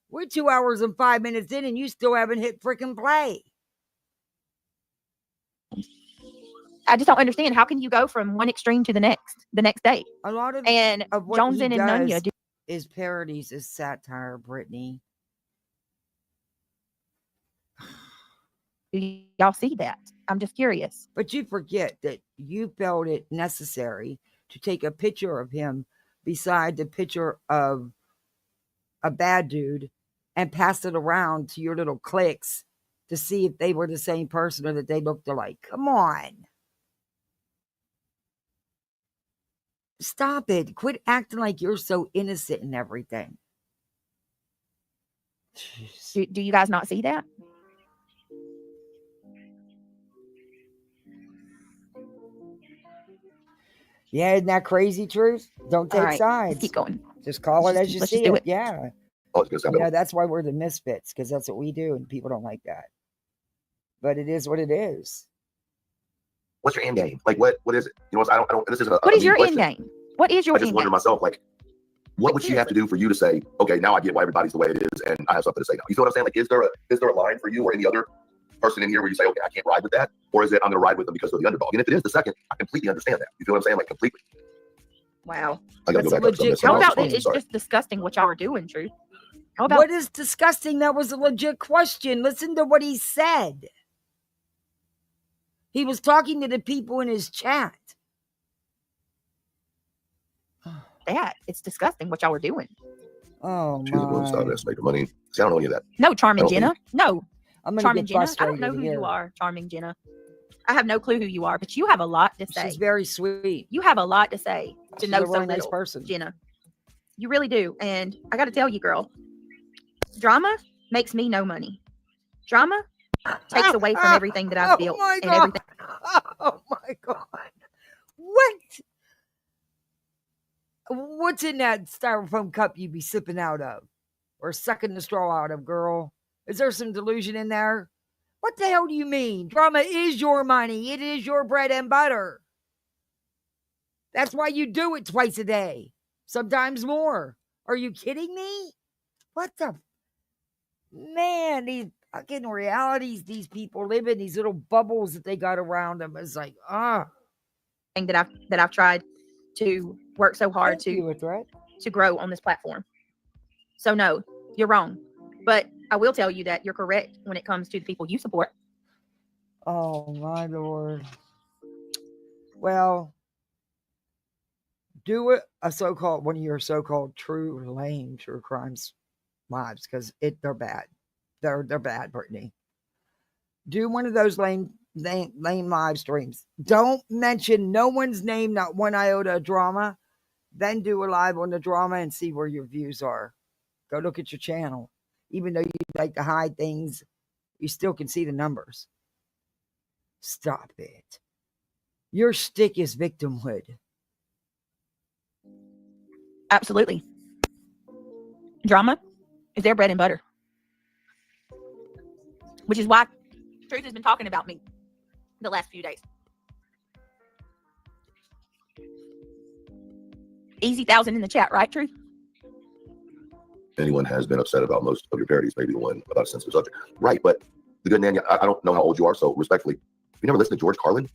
We're 2 hours and 5 minutes in, and you still haven't hit freaking play. I just don't understand. How can you go from one extreme to the next day? A lot of And what Jones he and does Nunya do. is parodies, is satire, Brittany. Do y'all see that? I'm just curious. But you forget that you felt it necessary to take a picture of him beside the picture of a bad dude and pass it around to your little cliques to see if they were the same person or that they looked alike. Come on. Stop it. Quit acting like you're so innocent and everything. Jeez. Do you guys not see that? Yeah, isn't that crazy, Truth? Don't All take right, sides. let's keep going. Just call it as you Let's see just do it. it. Yeah. Oh, it's gonna You sound know, that's why we're the misfits, because that's what we do, and people don't like that. But it is what it is. what's your end game? Like, what is it? You know, I don't. This isn't a. What a is mean your question. end game? What is your I just end wonder game? myself, like, what would she have to do for you to say, okay, now I get why everybody's the way it is, and I have something to say now? You feel what I'm saying? Like, is there a line for you or any other person in here where you say, okay, I can't ride with that, or is it I'm going to ride with them because they're the underdog? And if it is the second, I completely understand that. You feel what I'm saying? Like, completely. Wow. I got to That's go back up. So I legit missed How someone else's about question. it's Sorry. just disgusting what y'all are doing, Truth? How about What is disgusting? That was a legit question. Listen to what he said. He was talking to the people in his chat. that? It's disgusting what y'all are doing. Oh She's a little stop my. this, make her money. See, I don't know any of that. No, Charming I don't Jenna. No, I'm gonna Charming get Jenna. I frustrated don't know who here. you are, Charming Jenna. I have no clue who you are, but you have a lot to say. She's very sweet. You have a lot to say to She's know a really so nice little, person. Jenna. You really do. And I got to tell you, girl, drama makes me no money. Drama takes away from everything that I've built. Oh my And god. everything. Oh my god. What? What's in that styrofoam cup you be sipping out of? Or sucking the straw out of, girl? Is there some delusion in there? What the hell do you mean? Drama is your money. It is your bread and butter. That's why you do it twice a day. Sometimes more. Are you kidding me? What the? Man, these fucking realities these people live in, these little bubbles that they got around them. It's like, that I've tried to work so hard to grow on this platform. So no, you're wrong. But I will tell you that you're correct when it comes to the people you support. Oh my Lord. Well, do it one of your so-called lame true crimes lives, because they're bad. They're bad, Brittany. Do one of those lame live streams. Don't mention no one's name, not one iota of drama. Then do a live on the drama and see where your views are. Go look at your channel. Even though you like to hide things, you still can see the numbers. Stop it. Your stick is victimhood. Absolutely. Drama is their bread and butter. Which is why Truth has been talking about me the last few days. Easy 1,000 in the chat, right, Truth? Anyone has been upset about most of your parodies, maybe the one about a sensitive subject. Right, but the good man, I don't know how old you are, so respectfully, you never listened to George Carlin?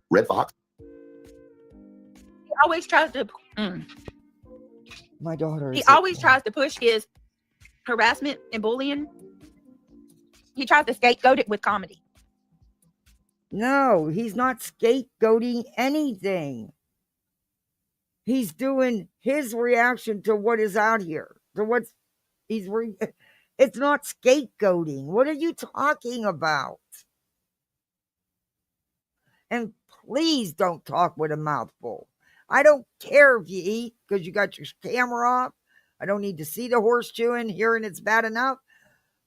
Red Fox? He always tries to My daughter he always tries to push his harassment and bullying. He tries to scapegoat it with comedy. No, he's not scapegoating anything. He's doing his reaction to what is out here. To what's it's not scapegoating. What are you talking about? And please don't talk with a mouthful. I don't care if you eat because you got your camera off. I don't need to see the horse chewing. Hearing it's bad enough.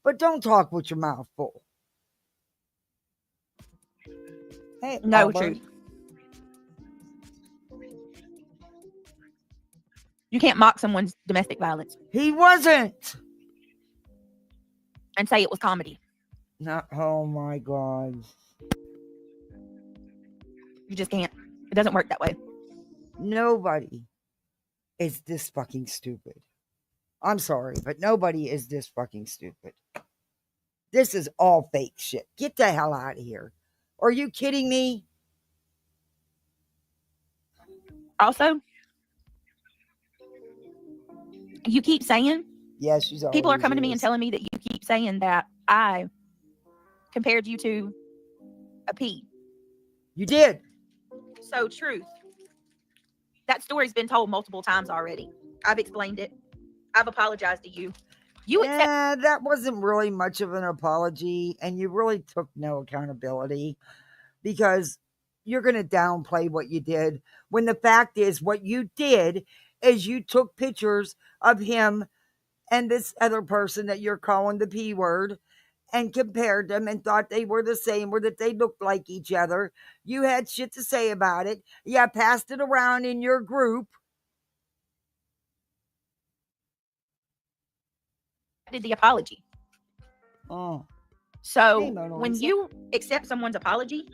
But don't talk with your mouth full. Hey, No, Auburn. truth. You can't mock someone's domestic violence He wasn't. and say it was comedy. No, oh my God. You just can't. It doesn't work that way. Nobody is this fucking stupid. I'm sorry, but nobody is this fucking stupid. This is all fake shit. Get the hell out of here. Are you kidding me? Also, you keep saying, Yes, she's always people are coming to me and is. telling me that you keep saying that I compared you to a pea. You did. So, truth. That story's been told multiple times already. I've explained it. I've apologized to you. You accept. Yeah, that wasn't really much of an apology, and you really took no accountability because you're going to downplay what you did when the fact is what you did is you took pictures of him and this other person that you're calling the P word and compared them and thought they were the same or that they looked like each other. You had shit to say about it. Yeah, passed it around in your group. Did the apology. Oh, So Hey, Mona when Lisa. you accept someone's apology,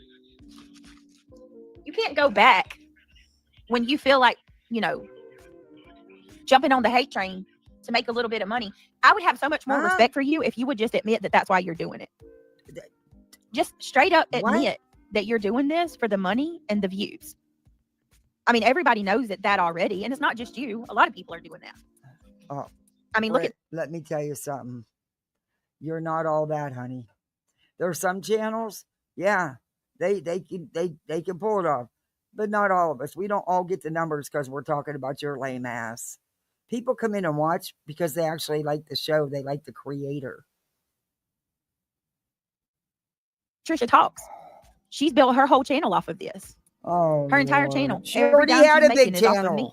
you can't go back when you feel like, jumping on the hate train to make a little bit of money. I would have so much more respect for you if you would just admit that that's why you're doing it. Just straight up admit that you're doing this for the money and the views. I mean, everybody knows that already, and it's not just you. A lot of people are doing that. Oh, I mean, look at. Let me tell you something. You're not all that, honey. There are some channels, yeah, they can pull it off, but not all of us. We don't all get the numbers because we're talking about your lame ass. People come in and watch because they actually like the show. They like the creator. Trisha Talks. She's built her whole channel off of this. Oh, her entire Lord. channel. She Every already dime had she's a making big is off of channel. me.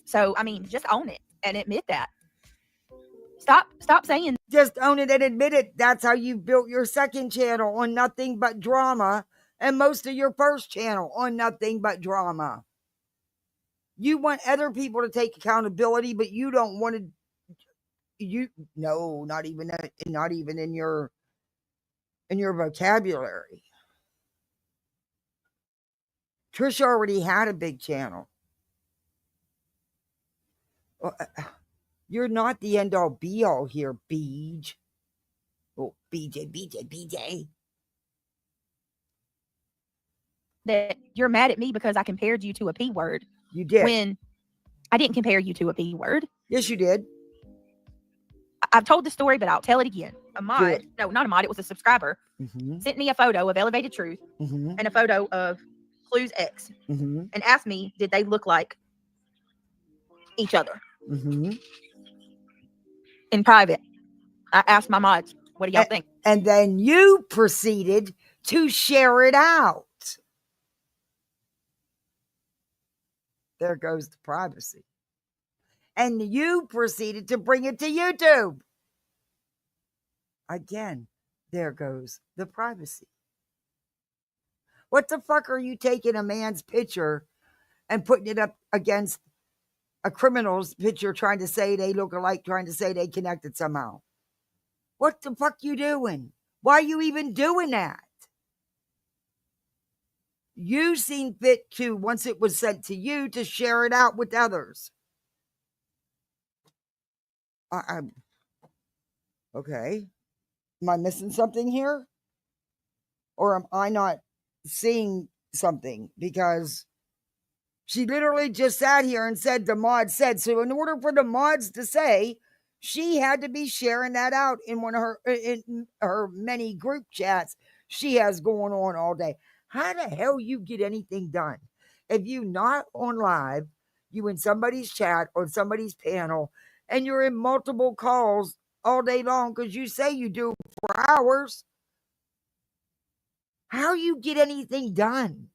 So, I mean, just own it and admit that. Stop saying. Just own it and admit it. That's how you built your second channel on nothing but drama, and most of your first channel on nothing but drama. You want other people to take accountability, but you don't want to. No, not even in your vocabulary. Trisha already had a big channel. You're not the end all be all here, Beej. Oh, BJ. That you're mad at me because I compared you to a P word. You did. When I didn't compare you to a P word. Yes, you did. I've told the story, but I'll tell it again. Not a mod, it was a subscriber, sent me a photo of Elevated Truth and a photo of Clue's ex and asked me, did they look like each other? In private, I asked my mods, what do y'all think? And then you proceeded to share it out. There goes the privacy. And you proceeded to bring it to YouTube. Again, there goes the privacy. What the fuck are you taking a man's picture and putting it up against a criminal's picture trying to say they look alike, trying to say they connected somehow? What the fuck you doing? Why are you even doing that? You seen fit to, once it was sent to you, to share it out with others. Okay. Am I missing something here? Or am I not seeing something? Because she literally just sat here and said the mod said. So in order for the mods to say, she had to be sharing that out in her many group chats she has going on all day. How the hell you get anything done? If you not on live, you in somebody's chat or somebody's panel, and you're in multiple calls all day long because you say you do for hours. How you get anything done?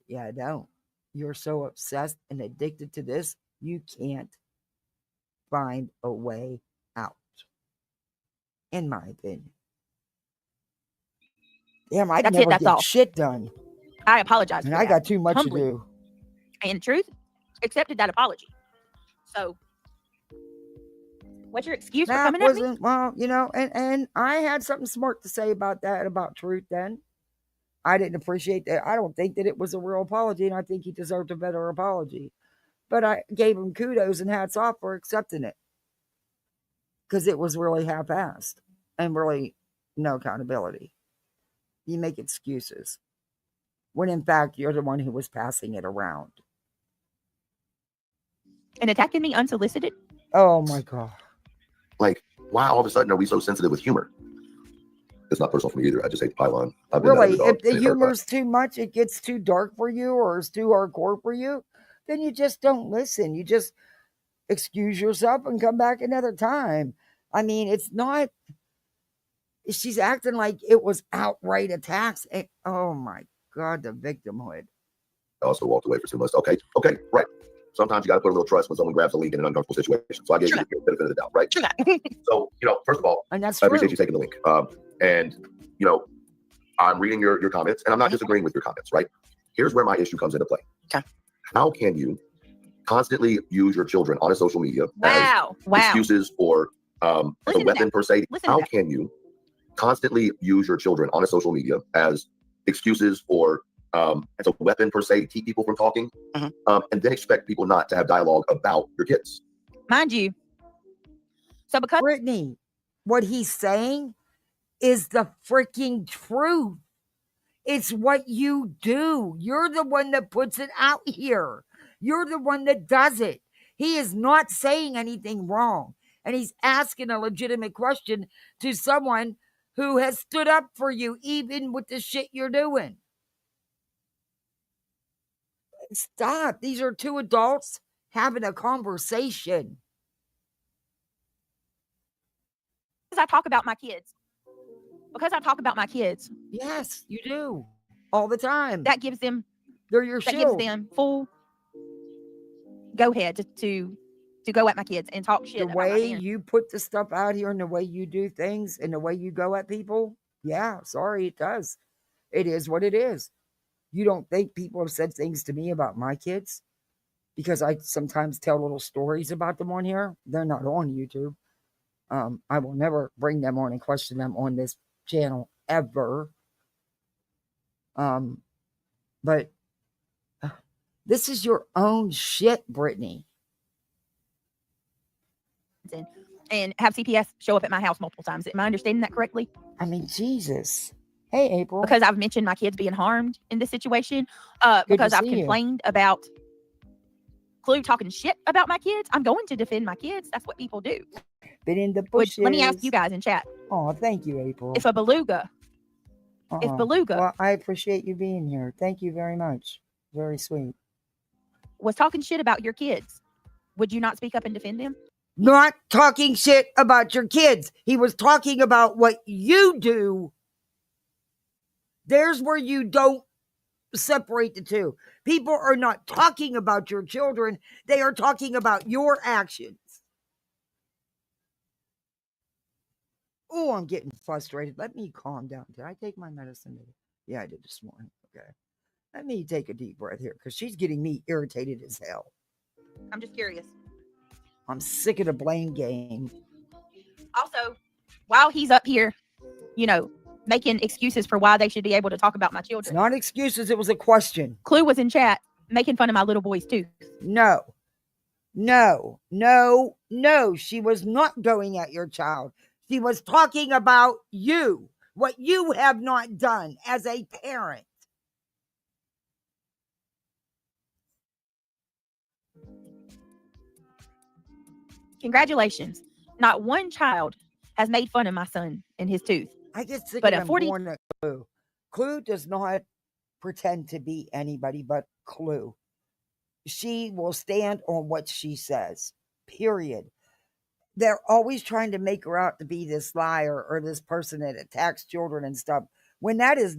Yeah, I don't. You're so obsessed and addicted to this You can't find a way out, in my opinion. Damn, I'd That's never it. That's get all. shit done. I apologize And for I that. got too much Humbly. to do. And in truth, accepted that apology. So, what's your excuse for That coming at me? wasn't, well, you know, and I had something smart to say about that, about truth then. I didn't appreciate that. I don't think that it was a real apology, and I think he deserved a better apology. But I gave him kudos and hats off for accepting it, because it was really half-assed and really no accountability. You make excuses when in fact you're the one who was passing it around. And attacking me unsolicited? Oh my God. Like, why all of a sudden are we so sensitive with humor? It's not personal for me either. I just hate to pile on. I've been Really, that underdog. if the humor's too much, it gets too dark for you, or it's too hardcore for you, then you just don't listen. You just excuse yourself and come back another time. I mean, it's not, she's acting like it was outright attacks. And, oh my God, the victimhood. I also walked away for 2 months. Okay, right. Sometimes you got to put a little trust when someone grabs a lead in an uncomfortable situation. So I gave you the benefit of the doubt, right? So, first of all, And that's I true. appreciate you taking the link. And, I'm reading your comments, and I'm not disagreeing with your comments, right? Here's where my issue comes into play. Okay. How can you constantly use your children on a social media as excuses or as a weapon per se? How can you constantly use your children on a social media as excuses or as a weapon per se to keep people from talking, and then expect people not to have dialogue about your kids? Mind you. So because Brittany, what he's saying is the freaking truth. It's what you do. You're the one that puts it out here. You're the one that does it. He is not saying anything wrong. And he's asking a legitimate question to someone who has stood up for you, even with the shit you're doing. Stop. These are two adults having a conversation. I talk about my kids. Yes, you do. All the time. That gives them, They're your shield. gives them full go ahead to go at my kids and talk shit The about my way parents. you put the stuff out here and the way you do things and the way you go at people, yeah, sorry, it does. It is what it is. You don't think people have said things to me about my kids? Because I sometimes tell little stories about them on here. They're not on YouTube. I will never bring them on and question them on this channel ever. But this is your own shit, Brittany. And have CPS show up at my house multiple times. Am I understanding that correctly? I mean, Jesus. Hey, April. Because I've mentioned my kids being harmed in this situation. Good because to I've see you. complained about Clue talking shit about my kids. I'm going to defend my kids. That's what people do. Been in the bushes. Let me ask you guys in chat. Oh, thank you, April. If a beluga, Well, I appreciate you being here. Thank you very much. Very sweet. was talking shit about your kids, would you not speak up and defend them? Not talking shit about your kids. He was talking about what you do. There's where you don't separate the two. People are not talking about your children. They are talking about your actions. Oh, I'm getting frustrated. Let me calm down. Did I take my medicine today? Yeah, I did this morning. Okay. Let me take a deep breath here because she's getting me irritated as hell. I'm just curious. I'm sick of the blame game. Also, while he's up here, making excuses for why they should be ut to talk about my It's children. not excuses. It was a question. Clue was in chat making fun of my little boy's tooth. No. She was not going at your child. She was talking about you, what you have not done as a parent. Congratulations. Not one child has made fun of my son and his tooth. I get sick But of a them 40 going at Clue. Clue does not pretend to be anybody but Clue. She will stand on what she says, period. They're always trying to make her out to be this liar or this person that attacks children and stuff, when that is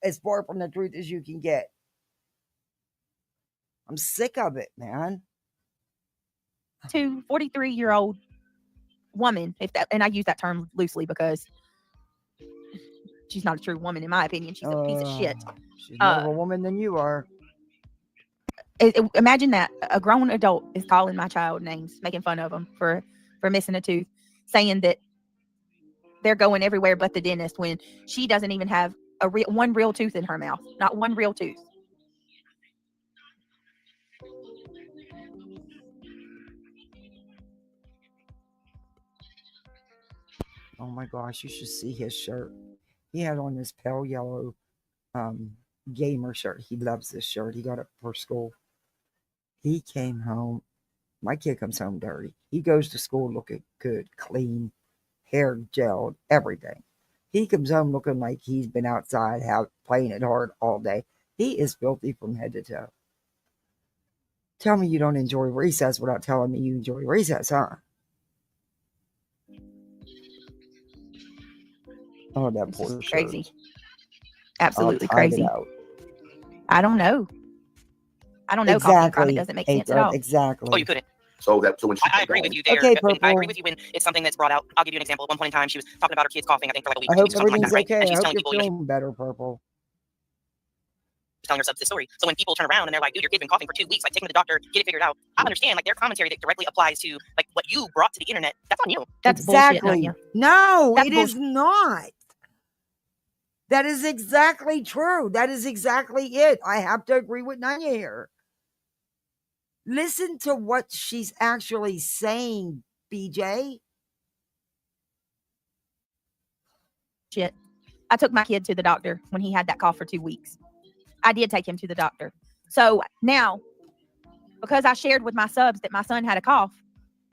as far from the truth as you can get. I'm sick of it, man. 43-year-old woman, if that, and I use that term loosely because she's not a true woman in my opinion. She's a piece of shit. She's more of a woman than you are. Imagine that a grown adult is calling my child names, making fun of them for missing a tooth, saying that they're going everywhere but the dentist when she doesn't even have one real tooth in her mouth, not one real tooth. Oh my gosh, you should see his shirt. He had on this pale yellow gamer shirt. He loves this shirt. He got it for school. He came home. My kid comes home dirty. He goes to school looking good, clean, hair gelled, everything. He comes home looking like he's been outside playing it hard all day. He is filthy from head to toe. Tell me you don't enjoy recess without telling me you enjoy recess, huh? Oh, that It's poor just shirt. crazy. Absolutely I'll type crazy. it out. I don't know. Coffee and crime, it doesn't make sense at all. Exactly. Oh, you couldn't. So when she I agree with you there. Okay, I agree with you when it's something that's brought out. I'll give you an example. At one point in time, she was talking about her kids coughing, I think for like a week I or 2 hope weeks or something like everything's that, right? okay. And I she's hope telling you're people, you know, feeling better, Purple. she's telling herself this story. So when people turn around and they're like, dude, your kid's been coughing for 2 weeks, like take him to the doctor, get it figured out. I understand like their commentary that directly applies to like what you brought to the internet. That's on you. That's exactly. bullshit, Nanya. No, That's it is not. That is exactly true. That is exactly it. I have to agree with Nanya here. Listen to what she's actually saying, BJ. Shit. I took my kid to the doctor when he had that cough for 2 weeks. I did take him to the doctor. So now, because I shared with my subs that my son had a cough,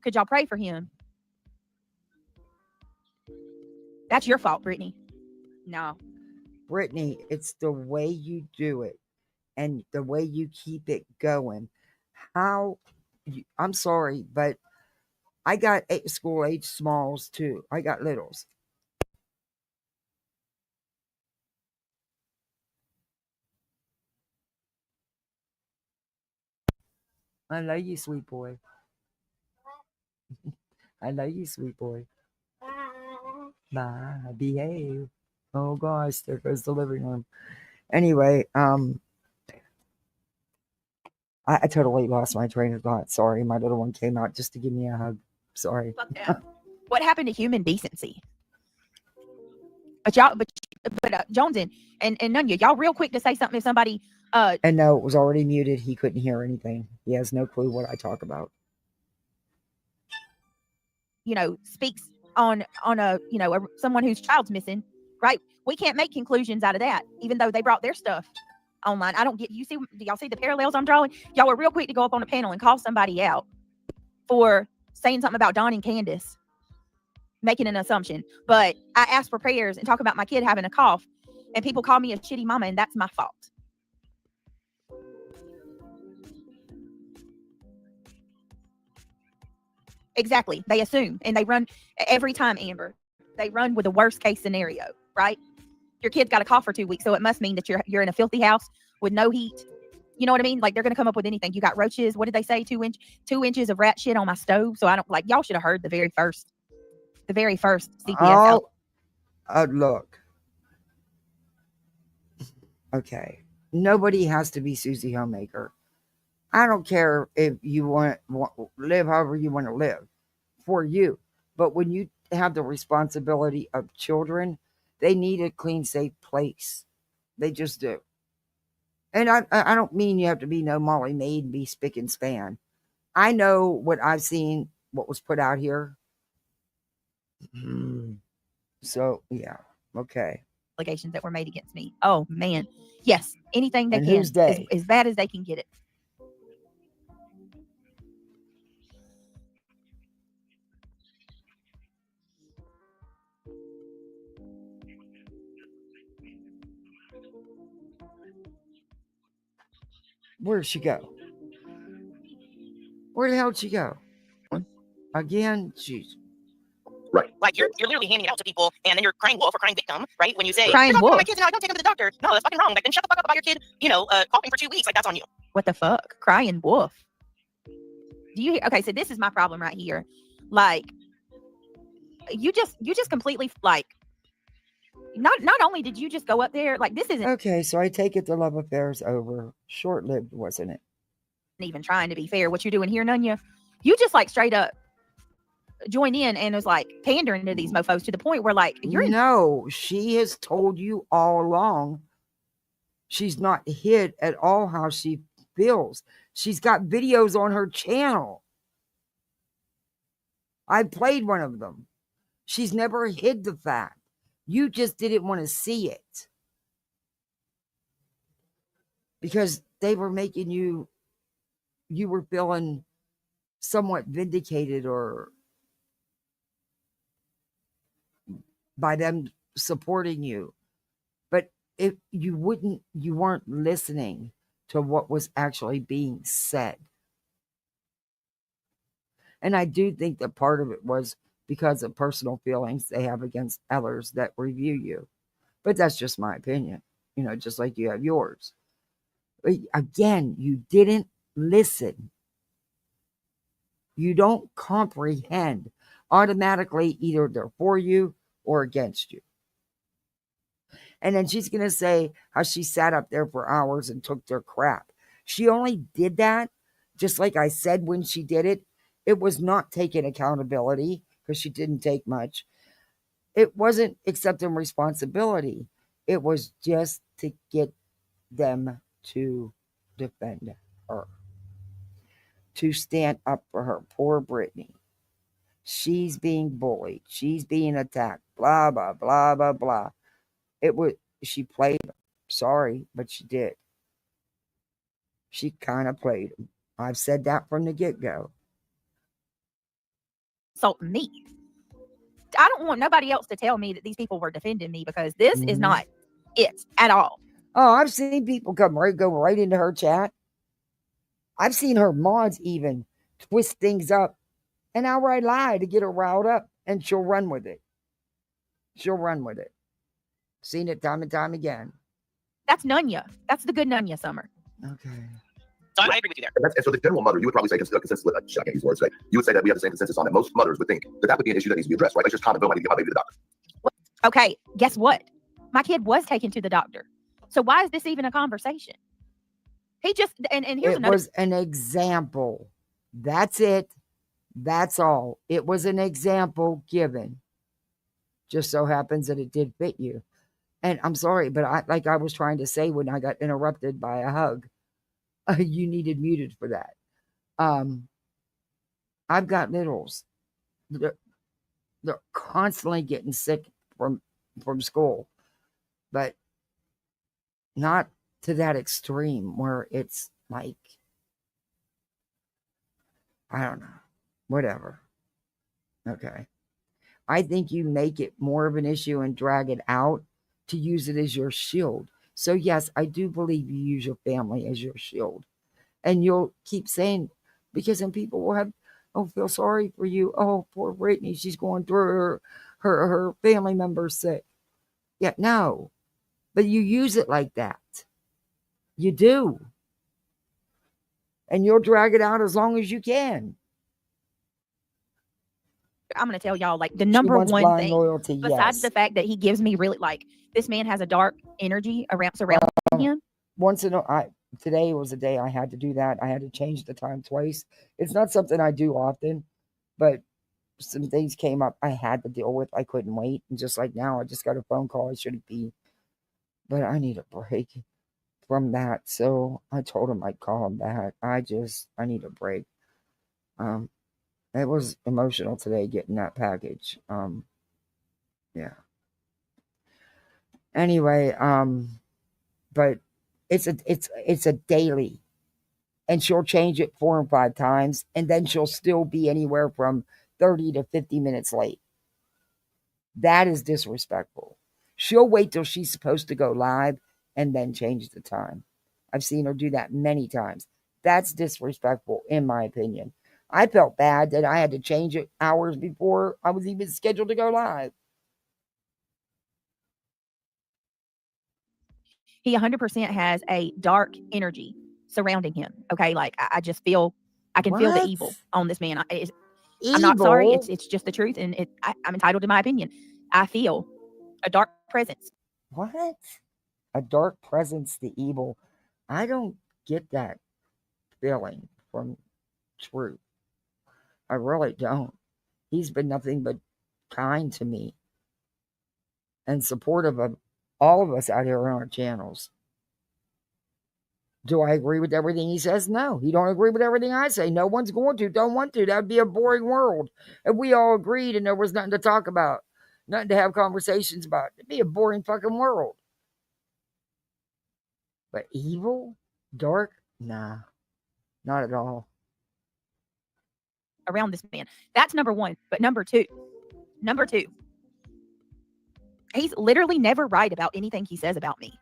could y'all pray for him? That's your fault, Brittany. No. Brittany, it's the way you do it and the way you keep it going. I'm sorry, but I got school age smalls too. I got littles. I love you, sweet boy. I love you, sweet boy. Bye. Behave. Oh gosh, there goes the living room. Anyway, I totally lost my train of thought. Sorry, my little one came out just to give me a hug. Sorry. Fuck that. What happened to human decency? But y'all, Jones and Nunya, y'all real quick to say something if somebody And no, it was already muted. He couldn't hear anything. He has no clue what I talk about. Speaks on a someone whose child's missing, right? We can't make conclusions out of that, even though they brought their stuff online. I don't get. Do y'all see the parallels I'm drawing? Y'all were real quick to go up on a panel and call somebody out for saying something about Don and Candace, making an assumption. But I asked for prayers and talk about my kid having a cough, and people call me a shitty mama, and that's my fault. Exactly. They assume and they run every time, Amber. They run with the worst case scenario, right? Your kid's got a cough for 2 weeks, so it must mean that you're in a filthy house with no heat. You know what I mean? Like they're gonna come up with anything. You got roaches. What did they say? 2 inches of rat shit on my stove. So I don't like. Y'all should have heard the very first CPS. Look. Okay. Nobody has to be Susie Homemaker. I don't care if you want live however you want to live for you. But when you have the responsibility of children, they need a clean, safe place. They just do. And I don't mean you have to be no Molly Maid and be spick and span. I know what I've seen, what was put out here. So, yeah. Okay. Allegations that were made against me. Oh, man. Yes. Anything they And can. who's they? As bad as they can get it. Where did she go? Where the hell did she go? Again? Jeez. Right. Like you're literally handing it out to people, and then you're crying wolf or crying victim, right? When you say, Crying "You're talking about wolf. my kids and I don't take them to the doctor." No, that's fucking wrong. Like then shut the fuck up about your kid, coughing for 2 weeks. Like that's on you. What the fuck? Crying wolf. Do you? Okay, so this is my problem right here. Like, you just completely like. Not only did you just go up there, like this isn't Okay, so I take it the love affair's over. Short lived, wasn't it? even trying to be fair. What you're doing here, Nunya, you just like straight up join in and was like pandering to these mofos to the point where like you're No, she has told you all along. She's not hid at all how she feels. She's got videos on her channel. I played one of them. She's never hid the fact. You just didn't want to see it because they were making you were feeling somewhat vindicated or by them supporting you. But if you weren't listening to what was actually being said. And I do think that part of it was because of personal feelings they have against others that review you. But that's just my opinion, just like you have yours. But again, you didn't listen. You don't comprehend. Automatically, either they're for you or against you. And then she's going to say how she sat up there for hours and took their crap. She only did that, just like I said when she did it. It was not taking accountability because she didn't take much. It wasn't accepting responsibility. It was just to get them to defend her, to stand up for her. Poor Brittany. She's being bullied. She's being attacked. Blah, blah, blah, blah, blah. She played them. Sorry, but she did. She kind of played them. I've said that from the get-go. insulting me. I don't want nobody else to tell me that these people were defending me because this is not it at all. Oh, I've seen people go right into her chat. I've seen her mods even twist things up and outright lie to get her riled up, and she'll run with it. Seen it time and time again. That's Nunya. That's the good Nunya Summer. Okay. So I agree with you there. And so the general mother, you would probably say consensus. I can't use words. Right? You would say that we have the same consensus on that. Most mothers would think that would be an issue that needs to be addressed, right? Like just common, boom, I need to get my baby to the doctor. Okay, guess what? My kid was taken to the doctor. So why is this even a conversation? He just and here's another. It was an example. That's it. That's all. It was an example given. Just so happens that it did fit you. And I'm sorry, but I was trying to say when I got interrupted by a hug, you needed muted for that. I've got littles. They're constantly getting sick from school, but not to that extreme where it's like, I don't know, whatever. Okay. I think you make it more of an issue and drag it out to use it as your shield. So yes, I do believe you use your family as your shield. And you'll keep saying, because then people will have, oh, feel sorry for you. Oh, poor Brittany, she's going through her family member's sick. Yeah, no. But you use it like that. You do. And you'll drag it out as long as you can. I'm going to tell y'all, like, the number one thing, loyalty, besides the fact that he gives me really, like, this man has a dark energy around him. Today was a day I had to do that. I had to change the time twice. It's not something I do often, but some things came up I had to deal with. I couldn't wait. And just like now, I just got a phone call. I shouldn't be, but I need a break from that. So I told him I'd call him back. I need a break. It was emotional today getting that package. Yeah. Anyway, but it's a daily, and she'll change it 4 and 5 times, and then she'll still be anywhere from 30 to 50 minutes late. That is disrespectful. She'll wait till she's supposed to go live and then change the time. I've seen her do that many times. That's disrespectful, in my opinion. I felt bad that I had to change it hours before I was even scheduled to go live. He 100% has a dark energy surrounding him. Okay, like I just feel I can feel the What? evil on this man. I'm not sorry. It's just the truth, and I'm entitled to my opinion. I feel a dark presence. What? A dark presence, the evil. I don't get that feeling from Truth. I really don't. He's been nothing but kind to me and supportive of all of us out here on our channels. Do I agree with everything he says? No. He don't agree with everything I say. No one's going to, don't want to. That'd be a boring world. If we all agreed and there was nothing to talk about, nothing to have conversations about, it'd be a boring fucking world. But evil? Dark? Nah. Not at all. Around this man. That's number one. But number two, he's literally never right about anything he says about me.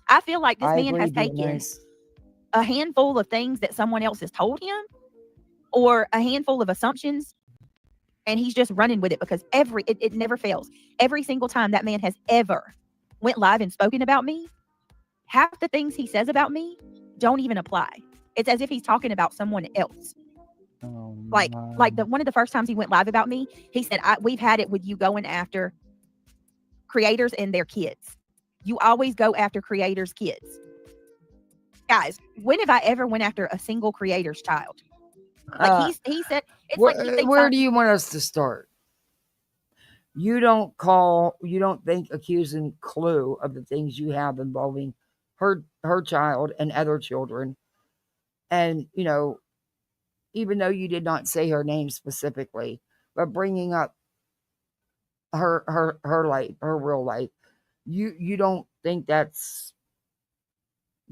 I feel like this man has taken a handful of things that someone else has told him or a handful of assumptions, and he's just running with it because it never fails. Every single time that man has ever went live and spoken about me, half the things he says about me don't even apply. It's as if he's talking about someone else. Oh, like one of the first times he went live about me, he said, we've had it with you going after creators and their kids. You always go after creators' kids. Guys, when have I ever went after a single creator's child? Like he said, it's like he thinks where do you want us to start? You don't think accusing Clue of the things you have involving her child and other children, and even though you did not say her name specifically, but bringing up her life, her real life, you don't think that's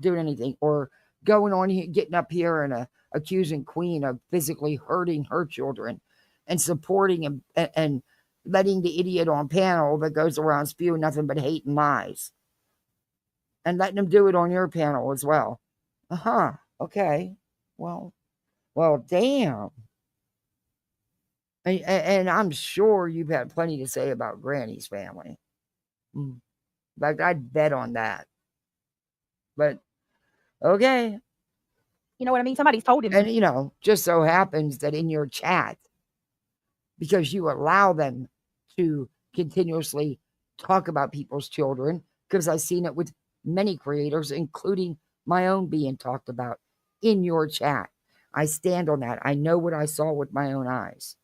doing anything, or going on here, getting up here and accusing Queen of physically hurting her children and supporting and letting the idiot on panel that goes around spewing nothing but hate and lies and letting him do it on your panel as well. Okay. Well, damn. And I'm sure you've had plenty to say about Granny's family. Like, I'd bet on that. But okay. You know what I mean? Somebody's told him. And, just so happens that in your chat, because you allow them to continuously talk about people's children, because I've seen it with many creators, including my own being talked about in your chat. I stand on that. I know what I saw with my own eyes.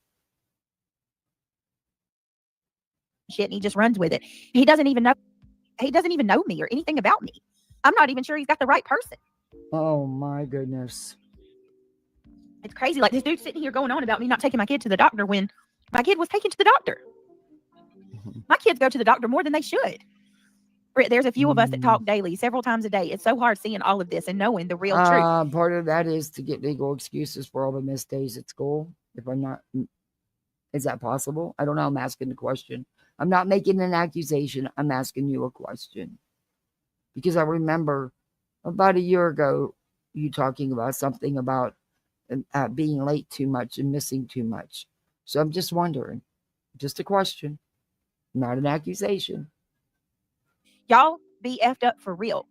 Shit, and he just runs with it. He doesn't even know me or anything about me. I'm not even sure he's got the right person. Oh my goodness. It's crazy. Like, this dude's sitting here going on about me not taking my kid to the doctor when my kid was taken to the doctor. My kids go to the doctor more than they should. There's a few of us that talk daily, several times a day. It's so hard seeing all of this and knowing the real truth. Part of that is to get legal excuses for all the missed days at school. If I'm not, is that possible? I don't know. I'm asking the question. I'm not making an accusation. I'm asking you a question. Because I remember about a year ago, you talking about something about being late too much and missing too much. So I'm just wondering, just a question, not an accusation. Y'all be effed up for real.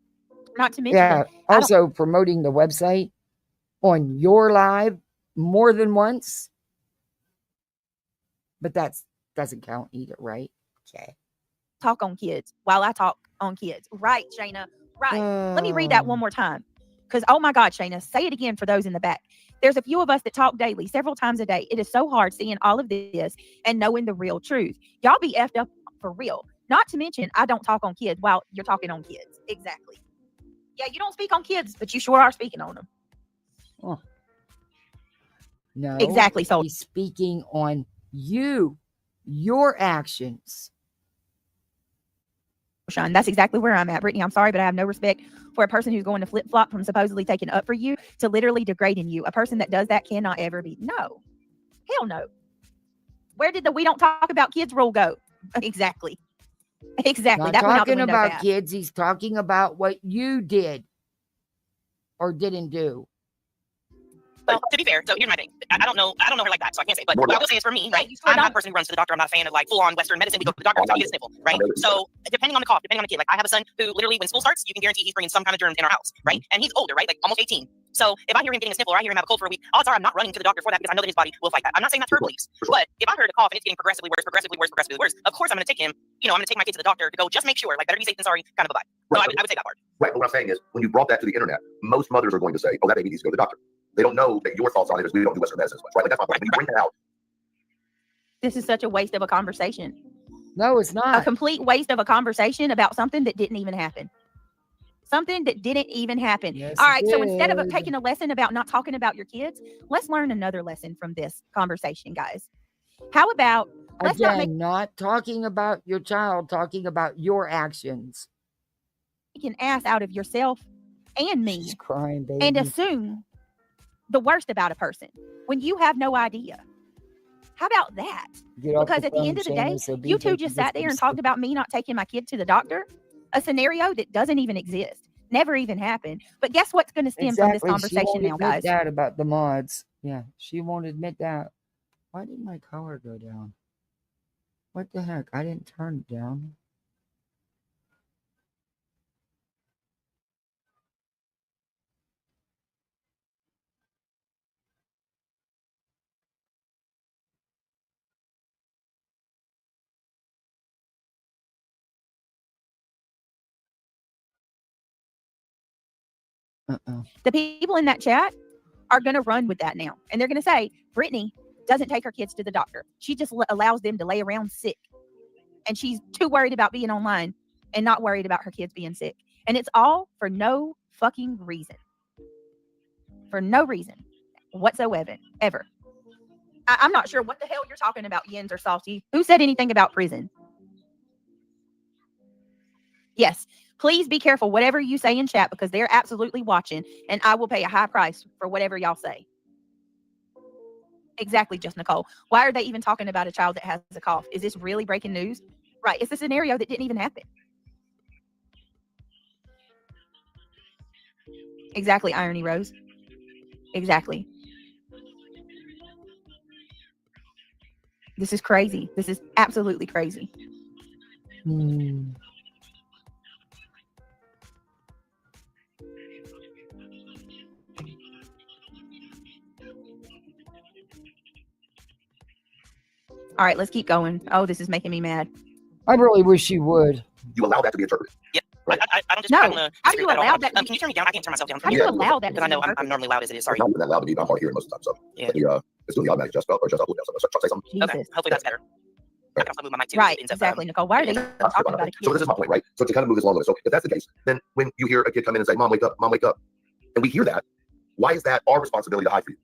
Not to mention, also promoting the website on your live more than once. But that doesn't count either, right? Okay. Talk on kids while I talk on kids. Right, Shayna? Right. Let me read that one more time. Because, oh my God, Shayna, say it again for those in the back. There's a few of us that talk daily, several times a day. It is so hard seeing all of this and knowing the real truth. Y'all be effed up for real. Not to mention, I don't talk on kids while you're talking on kids. Exactly. Yeah, you don't speak on kids, but you sure are speaking on them. Oh. No. Exactly. So he's speaking on you, your actions. Sean, that's exactly where I'm at. Brittany, I'm sorry, but I have no respect for a person who's going to flip-flop from supposedly taking up for you to literally degrading you. A person that does that cannot ever be. No. Hell no. Where did the we don't talk about kids rule go? Exactly. Not that went out the talking window about fast. kids. He's talking about what you did or didn't do. Well, to be fair, so here's my thing. I don't know her like that, so I can't say. But Nor what do I will say is for me, Yeah, right? you sure I'm not don't. the person who runs to the doctor. I'm not a fan of like full on Western medicine. We go to the doctor I'm to not get a sniffle, right? either. So depending on the cough, depending on the kid, like I have a son who literally when school starts, you can guarantee he's bringing some kind of germs in our house, right? And he's older, right? Like almost 18. So if I hear him getting a sniffle or I hear him have a cold for a week, odds are I'm not running to the doctor for that because I know that his body will fight that. I'm not saying that's her beliefs, but if I heard a cough and it's getting progressively worse, of course I'm going to take him. You know, I'm going to take my kid to the doctor to go just make sure. Like better be safe than sorry, kind of a vibe. So Right. I would say that part. Right. But what I'm saying is, when you brought that to the internet, most mothers are going to say, "Oh, that baby needs to go to the doctor." They don't know that your thoughts on it is we don't do Western medicine as much, right? Like that's my point. When you bring that out, This is such a waste of a conversation. No, it's A not. complete waste of a conversation about something that didn't even happen. Something that didn't even happen. Yes, All it right. So instead of did. taking a lesson about not talking about your kids, let's learn another lesson from this conversation, guys. How about let's Again, not make not talking about your child, talking about your actions. an ass out of yourself and me She's crying, baby. and assume the worst about a person when you have no idea. How about that? Get off Because at the phone, end of the day, shameless you two obedience, just this sat there and is- talked about me not taking my kid to the doctor, a scenario that doesn't even exist, never even happened. But guess what's going to stem from this Exactly. She conversation won't now, admit guys? that about the mods. Yeah, she won't admit that. Why did my color go down? What the heck? I didn't turn it down. The people in that chat are going to run with that now. And they're going to say, Brittany doesn't take her kids to the doctor. She just allows them to lay around sick. And she's too worried about being online and not worried about her kids being sick. And it's all for no fucking reason. For no reason whatsoever. Ever. I'm not sure what the hell you're talking about, Yens or Salty. Who said anything about prison? Yes. Please be careful whatever you say in chat because they're absolutely watching and I will pay a high price for whatever y'all say. Exactly, just Nicole. Why are they even talking about a child that has a cough? Is this really breaking news? Right. It's a scenario that didn't even happen. Exactly, Irony Rose. Exactly. This is crazy. This is absolutely crazy. All right, let's keep going. Oh, this is making me mad. I really wish you would. you allow that to be interpreted. Yep. Right. I don't just. No. I don't wanna How do disagree you with that at all. allow that? Can you turn me down? I can't turn myself down. How do Yeah. you allow that? Because I know I'm normally loud as it is. Sorry. It's not even that loud to be. I'm hard of hearing most of the time. So Yeah. let me, it's doing the automatic adjust up or adjust up. So try to say something. Okay. Jesus. Hopefully that's better. I can also move my mic too. Right, Instead of, exactly, Nicole. Why are they Yeah. talking about a So kid? this is my point, right? So to kind of move this along with it. So if that's the case, then when you hear a kid come in and say, "Mom, wake up! Mom, wake up!" and we hear that, why is that our responsibility to hide for you?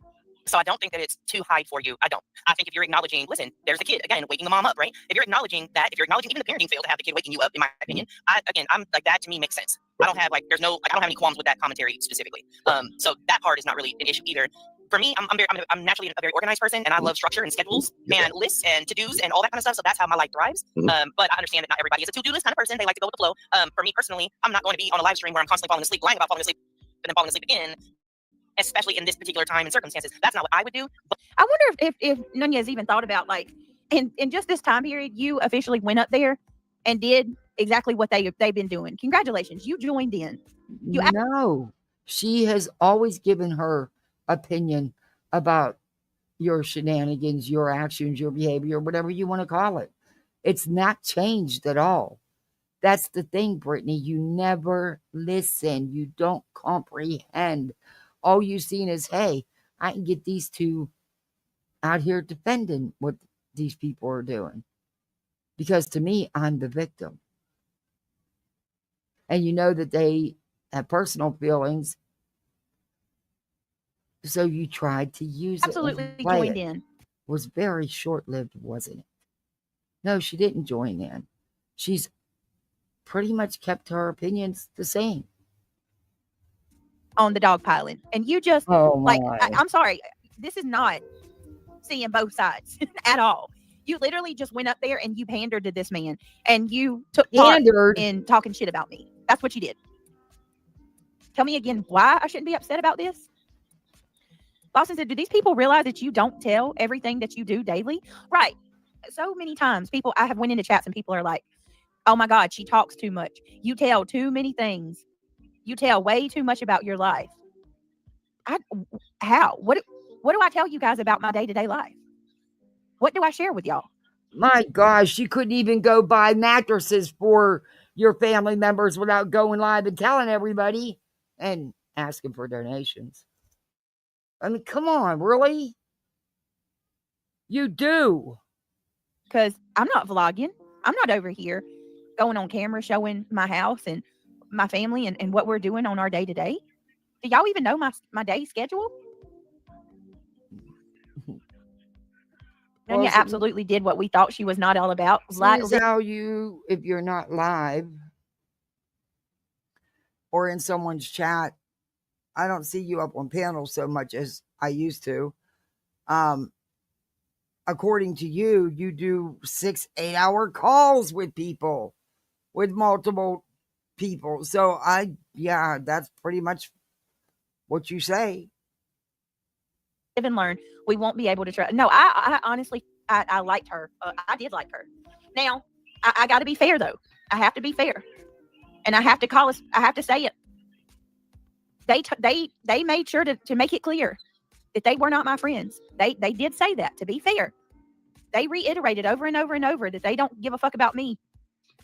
So I don't think that it's too high for you. I don't. I think if you're acknowledging, listen, there's a kid again waking the mom up, right? If you're acknowledging that, if you're acknowledging even the parenting fail to have the kid waking you up, in my opinion, I'm like that to me makes sense. I don't have I don't have any qualms with that commentary specifically. So that part is not really an issue either. For me, I'm naturally a very organized person, and I love structure and schedules and lists and to-dos and all that kind of stuff. So that's how my life thrives. But I understand that not everybody is a to-do list kind of person. They like to go with the flow. For me personally, I'm not going to be on a live stream where I'm constantly falling asleep, lying about falling asleep, and then falling asleep again. Especially in this particular time and circumstances, that's not what I would do. But I wonder if Nunez even thought about like in just this time period, you officially went up there and did exactly what they've been doing. Congratulations, you joined in. No, she has always given her opinion about your shenanigans, your actions, your behavior, whatever you want to call it. It's not changed at all. That's the thing, Brittany. You never listen. You don't comprehend. All you've seen is, hey, I can get these two out here defending what these people are doing. Because to me, I'm the victim. And you know that they have personal feelings. So you tried to use Absolutely it. Absolutely joined in. Was very short-lived, wasn't it? No, she didn't join in. She's pretty much kept her opinions the same. On the dog piling. And you just my. I'm sorry, this is not seeing both sides at all. You literally just went up there and you pandered to this man and you took part in talking shit about me. That's what you did. Tell me again why I shouldn't be upset about this. Boston said, do these people realize that you don't tell everything that you do daily? Right. So many times I have went into chats and people are like, oh my God, she talks too much. You tell too many things. You tell way too much about your life. How? What do I tell you guys about my day-to-day life? What do I share with y'all? My gosh, you couldn't even go buy mattresses for your family members without going live and telling everybody and asking for donations. I mean, come on, really? You do. Because I'm not vlogging. I'm not over here going on camera showing my house and my family and what we're doing on our day-to-day. Do y'all even know my day schedule? Nunya absolutely did what we thought she was not all about. This is how you, if you're not live or in someone's chat, I don't see you up on panels so much as I used to. According to you, you do 6-8 hour calls with people, with multiple people. So that's pretty much what you say. Live and learn. We won't be able to try. No, I honestly, I liked her. I did like her. Now, I got to be fair though. I have to be fair, and I have to call us. I have to say it. They made sure to make it clear that they were not my friends. They did say that. To be fair, they reiterated over and over and over that they don't give a fuck about me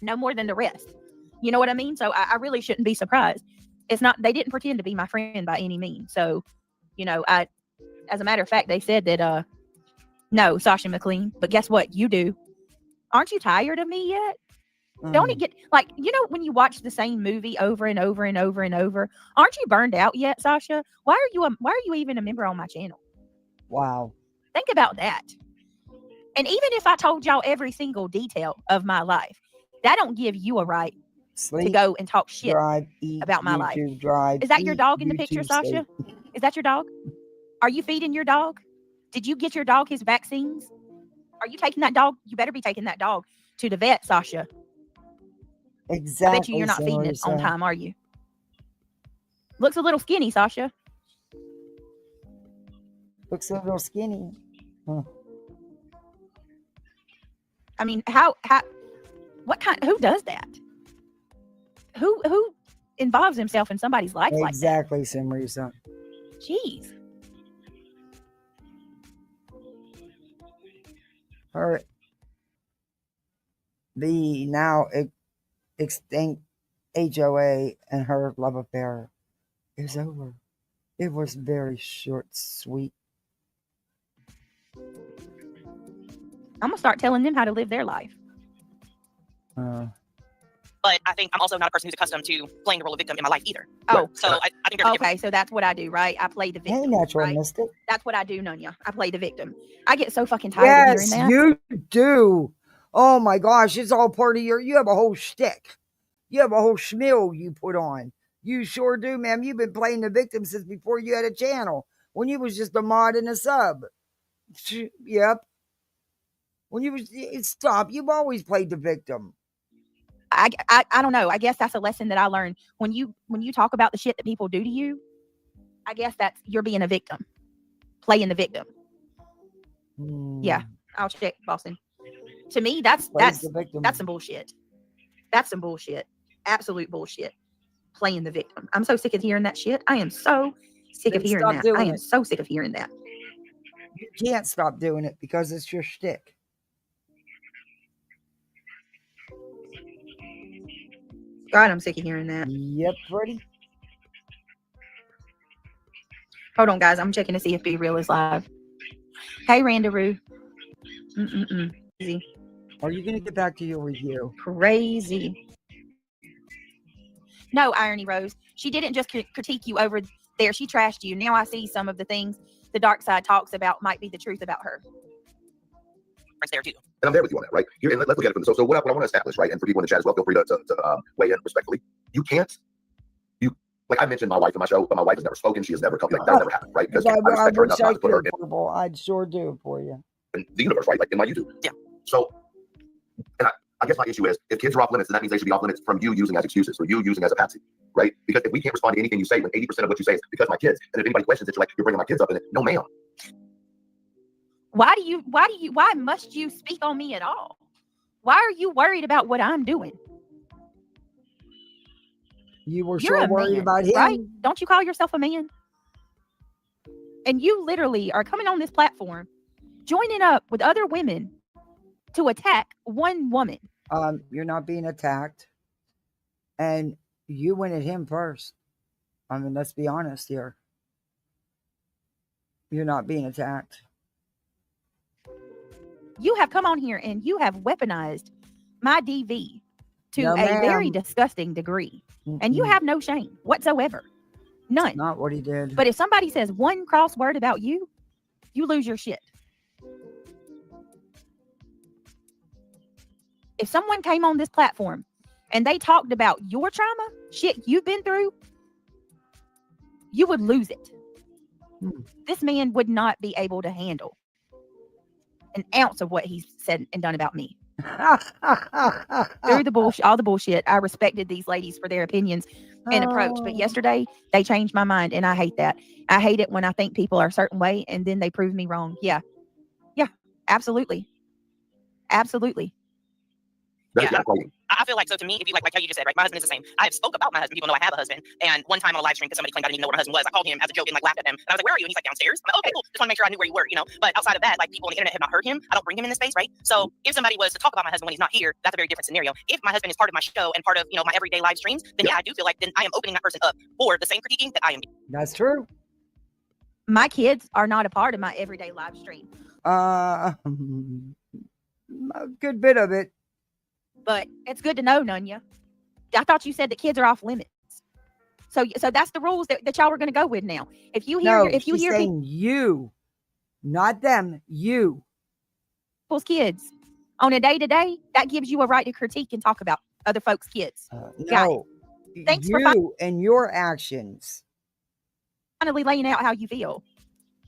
no more than the rest. You know what I mean? So I really shouldn't be surprised. It's not. They didn't pretend to be my friend by any means. So, as a matter of fact, they said that, no, Sasha McLean, but guess what? You do. Aren't you tired of me yet? Don't it get like, when you watch the same movie over and over and over and over, aren't you burned out yet, Sasha? Why are you even a member on my channel? Wow. Think about that. And even if I told y'all every single detail of my life, that don't give you a right to go and talk shit about my life. Is that your dog in the picture, Sasha? Is that your dog? Are you feeding your dog? Did you get your dog his vaccines? Are you taking that dog? You better be taking that dog to the vet, Sasha. Exactly. I bet you're not feeding it on time, are you? Looks a little skinny, Sasha. Looks a little skinny. Huh. I mean, who does that? Who involves himself in somebody's life like that? Exactly, Simrisa. Jeez. The now extinct HOA and her love affair is over. It was very short, sweet. I'm gonna start telling them how to live their life. But I think I'm also not a person who's accustomed to playing the role of victim in my life either. Oh, so I think they're okay. So that's what I do, right? I play the victim. Hey, natural right? mystic. That's what I do, Nunya. I play the victim. I get so fucking tired of hearing that. Yes, you do. Oh my gosh, it's all part of you have a whole shtick. You have a whole schmill you put on. You sure do, ma'am. You've been playing the victim since before you had a channel. When you was just a mod and a sub. Yep. When you was stop, you've always played the victim. I don't know. I guess that's a lesson that I learned. When you talk about the shit that people do to you, I guess that's you're being a victim. Playing the victim. Yeah. I'll check, Boston. To me, that's some bullshit. That's some bullshit. Absolute bullshit. Playing the victim. I'm so sick of hearing that shit. I am so sick of hearing that. I am so sick of hearing that. You can't stop doing it because it's your shtick. God, I'm sick of hearing that. Yep, ready? Hold on, guys. I'm checking to see if Be Real is live. Hey, Randaroo. Easy. Are you going to get back to your review? Crazy. No, Irony Rose. She didn't just critique you over there. She trashed you. Now I see some of the things the dark side talks about might be the truth about her. There too. And I'm there with you on that, right? Here, and let's look at it from so what I want to establish, right? And for people in the chat as well, feel free to weigh in respectfully. You can't, like I mentioned my wife in my show, but my wife has never spoken. She has never come, like that never happened, right? Because I respect her enough not to put her in. I'd sure do it for you. In the universe, right? Like in my YouTube. Yeah. So, and I guess my issue is if kids are off limits, then that means they should be off limits from you using as excuses, or you using as a patsy, right? Because if we can't respond to anything you say, when 80% of what you say is because my kids, and if anybody questions it, you're like, you're bringing my kids up in it. No, ma'am. Why must you speak on me at all? Why are you worried about what I'm doing? You were You're so a worried man, about him. right? Don't you call yourself a man? And you literally are coming on this platform, joining up with other women to attack one woman. You're not being attacked. And you went at him first. I mean, let's be honest here. You're not being attacked. You have come on here and you have weaponized my DV to No, a very ma'am. disgusting degree. And you have no shame whatsoever. None. That's not what he did. But if somebody says one cross word about you, you lose your shit. If someone came on this platform and they talked about your trauma, shit you've been through, you would lose it. This man would not be able to handle an ounce of what he's said and done about me. Through the bullshit, all the bullshit, I respected these ladies for their opinions and approach. But yesterday, they changed my mind, and I hate that. I hate it when I think people are a certain way, and then they prove me wrong. Yeah, absolutely. That's Yeah. gaslighting. I feel like, so to me, if you like how you just said, right, my husband is the same. I have spoke about my husband. People know I have a husband. And one time on a live stream, because somebody claimed I didn't even know what my husband was, I called him as a joke and like laughed at him. And I was like, where are you? And he's like, downstairs. I'm like, okay, cool. Just want to make sure I knew where you were, you know. But outside of that, like people on the internet have not heard him. I don't bring him in this space, right? So if somebody was to talk about my husband when he's not here, that's a very different scenario. If my husband is part of my show and part of, you know, my everyday live streams, then yeah, I do feel like then I am opening that person up for the same critiquing that I am. That's true. My kids are not a part of my everyday live stream. A good bit of it. But it's good to know, Nunya. I thought you said that kids are off limits. So that's the rules that y'all are going to go with now. If you hear, No, she's saying you, not them, you. People's kids on a day to day, that gives you a right to critique and talk about other folks' kids. No, Thanks for you and your actions. Finally laying out how you feel,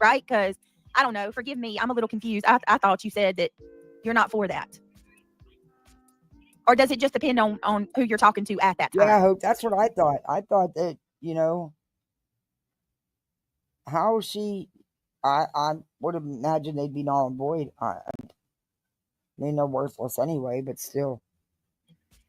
right? Because I don't know. Forgive me, I'm a little confused. I thought you said that you're not for that. Or does it just depend on who you're talking to at that time? Yeah, I hope that's what I thought. I thought that, you know, how she, I would have imagined they'd be null and void. They know worthless anyway, but still.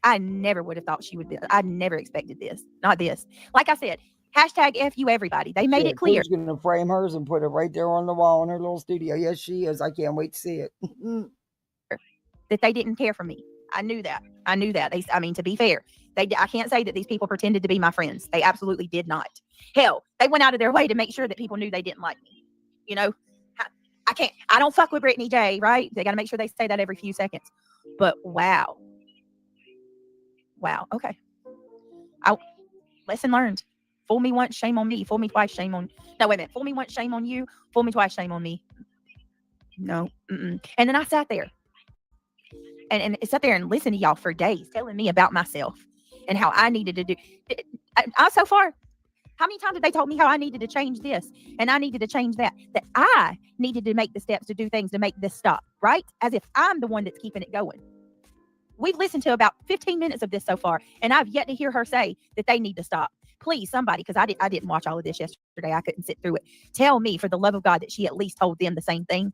I never would have thought she would be. I never expected this. Not this. Like I said, hashtag FU everybody. They made it clear. She's going to frame hers and put it right there on the wall in her little studio. Yes, she is. I can't wait to see it. That they didn't care for me. I knew that. To be fair, I can't say that these people pretended to be my friends. They absolutely did not. Hell, they went out of their way to make sure that people knew they didn't like me. You know, I don't fuck with Brittany J, right? They got to make sure they say that every few seconds. But wow. Okay. Lesson learned. Fool me once, shame on me. Fool me twice, shame on. No, wait a minute. Fool me once, shame on you. Fool me twice, shame on me. No. And then I sat there. And sat there and listened to y'all for days telling me about myself and how I needed to do. So far, how many times have they told me how I needed to change this and I needed to change that? That I needed to make the steps to do things to make this stop, right? As if I'm the one that's keeping it going. We've listened to about 15 minutes of this so far, and I've yet to hear her say that they need to stop. Please, somebody, because I didn't watch all of this yesterday. I couldn't sit through it. Tell me, for the love of God, that she at least told them the same thing,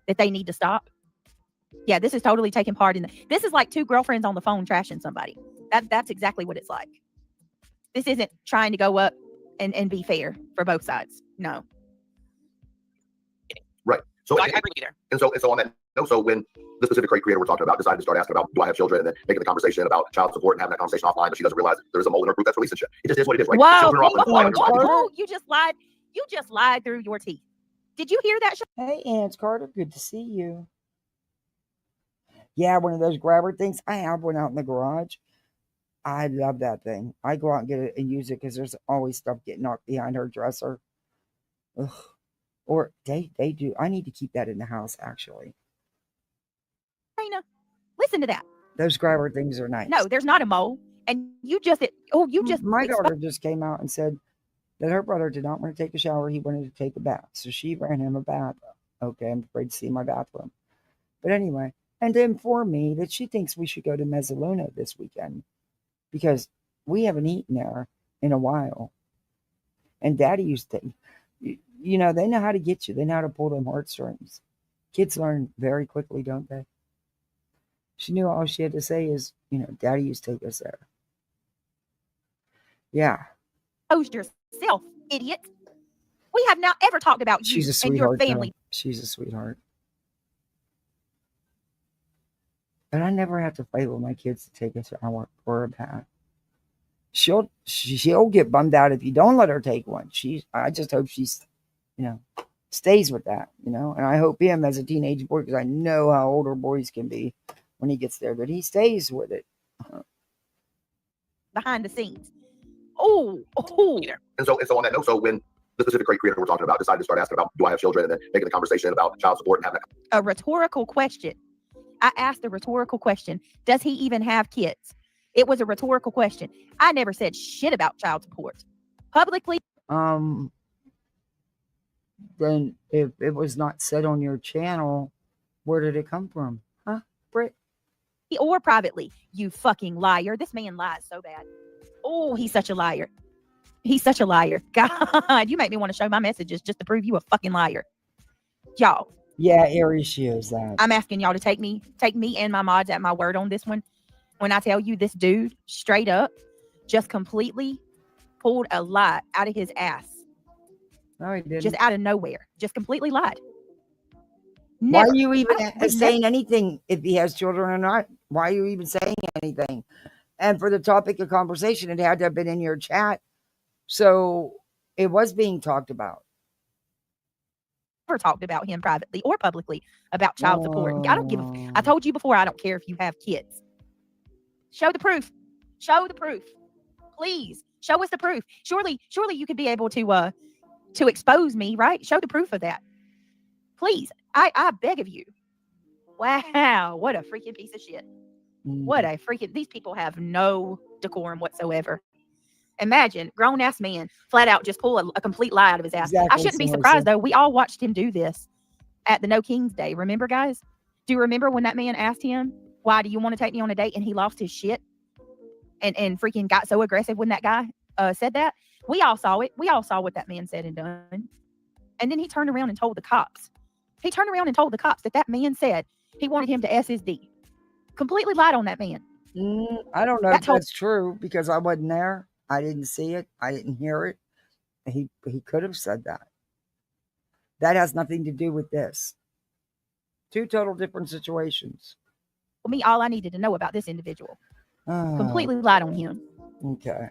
that they need to stop. Yeah, this is totally taking part in this is like two girlfriends on the phone trashing somebody. That's exactly what it's like. This isn't trying to go up and be fair for both sides. No. Right. So I agree with you there. And so on that note, so when the specific creator we're talking about decided to start asking about, do I have children, and then making the conversation about child support and having that conversation offline, but she doesn't realize that there's a mole in her group that's releasing shit. It just is what it is, right? Whoa, Children are off limits. Why would you whoa, you just lied. You just lied through your teeth. Did you hear that? Hey, Aunt Carter, good to see you. Yeah, one of those grabber things. I have one out in the garage. I love that thing. I go out and get it and use it because there's always stuff getting knocked behind her dresser. Ugh. Or they do. I need to keep that in the house, actually. Raina, listen to that. Those grabber things are nice. No, there's not a mole. And My daughter just came out and said that her brother did not want to take a shower. He wanted to take a bath. So she ran him a bath. Okay, I'm afraid to see my bathroom. But anyway, and to inform me that she thinks we should go to Mezzaluna this weekend because we haven't eaten there in a while. And Daddy used to, you know, they know how to get you. They know how to pull them heartstrings. Kids learn very quickly, don't they? She knew all she had to say is, you know, Daddy used to take us there. Yeah. Exposed yourself, idiot. We have not ever talked about She's you a and your sweetheart. family. Though. She's a sweetheart. But I never have to fight with my kids to take a shower or a bath. She'll get bummed out if you don't let her take one. I just hope she's, you know, stays with that, you know. And I hope him as a teenage boy, because I know how older boys can be when he gets there, but he stays with it. Behind the scenes. Oh. And so on that note, so when the specific creator we're talking about decided to start asking about, do I have children, and then making the conversation about child support and having that. A rhetorical question. I asked a rhetorical question. Does he even have kids? It was a rhetorical question. I never said shit about child support. Publicly. Then if it was not said on your channel, where did it come from? Huh, Britt? Or privately. You fucking liar. This man lies so bad. Oh, he's such a liar. He's such a liar. God, you make me want to show my messages just to prove you a fucking liar. Y'all. Yeah, Aries, she is that. I'm asking y'all to take me and my mods at my word on this one. When I tell you this dude straight up just completely pulled a lie out of his ass. No, he didn't. Just out of nowhere. Just completely lied. Never. Why are you even saying anything if he has children or not? Why are you even saying anything? And for the topic of conversation, it had to have been in your chat. So it was being talked about. Never talked about him privately or publicly about child support. I don't give a. I told you before, I don't care if you have kids. Show the proof. Show the proof. Please show us the proof. Surely you could be able to expose me, right? Show the proof of that. Please. I beg of you. Wow, what a freaking piece of shit. What a freaking, these people have no decorum whatsoever. Imagine, grown-ass man, flat out just pull a complete lie out of his ass. Exactly, I shouldn't be surprised, though. We all watched him do this at the No Kings Day. Remember, guys? Do you remember when that man asked him, why do you want to take me on a date? And he lost his shit and freaking got so aggressive when that guy said that? We all saw it. We all saw what that man said and done. And then he turned around and told the cops. He turned around and told the cops that man said he wanted him to SSD. Completely lied on that man. I don't know if that's true because I wasn't there. I didn't see it. I didn't hear it. He could have said that. That has nothing to do with this. Two total different situations. For me, all I needed to know about this individual. Completely lied on him. Okay.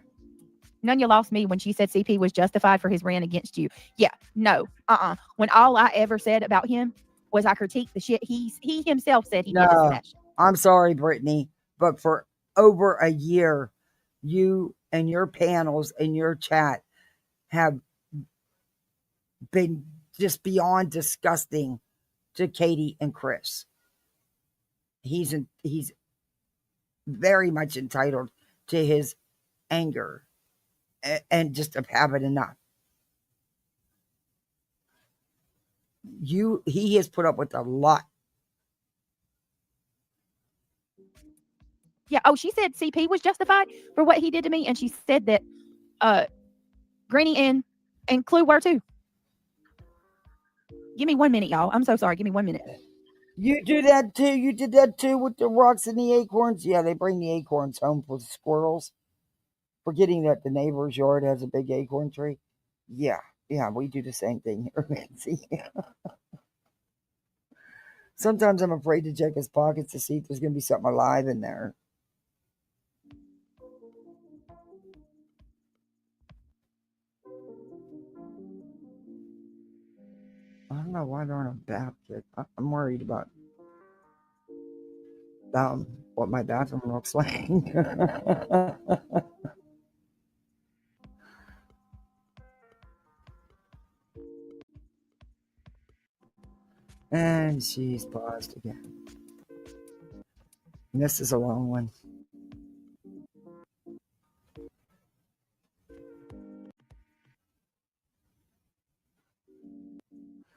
Nunya lost me when she said CP was justified for his rant against you. Yeah, no, When all I ever said about him was I critiqued the shit he himself said he did to Sebastian. I'm sorry, Brittany, but for over a year, you and your panels and your chat have been just beyond disgusting to Katie and Chris. He's very much entitled to his anger and just have had enough. He has put up with a lot. Yeah. Oh, she said CP was justified for what he did to me, and she said that Greenie and Clue were too. Give me 1 minute, y'all. I'm so sorry. Give me 1 minute. You do that too. You did that too with the rocks and the acorns. Yeah, they bring the acorns home for the squirrels. Forgetting that the neighbor's yard has a big acorn tree. Yeah, we do the same thing here, Nancy. Sometimes I'm afraid to check his pockets to see if there's going to be something alive in there. I don't know why there aren't a bath kit. I'm worried about what my bathroom looks like. And she's paused again. And this is a long one.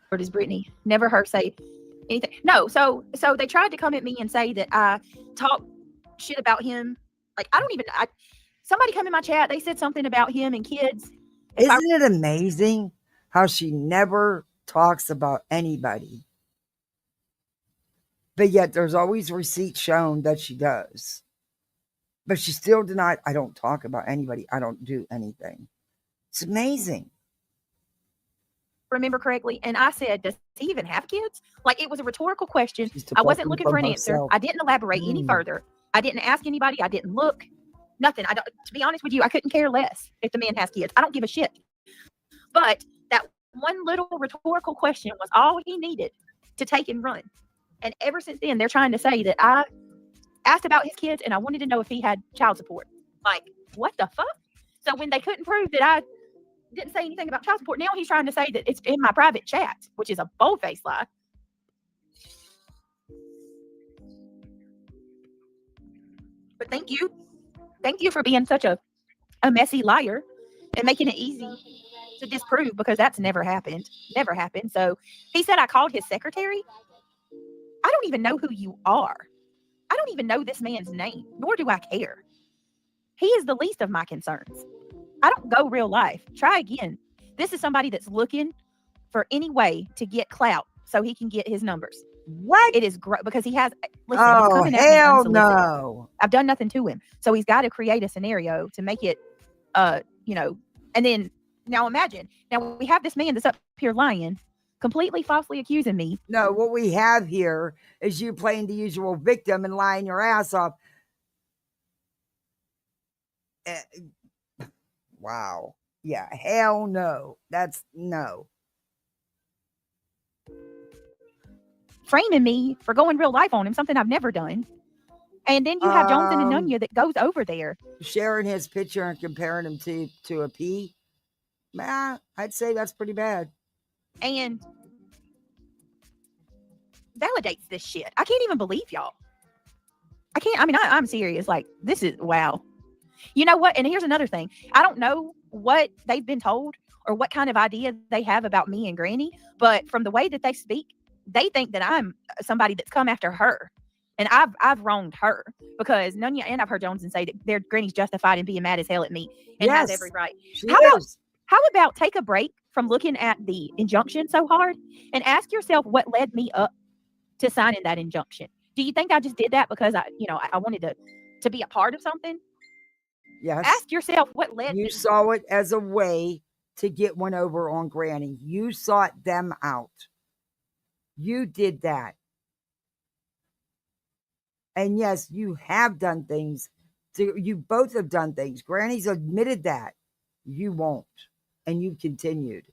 What is Brittany? Never heard say anything. No, so they tried to come at me and say that I talk shit about him. Like somebody come in my chat, they said something about him and kids. Isn't it amazing how she never talks about anybody? But yet there's always receipts shown that she does. But she still denied, I don't talk about anybody. I don't do anything. It's amazing. Remember correctly, and I said, does he even have kids? Like, it was a rhetorical question. I wasn't looking for an answer. I didn't elaborate any further. I didn't ask anybody. I didn't look. Nothing. To be honest with you, I couldn't care less if the man has kids. I don't give a shit. But that one little rhetorical question was all he needed to take and run. And ever since then, they're trying to say that I asked about his kids and I wanted to know if he had child support. Like, what the fuck? So when they couldn't prove that I didn't say anything about child support, now he's trying to say that it's in my private chat, which is a bold-faced lie. But thank you. Thank you for being such a messy liar and making it easy to disprove, because that's never happened. Never happened. So he said I called his secretary. I don't even know who you are. I don't even know this man's name, nor do I care. He is the least of my concerns. I don't go real life. Try again. This is somebody that's looking for any way to get clout so he can get his numbers. What? It is because he has. Listen, Oh, he's coming at me hell unsolicited. no. I've done nothing to him. So he's got to create a scenario to make it, and then now imagine. Now we have this man that's up here lying, completely falsely accusing me. No, what we have here is you playing the usual victim and lying your ass off. Wow. Yeah, hell no. That's no. Framing me for going real life on him, something I've never done. And then you have Jones and Anunya that goes over there. Sharing his picture and comparing him to a P. I'd say that's pretty bad. And validates this shit. I can't even believe y'all. I'm serious. Like, this is, wow. You know what? And here's another thing. I don't know what they've been told or what kind of idea they have about me and Granny, but from the way that they speak, they think that I'm somebody that's come after her. And I've wronged her, because Nunya and I've heard Jones say that their Granny's justified in being mad as hell at me and has every right. How about take a break from looking at the injunction so hard and ask yourself what led me up to signing that injunction? Do you think I just did that because I wanted to be a part of something? Yes. Ask yourself what led me. You saw it as a way to get one over on Granny. You sought them out. You did that. And yes, you have done things. You both have done things. Granny's admitted that. You won't. And you continued.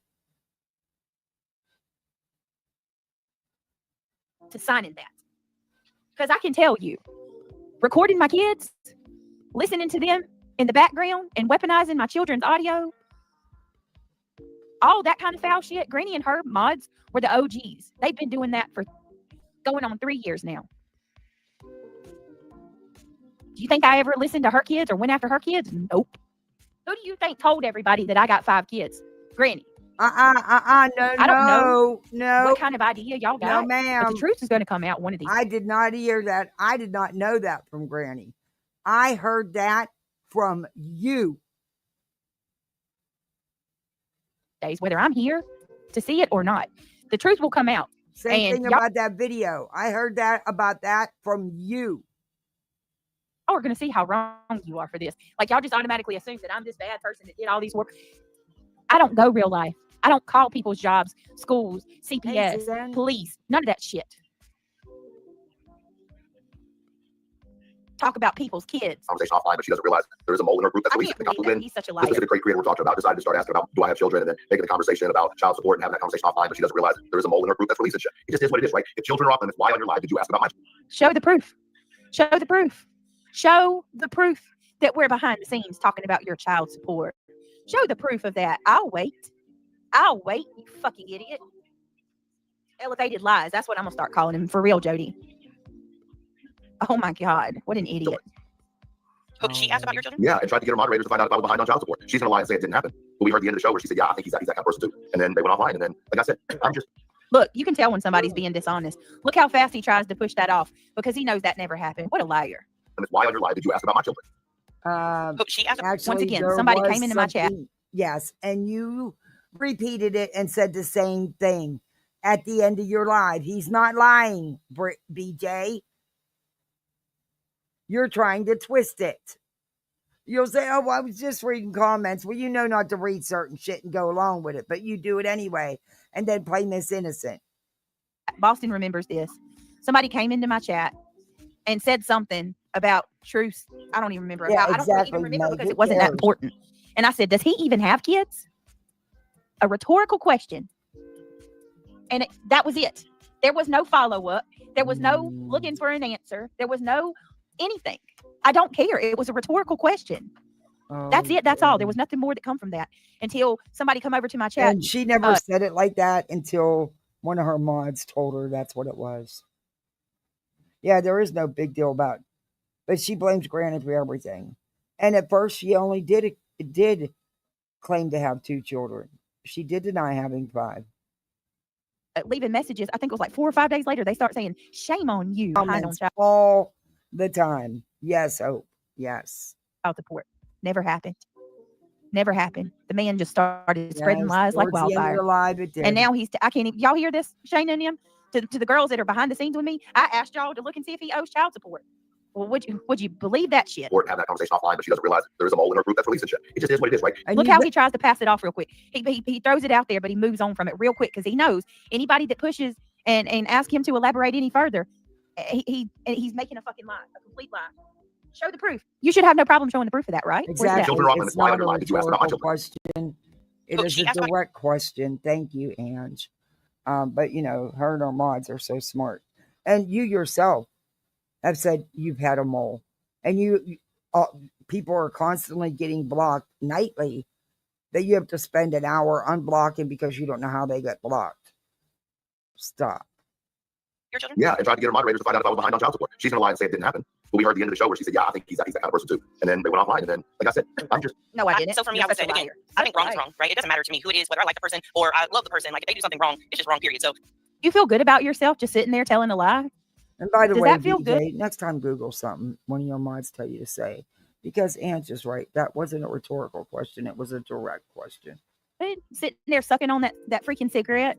To signing that. Because I can tell you, recording my kids, listening to them in the background and weaponizing my children's audio, all that kind of foul shit, Granny and her mods were the OGs. They've been doing that for going on 3 years now. Do you think I ever listened to her kids or went after her kids? Nope. Who do you think told everybody that I got 5 kids? Granny. No, I don't know no. what kind of idea y'all got. No, ma'am. But the truth is going to come out one of these. I did not hear that. I did not know that from Granny. I heard that from you. Days, whether I'm here to see it or not, the truth will come out. Same thing about that video. I heard about that from you. Y'all are going to see how wrong you are for this. Like, y'all just automatically assume that I'm this bad person that did all these work. I don't go real life. I don't call people's jobs, schools, CPS, police, none of that shit. Talk about people's kids. Conversation offline, but she doesn't realize there is a mole in her group. That's the reason. He's such a liar. This is the great creator we're talking about. Decided to start asking about, do I have children, and then making the conversation about child support and having that conversation offline, but she doesn't realize there is a mole in her group that's releasing shit. It just is what it is, right? If children are off limits, why on your life did you ask about my children? Show the proof. Show the proof. Show the proof that we're behind the scenes talking about your child support. Show the proof of that. I'll wait, you fucking idiot. Elevated lies. That's what I'm going to start calling him. For real, Jody. Oh my God. What an idiot. She asked about your children? Yeah, and tried to get her moderators to find out if I was behind on child support. She's going to lie and say it didn't happen. But we heard the end of the show where she said, yeah, I think he's that kind of person too. And then they went offline. And then, like I said, I'm just, Look, you can tell when somebody's being dishonest. Look how fast he tries to push that off because he knows that never happened. What a liar. And it's why on your live did you ask about my children? Oh, she asked. Actually, again, there somebody was came into my chat. something- Yes, and you repeated it and said the same thing at the end of your live. He's not lying, BJ. You're trying to twist it. You'll say, oh, well, I was just reading comments. Well, you know not to read certain shit and go along with it, but you do it anyway and then play Miss Innocent. Boston remembers this. Somebody came into my chat and said something about truth. I don't even remember. Yeah, I don't exactly, even remember Meg, because who it wasn't that cares? important. And I said, does he even have kids? A rhetorical question. And that was it. There was no follow-up. There was no looking for an answer. There was no anything. I don't care. It was a rhetorical question. That's it. That's all. There was nothing more that come from that until somebody come over to my chat. And she never said it like that until one of her mods told her that's what it was. Yeah, there is no big deal about it. But she blames Granny for everything. And at first, she only did claim to have 2 children. She did deny having 5. Leaving messages. I think it was like 4 or 5 days later. They start saying, "Shame on you." Comments all the time. Yes, Hope. Yes. Child support. Never happened. Never happened. The man just started spreading lies like wildfire. Live, it did. And now I can't even, y'all hear this, Shane and him? To the girls that are behind the scenes with me, I asked y'all to look and see if he owes child support. Well, would you believe that shit? Or have that conversation offline, but she doesn't realize there is a mole in her group that's releasing shit. It just is what it is, right? And look how he tries to pass it off real quick. He throws it out there, but he moves on from it real quick because he knows anybody that pushes and asks him to elaborate any further, he's making a fucking lie, a complete lie. Show the proof. You should have no problem showing the proof of that, right? Exactly. Children are off, and It's it's why not a underlined. Did you ask about my rhetorical children? question. It Look, is she a asked my- direct question. Thank you, Ange. But you know, her and her mods are so smart. And you yourself have said you've had a mole. And people are constantly getting blocked nightly that you have to spend an hour unblocking because you don't know how they get blocked. Stop. Your children? Yeah, and tried to get her moderators to find out if I was behind on child support. She's gonna lie and say it didn't happen. But we heard the end of the show where she said, yeah, I think he's that kind of person too. And then they went offline, and then, like I said, I'm just No, I didn't. So for me, You're I would such say a again, liar. I think wrong is Right. wrong, right? It doesn't matter to me who it is, whether I like the person or I love the person. Like if they do something wrong, it's just wrong, period. So You feel good about yourself just sitting there telling a lie? And by the Does way, that feel BJ, next time Google something one of your mods tell you to say. Because Ange is right. That wasn't a rhetorical question. It was a direct question. Sitting there sucking on that freaking cigarette,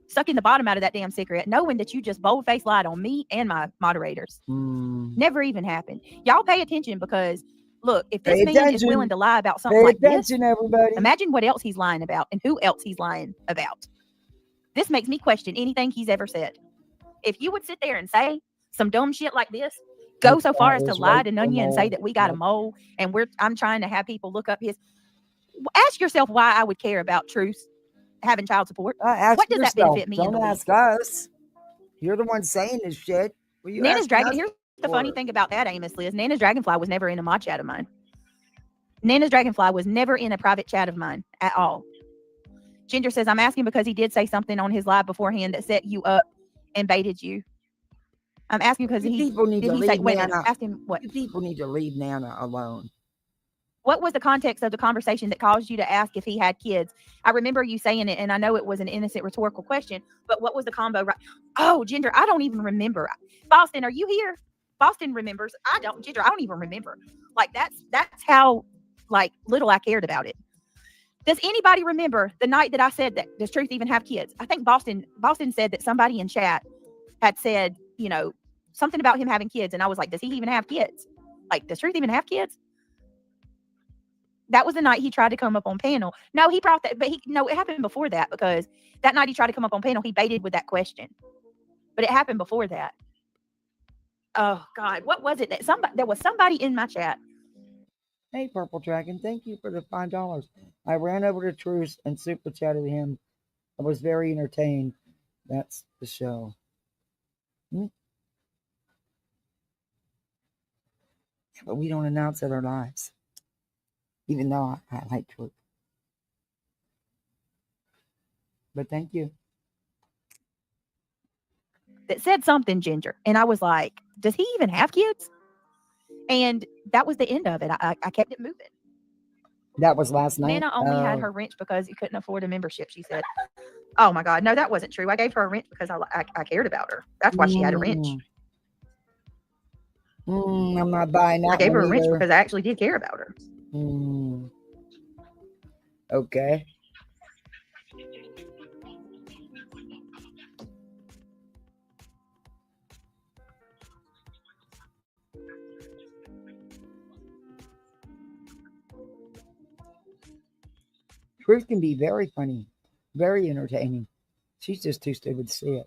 sucking the bottom out of that damn cigarette, knowing that you just bold-faced lied on me and my moderators. Never even happened. Y'all pay attention because, look, if this Pay man is attention. willing to lie about something Pay like this, attention, everybody. imagine what else he's lying about and who else he's lying about. This makes me question anything he's ever said. If you would sit there and say some dumb shit like this, go so far as to lie to Nunya and say that we got a mole and I'm trying to have people look up his. Ask yourself why I would care about truth having child support. What does that benefit me? Don't ask us. You're the one saying this shit. Nana's Dragon. Here's the funny thing about that, Amos Liz. Nana's Dragonfly was never in a mod chat of mine. Nana's Dragonfly was never in a private chat of mine at all. Ginger says, I'm asking because he did say something on his live beforehand that set you up and baited you. I'm asking because people need to leave Nana. Ask him what? You people need to leave Nana alone. What was the context of the conversation that caused you to ask if he had kids? I remember you saying it, and I know it was an innocent rhetorical question, but what was the combo? Right? Oh, Ginger, I don't even remember. Boston, are you here? Boston remembers. I don't. Ginger, I don't even remember. Like that's how like little I cared about it. Does anybody remember the night that I said that does Truth even have kids? I think Boston said that somebody in chat had said, you know, something about him having kids, and I was like, does he even have kids? Like, does Truth even have kids? That was the night he tried to come up on panel. No, he brought that, but it happened before that because that night he tried to come up on panel, he baited with that question. But it happened before that. Oh God, what was it that there was somebody in my chat. Hey, Purple Dragon, thank you for the $5. I ran over to Truce and super chatted him. I was very entertained. That's the show. But we don't announce other lives. Even though I like Truth. But thank you. That said something, Ginger. And I was like, does he even have kids? And that was the end of it. I kept it moving. That was last night. Nana only had her wrench because he couldn't afford a membership, she said. Oh my God. No, that wasn't true. I gave her a wrench because I cared about her. That's why she had a wrench. I'm not buying that. I gave her a one wrench either. because I actually did care about her. Okay. Truth can be very funny, very entertaining. She's just too stupid to see it.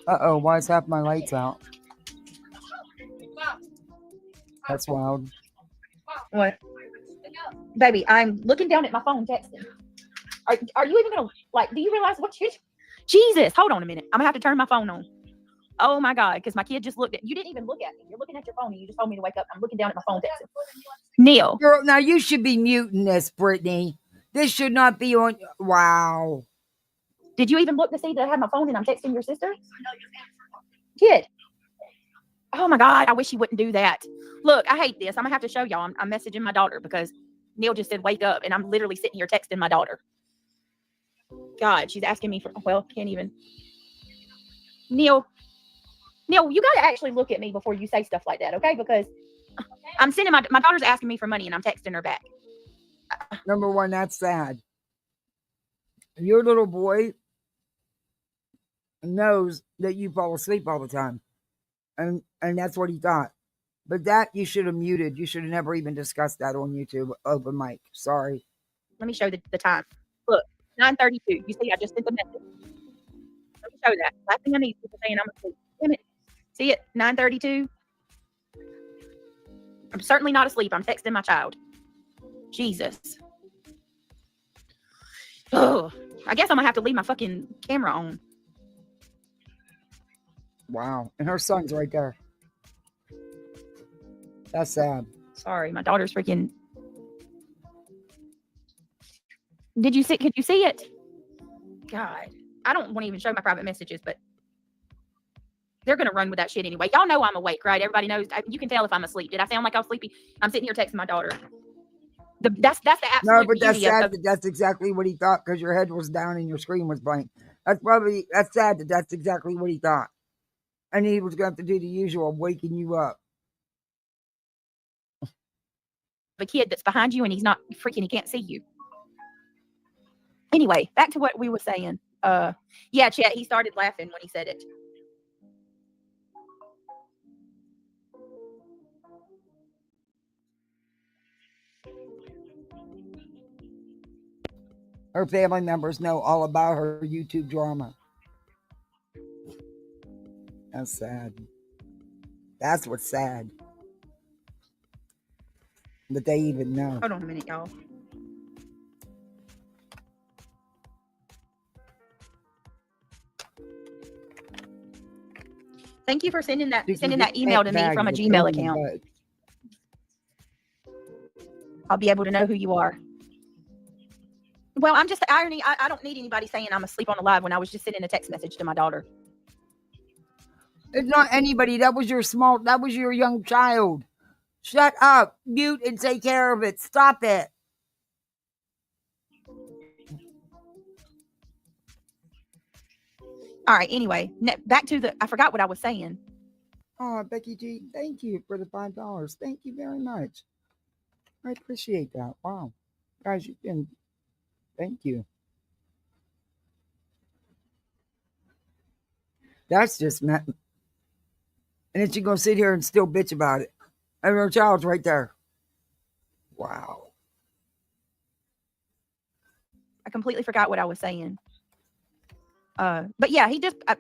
Uh-oh, why is half my lights out? That's wild. What? Baby, I'm looking down at my phone texting. Are you even going to, like, do you realize what you... Jesus, hold on a minute. I'm going to have to turn my phone on. Oh, my God, because my kid just looked at... You didn't even look at me. You're looking at your phone and you just told me to wake up. I'm looking down at my phone texting. Neil. Girl, now you should be muting this, Brittany. This should not be on... Wow. Did you even look to see that I have my phone and I'm texting your sister? Kid. Oh, my God, I wish he wouldn't do that. Look, I hate this. I'm going to have to show y'all. I'm messaging my daughter because Neil just said wake up, and I'm literally sitting here texting my daughter. God, she's asking me for... Well, can't even... Neil, you got to actually look at me before you say stuff like that, okay? Because I'm sending my daughter's asking me for money, and I'm texting her back. Number one, that's sad. Your little boy knows that you fall asleep all the time. And that's what he thought. But that you should have muted. You should have never even discussed that on YouTube. Open mic. Sorry. Let me show the time. Look, 9:32. You see, I just sent the message. Let me show that. Last thing I need is people saying I'm asleep. Damn it. See it? 9:32. I'm certainly not asleep. I'm texting my child. Jesus. Oh, I guess I'm going to have to leave my fucking camera on. Wow. And her son's right there. That's sad. Sorry, my daughter's freaking... Could you see it? God. I don't want to even show my private messages, but they're going to run with that shit anyway. Y'all know I'm awake, right? Everybody knows. You can tell if I'm asleep. Did I sound like I was sleepy? I'm sitting here texting my daughter. That's the absolute No, but that's beauty sad that that's exactly what he thought because your head was down and your screen was blank. That's sad that that's exactly what he thought. And he was going to have to do the usual, waking you up. a kid that's behind you and he's not freaking, he can't see you. Anyway, back to what we were saying. Yeah, Chet, he started laughing when he said it. Her family members know all about her YouTube drama. That's sad. That's what's sad. That they even know. Hold on a minute, y'all. Thank you for sending that email to me from a Gmail account. I'll be able to know who you are. Well, I'm just irony. I don't need anybody saying I'm asleep on the live when I was just sending a text message to my daughter. It's not anybody. That was your young child. Shut up. Mute and take care of it. Stop it. All right. Anyway, back to I forgot what I was saying. Oh, Becky G, thank you for the $5. Thank you very much. I appreciate that. Wow. Guys, thank you. That's just and then she's going to sit here and still bitch about it. And her child's right there. Wow. I completely forgot what I was saying. But yeah, he just, I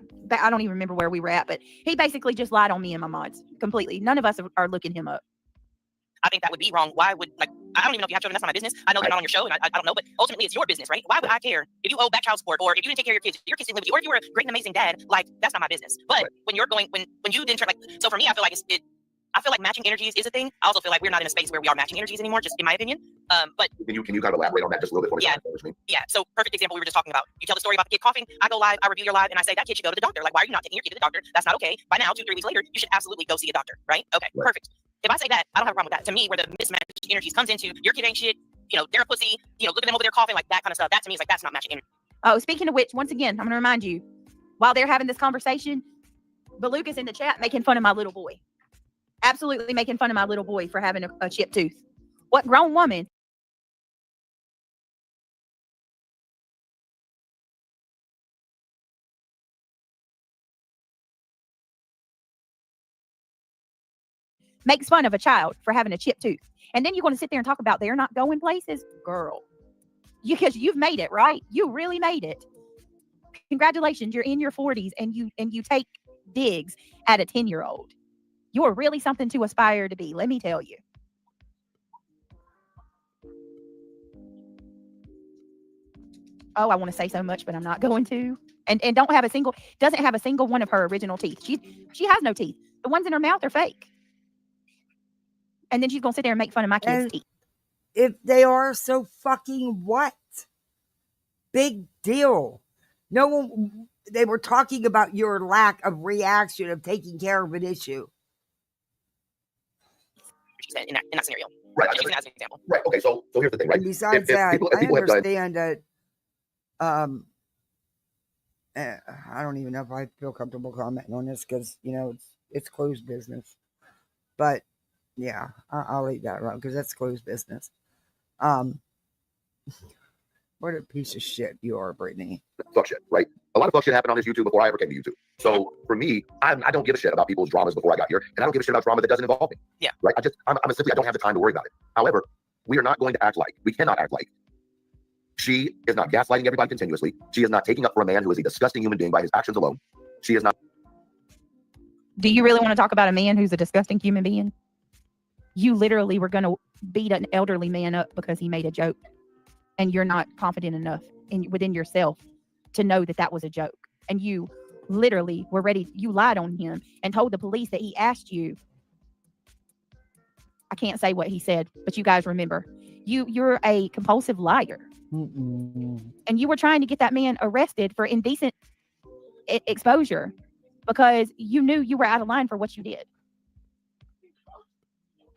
don't even remember where we were at, but he basically just lied on me and my mods completely. None of us are looking him up. I think that would be wrong. Why would, I don't even know if you have children. That's not my business. I know they're not on your show, and I don't know, but ultimately it's your business, right? Why would I care if you owe back child support, or if you didn't take care of your kids didn't live with you, or if you were a great and amazing dad? Like, that's not my business. But when you're going, when you didn't turn, so for me, I feel like I feel like matching energies is a thing. I also feel like we're not in a space where we are matching energies anymore, just in my opinion. But can you kind of elaborate on that just a little bit for me? Yeah. Yeah. So perfect example we were just talking about. You tell the story about the kid coughing. I go live, I review your live, and I say that kid should go to the doctor. Like, why are you not taking your kid to the doctor? That's not okay. By now, 2-3 weeks later, you should absolutely go see a doctor, right? Okay, right. Perfect. If I say that, I don't have a problem with that. To me, where the mismatched energies comes into, your kid ain't shit, they're a pussy, look at them over there coughing, like that kind of stuff. That to me is like, that's not matching energy. Oh, speaking of which, once again, I'm going to remind you, while they're having this conversation, Beluga's in the chat making fun of my little boy. Absolutely making fun of my little boy for having a chipped tooth. What grown woman makes fun of a child for having a chipped tooth? And then you're going to sit there and talk about they're not going places? Girl, because you've made it, right? You really made it. Congratulations, you're in your 40s and you take digs at a 10-year-old. You're really something to aspire to be, let me tell you. Oh, I want to say so much, but I'm not going to. And doesn't have a single one of her original teeth. She has no teeth. The ones in her mouth are fake. And then she's going to sit there and make fun of my kids' teeth. If they are, so fucking what? Big deal. No one, they were talking about your lack of reaction of taking care of an issue. She said in that scenario. Right. Just using that as an example. Right. Okay. So here's the thing, right? And besides If that, people I understand that. I don't even know if I feel comfortable commenting on this because it's closed business. But yeah, I'll leave that alone because that's closed business. What a piece of shit you are, Brittany. Fuck shit, right? A lot of fuck shit happened on this YouTube before I ever came to YouTube. So for me, I don't give a shit about people's dramas before I got here, and I don't give a shit about drama that doesn't involve me. Yeah. Right? I don't have the time to worry about it. However, we cannot act like she is not gaslighting everybody continuously. She is not taking up for a man who is a disgusting human being by his actions alone. She is not. Do you really want to talk about a man who's a disgusting human being? You literally were going to beat an elderly man up because he made a joke. And you're not confident enough within yourself to know that was a joke. And you literally were ready. You lied on him and told the police that he asked you. I can't say what he said, but you guys remember. You're a compulsive liar. Mm-mm. And you were trying to get that man arrested for indecent exposure because you knew you were out of line for what you did.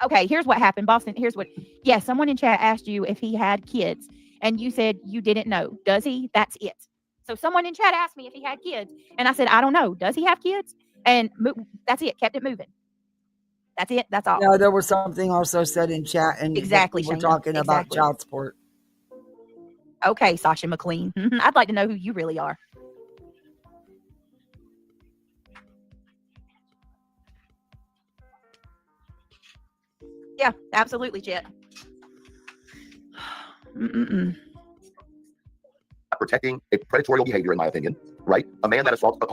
Okay, here's what happened, Boston. Someone in chat asked you if he had kids. And you said you didn't know. Does he? That's it. So someone in chat asked me if he had kids. And I said, I don't know. Does he have kids? And that's it. Kept it moving. That's it. That's all. No, there was something also said in chat. And exactly, we're Shayna. talking about child support. Okay, Sasha McLean. I'd like to know who you really are. Yeah, absolutely, Chet. Protecting a predatory behavior, in my opinion, right? A man that assaults a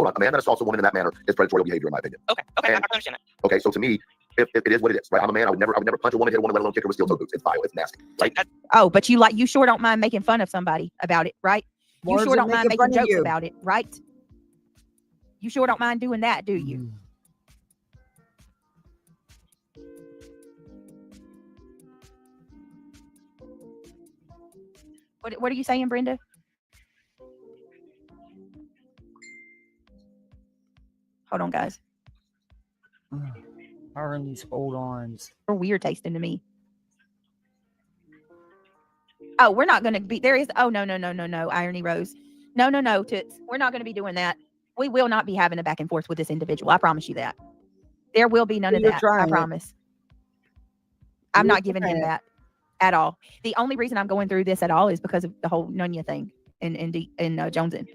woman in that manner is predatory behavior, in my opinion. Okay, I understand that. Okay, so to me, if it is what it is, right? I'm a man. I would never punch a woman, hit a woman, let alone kick her with steel toe boots. It's vile. It's nasty, right? Oh, but you sure don't mind making fun of somebody about it, right? You sure don't mind making jokes about it, right? You sure don't mind doing that, do you? What are you saying, Brenda? Hold on, guys. How are these hold-ons? They're weird tasting to me. Oh, we're not going to be... There is... Oh, no, Irony Rose. No, Toots. We're not going to be doing that. We will not be having a back and forth with this individual. I promise you that. There will be none of that. I promise. I'm not giving him that at all. The only reason I'm going through this at all is because of the whole Nunya thing in Jonesin.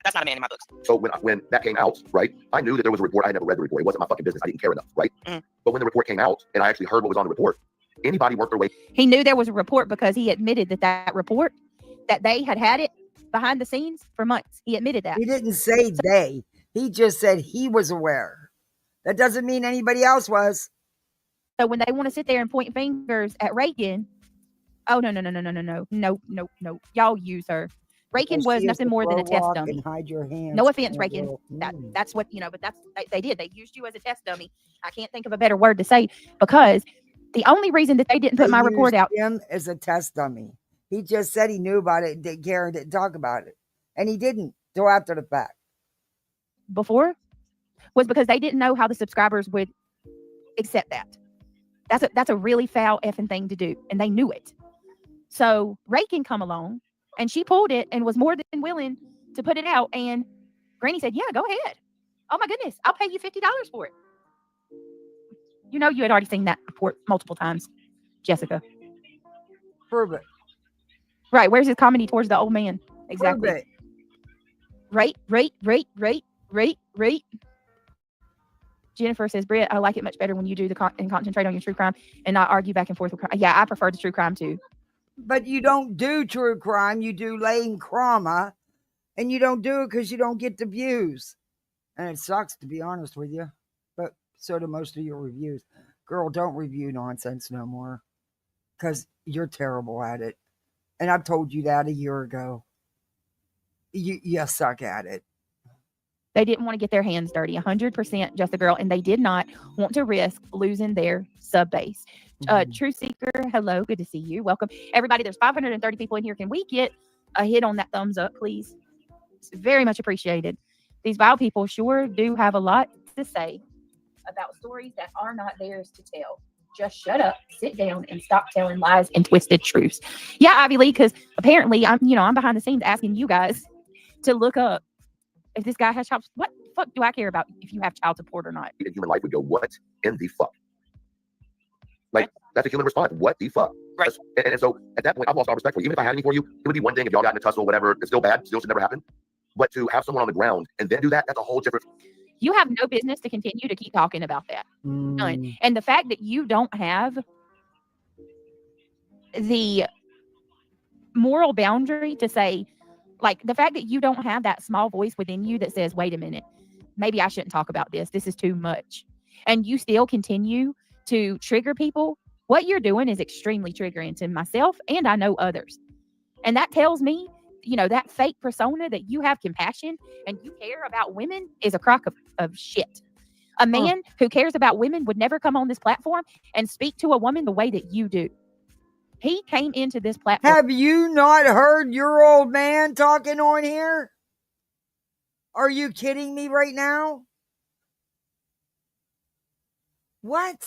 That's not a man in my books. So when that came out, right, I knew that there was a report. I had never read the report. It wasn't my fucking business. I didn't care enough, right? But when the report came out and I actually heard what was on the report, anybody worked their way. He knew there was a report because he admitted that report, that they had it behind the scenes for months. He admitted that. He didn't say they. He just said he was aware. That doesn't mean anybody else was. So when they want to sit there and point fingers at Reagan, oh, no. Y'all use her. Rakin Well, was she is nothing to more than a throw test up dummy. and hide your hands. No offense, in a Rakin. little- That's what, but they did. They used you as a test dummy. I can't think of a better word to say, because the only reason that they didn't put They my report used out him as a test dummy. He just said he knew about it, didn't care, didn't talk about it, and he didn't till after the fact. before was because they didn't know how the subscribers would accept that. That's a really foul effing thing to do, and they knew it. So Rakin come along, and she pulled it and was more than willing to put it out. And Granny said, "Yeah, go ahead. Oh my goodness, I'll pay you $50 for it." You know, you had already seen that report multiple times, Jessica. Prove it. Right? Where's his comedy towards the old man? Exactly. Prove it. Rate. Jennifer says, Britt, I like it much better when you do and concentrate on your true crime and not argue back and forth with crime. Yeah, I prefer the true crime too. But you don't do true crime. You do laying Crama, and you don't do it because you don't get the views. And it sucks, to be honest with you. But so do most of your reviews. Girl, don't review nonsense no more, because you're terrible at it. And I've told you that a year ago. You suck at it. They didn't want to get their hands dirty, 100% just a girl, and they did not want to risk losing their sub base. True Seeker, hello, good to see you. Welcome. Everybody, there's 530 people in here. Can we get a hit on that thumbs up, please? It's very much appreciated. These vile people sure do have a lot to say about stories that are not theirs to tell. Just shut up, sit down, and stop telling lies and twisted truths. Yeah, Ivy Lee, because apparently I'm behind the scenes asking you guys to look up if this guy has child. What the fuck do I care about if you have child support or not? In human life would go, what in the fuck? Like, that's a human response. What the fuck? Right. And so at that point, I've lost all respect for you. Even if I had any for you, it would be one thing if y'all got in a tussle, whatever. It's still bad. Still should never happen. But to have someone on the ground and then do that, that's a whole different. You have no business to continue to keep talking about that. None. And the fact that you don't have the moral boundary to say, like, the fact that you don't have that small voice within you that says, wait a minute, maybe I shouldn't talk about this. This is too much. And you still continue to trigger people. What you're doing is extremely triggering to myself, and I know others. And that tells me, that fake persona that you have compassion and you care about women is a crock of shit. A man who cares about women would never come on this platform and speak to a woman the way that you do. He came into this platform. Have you not heard your old man talking on here? Are you kidding me right now? What?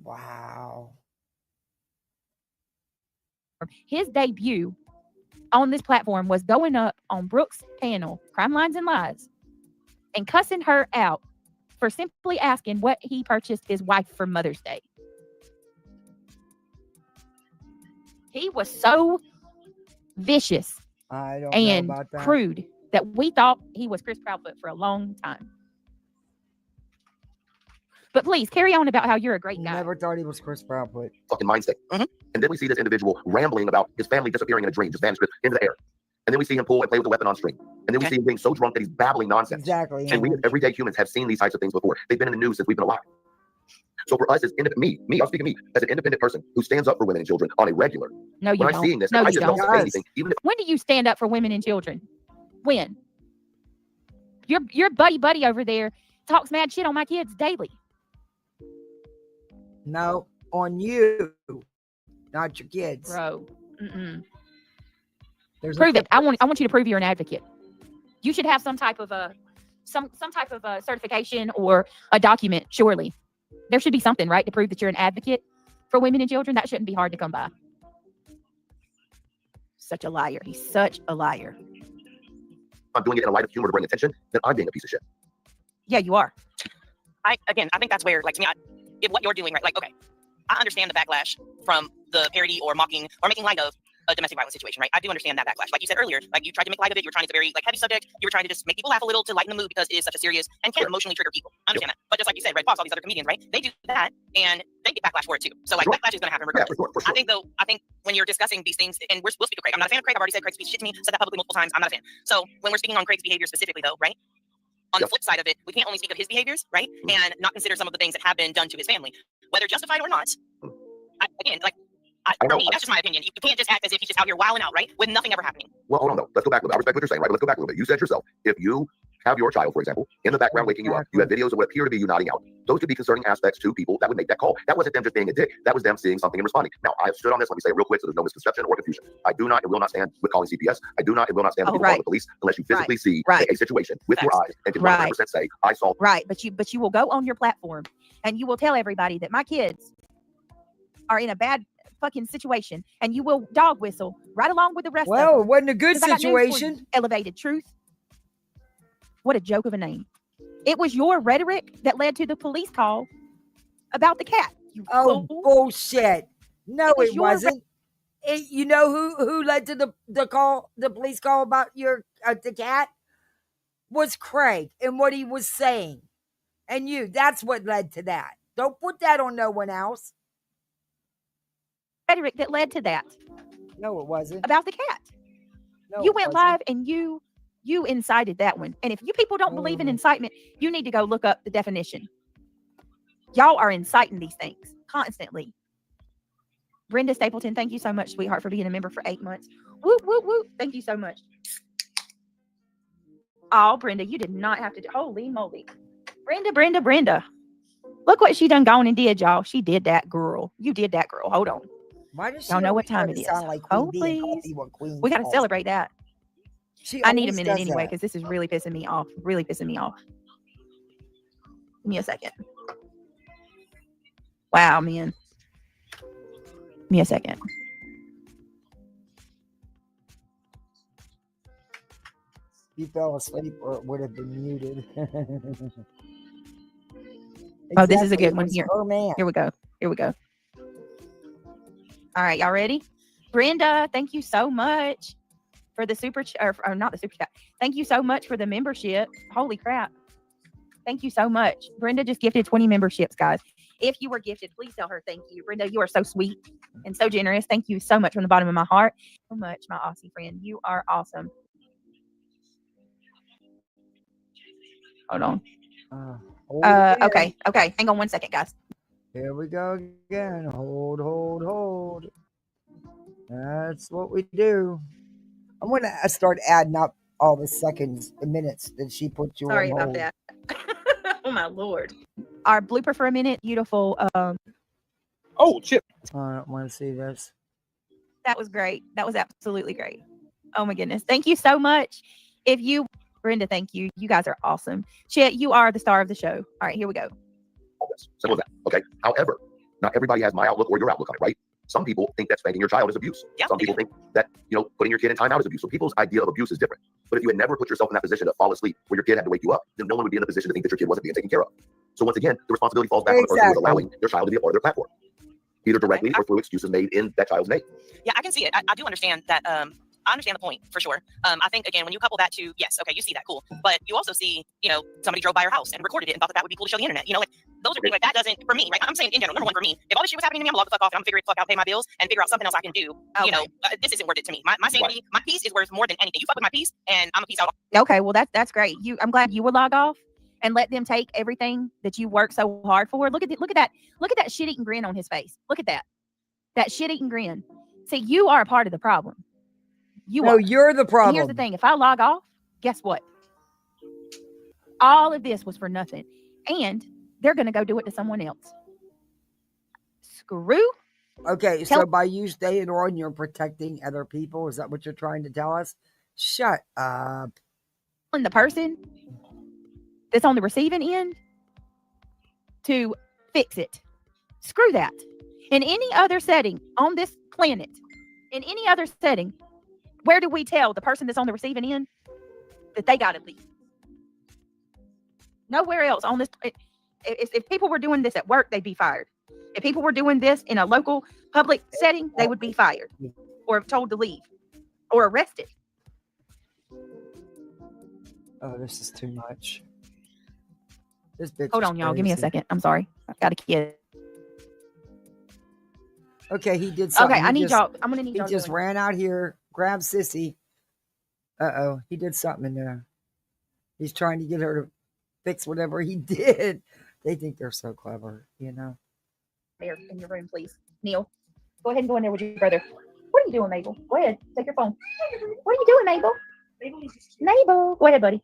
Wow. His debut on this platform was going up on Brooke's panel, Crime Lines and Lies, and cussing her out for simply asking what he purchased his wife for Mother's Day. He was so vicious and know about that. crude that we thought he was Chris Proudfoot for a long time. But please carry on about how you're a great guy. Never thought he was Chris Proudfoot. Fucking mind state. Mhm. And then we see this individual rambling about his family disappearing in a dream, just vanished into the air. And then we see him pull and play with a weapon on stream. And then we see him being so drunk that he's babbling nonsense. Exactly. And we as everyday humans have seen these types of things before. They've been in the news since we've been alive. So for us as I'll speak of me as an independent person who stands up for women and children on a regular. No, you When I'm don't. seeing this, No, I you just don't. don't say anything, even if When do you stand up for women and children? When? Your buddy over there talks mad shit on my kids daily. No, on you, not your kids. Bro. There's Prove it. I want you to prove you're an advocate. You should have some type of a certification or a document, surely. There should be something, right, to prove that you're an advocate for women and children. That shouldn't be hard to come by. Such a liar. He's such a liar. I'm doing it in a light of humor to bring attention, then I'm being a piece of shit. Yeah, you are. I think that's where, like, to me, if what you're doing, right, like, okay, I understand the backlash from the parody or mocking or making light of a domestic violence situation, right? I do understand that backlash. Like you said earlier, like, you tried to make light of it. You were trying to, it's a very, like, heavy subject. You were trying to just make people laugh a little to lighten the mood because it is such a serious and can emotionally trigger people. I understand that. But just like you said, Red Fox, all these other comedians, right? They do that and they get backlash for it too. So, like, backlash is going to happen regardless. For sure. I think when you're discussing these things, and we'll speak to Craig. I'm not a fan of Craig. I've already said Craig speaks shit to me, said that publicly multiple times. I'm not a fan. So when we're speaking on Craig's behavior specifically, though, right? On the flip side of it, we can't only speak of his behaviors, right? And not consider some of the things that have been done to his family, whether justified or not. Again, like, don't For know. me, that's just my opinion. You can't just act as if he's just out here wilding out, right? With nothing ever happening. Well, hold on though. Let's go back a little bit. I respect what you're saying, right? But let's go back a little bit. You said yourself, if you have your child, for example, in the background waking you up, you have videos of what appear to be you nodding out. Those could be concerning aspects to people that would make that call. That wasn't them just being a dick. That was them seeing something and responding. Now, I have stood on this. Let me say it real quick so there's no misconception or confusion. I do not and will not stand with calling CPS. I do not and will not stand with people calling the police unless you physically see a situation with your eyes and can 100% say, I saw. Right. But you will go on your platform and you will tell everybody that my kids are in a bad fucking situation, and you will dog whistle right along with the rest of them. Well, it wasn't a good 'Cause I got news for you. situation. Elevated Truth. What a joke of a name. It was your rhetoric that led to the police call about the cat. You Oh, fool. bullshit. No, It was it your wasn't. You know who led to the call, the police call about your the cat? Was Craig and what he was saying. And you, that's what led to that. Don't put that on no one else. Rhetoric that led to that No, it wasn't. about the cat. No, You it went wasn't. live and you incited that one. And if you people don't believe in incitement, you need to go look up the definition. Y'all are inciting these things constantly. Brenda Stapleton, thank you so much, sweetheart, for being a member for 8 months. Whoop, whoop, whoop. Thank you so much. Oh, Brenda, you did not have to do. Holy moly. Brenda. Look what she done gone and did, y'all. She did that, girl. You did that, girl. Hold on. Why does she Y'all know what always try time to it is. sound like Oh, Queen Bee and please. copy what Queen We got to says? celebrate that. She I need a always minute does anyway, that. because this is really pissing me off. Really pissing me off. Give me a second. Wow, man. Give me a second. You fell asleep or it would have been muted. Oh, this is a Exactly, good it one was here. her man. Here we go. All right, y'all ready? Brenda, thank you so much for the super or not the super chat. Thank you so much for the membership. Holy crap. Thank you so much. Brenda just gifted 20 memberships, guys. If you were gifted, please tell her thank you. Brenda, you are so sweet and so generous. Thank you so much from the bottom of my heart. So much, my Aussie friend. You are awesome. Hold on. Hold it in. Okay. Hang on one second, guys. Here we go again. Hold. That's what we do. I'm going to start adding up all the seconds, the minutes that she put you Sorry on about hold. that. Oh my Lord. Our blooper for a minute. Beautiful. Oh, shit. I want to see this. That was great. That was absolutely great. Oh my goodness. Thank you so much. Brenda, thank you. You guys are awesome. Chet, you are the star of the show. All right, here we go. Simple as that. Okay. However, not everybody has my outlook or your outlook on it, right? Some people think that spanking your child is abuse. Yeah, Some people think that, putting your kid in timeout is abuse. So people's idea of abuse is different. But if you had never put yourself in that position to fall asleep where your kid had to wake you up, then no one would be in a position to think that your kid wasn't being taken care of. So once again, the responsibility falls back on the person who is allowing your child to be a part of their platform, either directly or through excuses made in that child's name. Yeah, I can see it. I do understand that. I understand the point for sure. I think again, when you couple that to yes, okay, you see that, cool, but you also see, somebody drove by your house and recorded it and thought that would be cool to show the internet. Like those are things like that doesn't for me, right? I'm saying in general, number one for me, if all this shit was happening to me, I'm gonna log the fuck off and I'm figuring the fuck out, pay my bills, and figure out something else I can do. Okay. This isn't worth it to me. My sanity, my peace is worth more than anything. You fuck with my peace, and I'm a peace out. Okay, well that's great. I'm glad you would log off and let them take everything that you work so hard for. Look at that shit-eating grin on his face. Look at that. That shit-eating grin. See, you are a part of the problem. You're the problem. And here's the thing. If I log off, guess what? All of this was for nothing. And they're going to go do it to someone else. Screw. Okay, so by you staying on, you're protecting other people. Is that what you're trying to tell us? Shut up. And the person that's on the receiving end to fix it. Screw that. In any other setting on this planet, in any other setting, where do we tell the person that's on the receiving end that they got to leave? Nowhere else on this. If people were doing this at work, they'd be fired. If people were doing this in a local public setting, they would be fired or told to leave or arrested. Oh, this is too much. This bitch. Hold on, y'all. Give me a second. I'm sorry. I've got a kid. Okay, he did something. Okay, I need y'all. I'm gonna need y'all. He just ran out here, grabbed Sissy. He did something in there. He's trying to get her to fix whatever he did. They think they're so clever, There in your room, please, Neil. Go ahead and go in there with your brother. What are you doing, Mabel? Go ahead. Take your phone. What are you doing, Mabel? Mabel. Go ahead, buddy.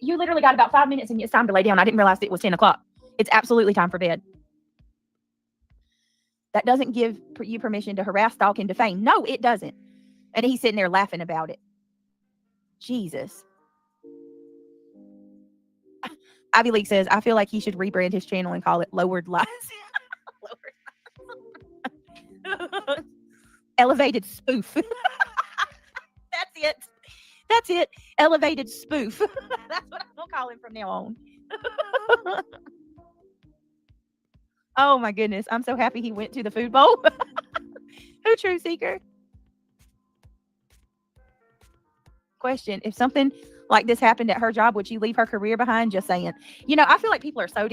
You literally got about 5 minutes and it's time to lay down. I didn't realize it was 10 o'clock. It's absolutely time for bed. That doesn't give you permission to harass, stalk, and defame. No, it doesn't. And he's sitting there laughing about it. Jesus. Ivy League says, I feel like he should rebrand his channel and call it Lowered Lies. Elevated Spoof. That's it. Elevated Spoof. That's what I'm going to call him from now on. Oh my goodness. I'm so happy he went to the food bowl. Who True Seeker? Question. If something like this happened at her job, would she leave her career behind? Just saying. I feel like people are so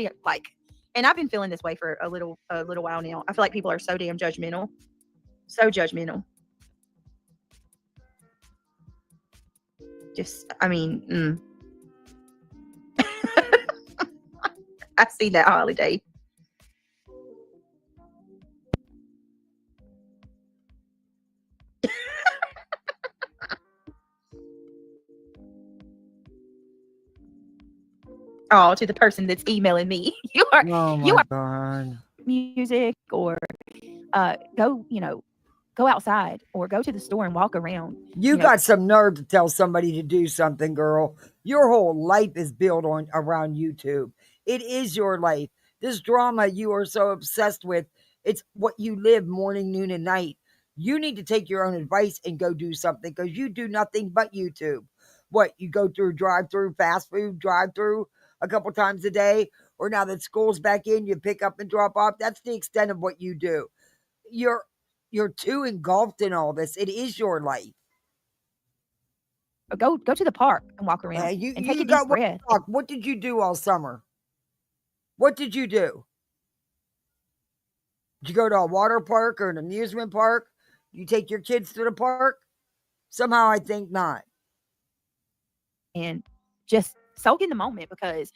and I've been feeling this way for a little while now. I feel like people are so damn judgmental. So judgmental. I see that holiday. Oh, to the person that's emailing me, you are God. music or go outside or go to the store and walk around. You got some nerve to tell somebody to do something, girl. Your whole life is built around YouTube. It is your life. This drama you are so obsessed with, it's what you live morning, noon, and night. You need to take your own advice and go do something because you do nothing but YouTube. What, you go through drive-through, fast food, drive-through a couple times a day? Or now that school's back in, you pick up and drop off? That's the extent of what you do. You're too engulfed in all this. It is your life. Go to the park and walk around and take a deep breath. What did you do all summer? What did you do? Did you go to a water park or an amusement park? You take your kids to the park? Somehow I think not. And just soak in the moment because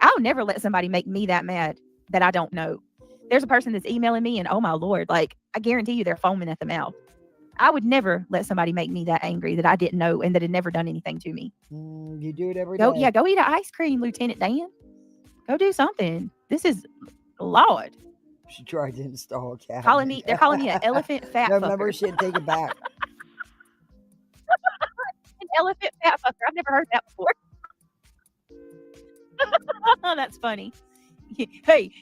I'll never let somebody make me that mad that I don't know. There's a person that's emailing me and oh my Lord, I guarantee you they're foaming at the mouth. I would never let somebody make me that angry that I didn't know and that had never done anything to me. You do it every day. Yeah, go eat an ice cream, Lieutenant Dan. Go do something. This is Lord. She tried to install a cat. They're calling me an elephant fat fucker. Remember, she'd take it back. An elephant fat fucker. I've never heard that before. That's funny. Hey,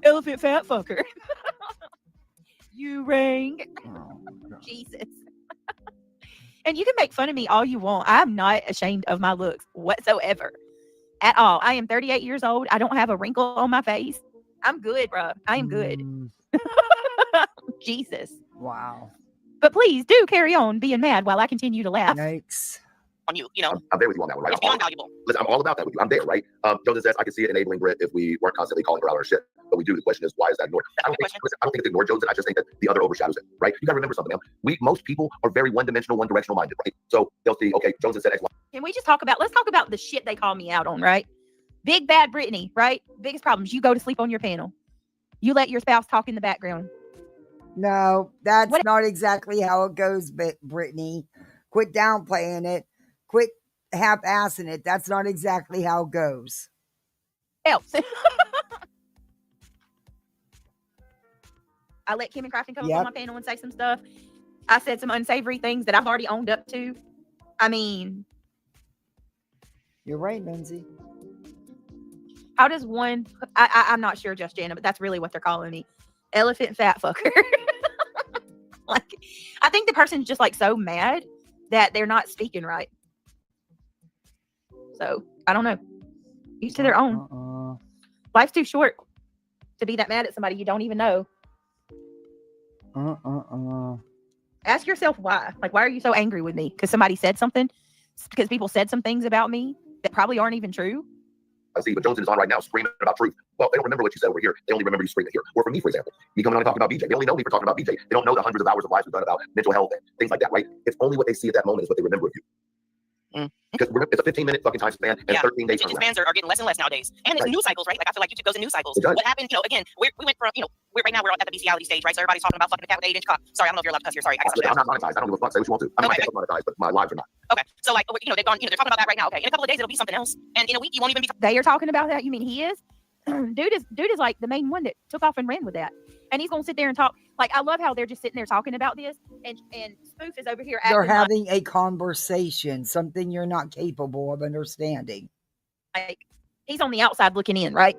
elephant fat fucker. You rang. Oh, Jesus. And you can make fun of me all you want. I'm not ashamed of my looks whatsoever. At all. I am 38 years old. I don't have a wrinkle on my face. I'm good, bro. I am good. Jesus. Wow. But please do carry on being mad while I continue to laugh. Yikes. On you, I'm there with you on that one, right? It's beyond valuable. Listen, I'm all about that with you. I'm there, right? Joseph says, I can see it enabling Brit if we weren't constantly calling her out on shit. But we do. The question is, why is that ignored? I don't think it's ignored, Joseph. I just think that the other overshadows it, right? You got to remember something, man. Most people are very one-dimensional, one-directional minded, right? So they'll see, okay, Joseph said X, Y. Can we just let's talk about the shit they call me out on, right? Big bad Brittany, right? Biggest problems. You go to sleep on your panel. You let your spouse talk in the background. No, that's not exactly how it goes, Brittany. Quit downplaying it. Quit half-assing it. That's not exactly how it goes. Else. I let Kim and Crafton come up on my panel and say some stuff. I said some unsavory things that I've already owned up to. I mean, you're right, Lindsay. How does one? I'm not sure, just Jana, but that's really what they're calling me, elephant fat fucker. I think the person's just so mad that they're not speaking right. So I don't know. Each to their own. Life's too short to be that mad at somebody you don't even know. Ask yourself why. Why are you so angry with me? Because somebody said something? Because people said some things about me that probably aren't even true? I see, but Jones is on right now screaming about truth. Well, they don't remember what you said over here. They only remember you screaming here. Or for me, for example, me coming on and talking about BJ. They only know me for talking about BJ. They don't know the hundreds of hours of lives we've done about mental health and things like that, right? It's only what they see at that moment is what they remember of you. Because it's a 15-minute fucking time span and 13 days. Attention spans are getting less and less nowadays. And it's news cycles, right? I feel like YouTube goes in news cycles. What happened, again, we went from, right now we're at the bestiality stage, right? So everybody's talking about fucking a cat with an 8-inch cock. Sorry, I don't know if you're allowed to cuss here. Sorry, I guess I'm not monetized. I don't give a fuck. Say what you want to. I'm Okay. not monetized, but my lives are not. Okay, so like, they've gone, they're talking about that right now. Okay, in a couple of days it'll be something else, and in a week you won't even be. They are talking about that. You mean he is? Dude is like the main one that took off and ran with that, and he's gonna sit there and talk. Like, I love how they're just sitting there talking about this, and Spoof is over here. They're acting having a conversation, something you're not capable of understanding. like he's on the outside looking in, right?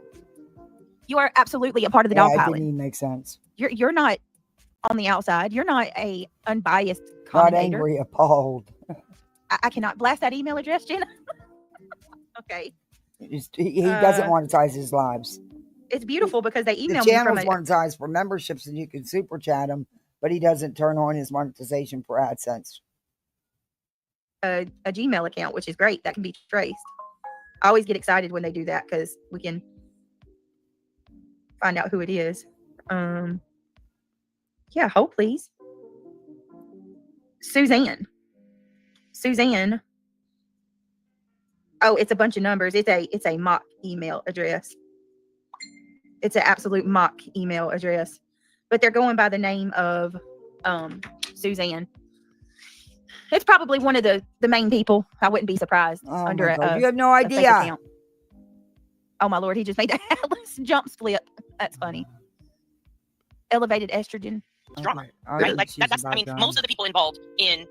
You are absolutely a part of the dog It pilot. didn't even make sense. You're not on the outside. You're not a unbiased Not commentator. angry, appalled. I cannot blast that email address, Jenna. Okay. He doesn't monetize his lives. It's beautiful because they The email me from channel's monetized for memberships and you can super chat him, but he doesn't turn on his monetization for AdSense. a Gmail account, which is great. That can be traced. I always get excited when they do that because we can find out who it is. Yeah, hold please. Suzanne. Oh, it's a bunch of numbers. It's a mock email address. It's an absolute mock email address. But they're going by the name of Suzanne. It's probably one of the main people. I wouldn't be surprised Oh under my God. a You have no a fake idea. account. Oh my Lord, he just made the Atlas jump flip. That's funny. Elevated estrogen. Drama, Okay. right? Like She's that's. I about mean, done. most of the people involved in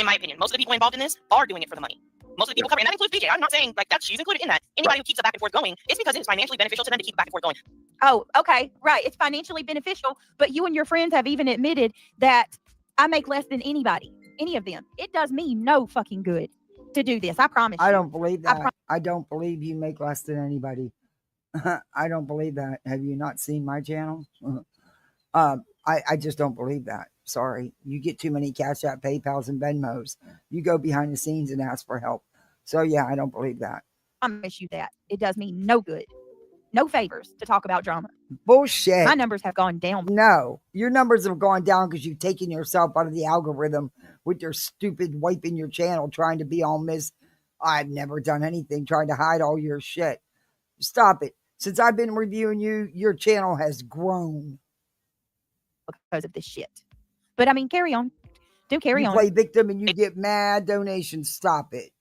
my opinion, most of the people involved in this are doing it for the money. Most of the people covering, and that includes PJ. I'm not saying like that she's included in that. Anybody who keeps the back and forth going, it's because it is financially beneficial to them to keep the back and forth going. Oh, okay. Right. It's financially beneficial, but you and your friends have even admitted that I make less than anybody, any of them. It does me no fucking good to do this. I promise I you. don't believe that. I don't believe you make less than anybody. I don't believe that. Have you not seen my channel? I just don't believe that. Sorry. You get too many Cash App, PayPals, and Venmos. You go behind the scenes and ask for help. So, yeah, I don't believe that. I promise you that. It does me no good. No favors to talk about drama. Bullshit. My numbers have gone down. No, your numbers have gone down because you've taken yourself out of the algorithm with your stupid wiping your channel, trying to be all Miss. I've never done anything, trying to hide all your shit. Stop it. Since I've been reviewing you, your channel has grown. Because of this shit. But I mean, carry on. Do carry You on. play victim and you get mad donations. Stop it.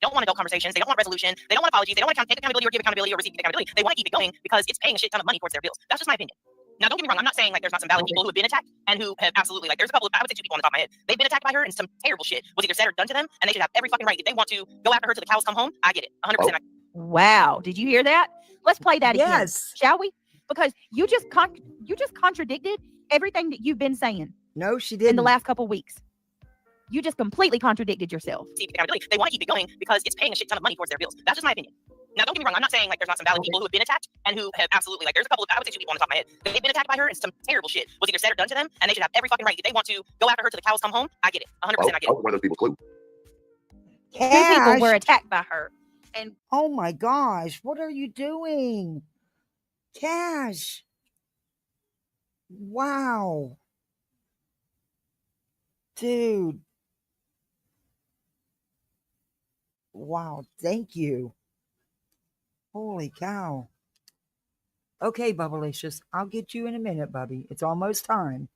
They don't want adult conversations. They don't want resolution. They don't want apologies. They don't want to take accountability or give accountability or receive accountability. They want to keep it going because it's paying a shit ton of money towards their bills. That's just my opinion. Now, don't get me wrong. I'm not saying like there's not some valid people who have been attacked and who have absolutely like there's a couple of, I would say 2 people on the top of my head. They've been attacked by her and some terrible shit was either said or done to them, and they should have every fucking right. If they want to go after her till the cows come home, I get it. 100%. Wow. Did you hear that? Let's play that again. Yes. Shall we? Because you just contradicted everything that you've been saying No, she in didn't. the last couple weeks. You just completely contradicted yourself. Accountability. They want to keep it going because it's paying a shit ton of money towards their bills. That's just my opinion. Now, don't get me wrong. I'm not saying like there's not some valid people who have been attacked and who have absolutely like there's a couple of, I would say 2 people on the top of my head. They've been attacked by her and some terrible shit was either said or done to them, and they should have every fucking right. If they want to go after her till the cows come home, I get it. 100%. I get it. One of those people, Clue. 2 people were Cash. attacked by her. And Oh my gosh. What are you doing? Cash. Wow. Dude. Wow. Thank you. Holy cow. Okay, Bubblicious. I'll get you in a minute, Bubby. It's almost time.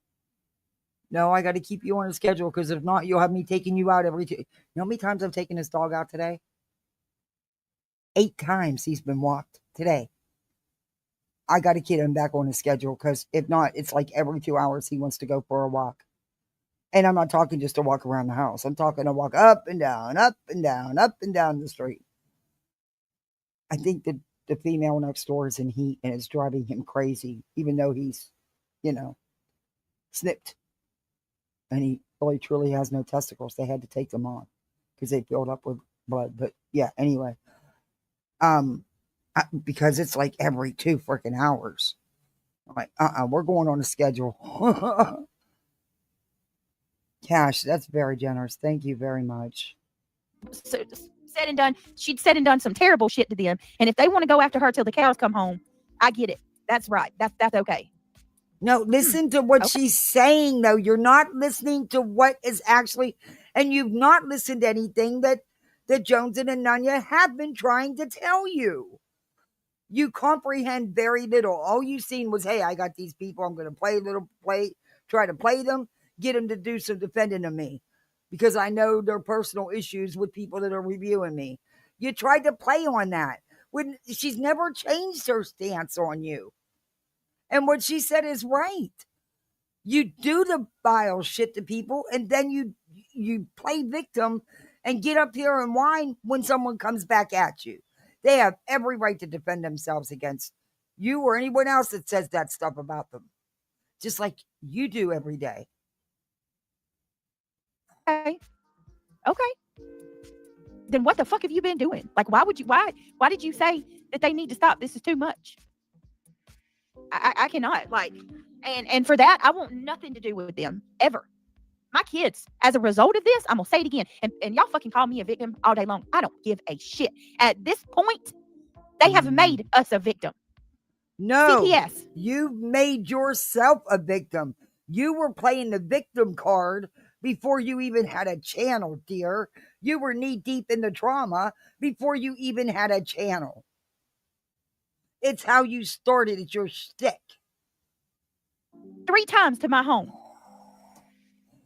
No, I got to keep you on a schedule because if not, you'll have me taking you out every 2. You know how many times I've taken this dog out today? 8 times he's been walked today. I got to get him back on his schedule because if not, it's like every 2 hours he wants to go for a walk. And I'm not talking just to walk around the house. I'm talking to walk up and down, up and down, up and down the street. I think that the female next door is in heat and it's driving him crazy, even though he's, snipped. And he really truly has no testicles. They had to take them on because they filled up with blood. But yeah, anyway. Because it's like every 2 freaking hours. I'm like, we're going on a schedule. Cash, that's very generous. Thank you very much. so, said and done. She'd said and done some terrible shit to them. And if they want to go after her till the cows come home, I get it. That's right. That's okay. No, listen to what she's saying, though. You're not listening to what is actually, and you've not listened to anything that Jones and Ananya have been trying to tell you. You comprehend very little. All you seen was, hey, I got these people. I'm going to try to play them, get them to do some defending of me because I know their personal issues with people that are reviewing me. You tried to play on that when she's never changed her stance on you. And what she said is right. You do the vile shit to people, and then you play victim and get up here and whine when someone comes back at you. They have every right to defend themselves against you or anyone else that says that stuff about them, just like you do every day. Okay. Then what the fuck have you been doing? Like, why did you say that they need to stop? This is too much. I cannot, like, and for that, I want nothing to do with them ever. My kids, as a result of this, I'm gonna say it again, and y'all fucking call me a victim all day long. I don't give a shit. At this point, they have made us a victim. No, CPS. You made yourself a victim. You were playing the victim card before you even had a channel, dear. You were knee deep in the trauma before you even had a channel. It's how you started. It's your shtick. 3 times to my home.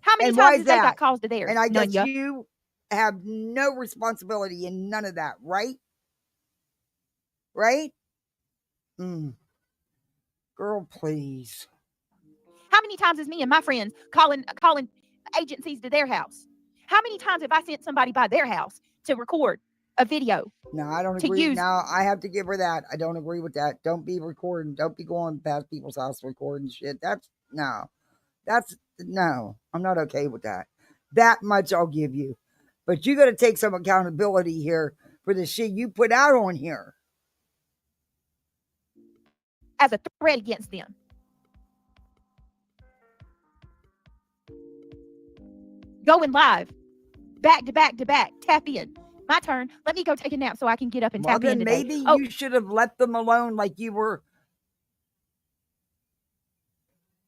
How many And why times is has they that? got calls to theirs? And I None, guess ya. you have no responsibility in none of that, right? Right? Girl, please. How many times is me and my friends calling agencies to their house? How many times have I sent somebody by their house to record a video? No, I don't To agree. use- Now, I have to give her that. I don't agree with that. Don't be recording. Don't be going past people's house recording shit. No, I'm not okay with that. That much I'll give you. But you got to take some accountability here for the shit you put out on here. As a threat against them. Going live. Back to back to back. Tap in. My turn. Let me go take a nap so I can get up and tap in today. Maybe you should have let them alone like you were.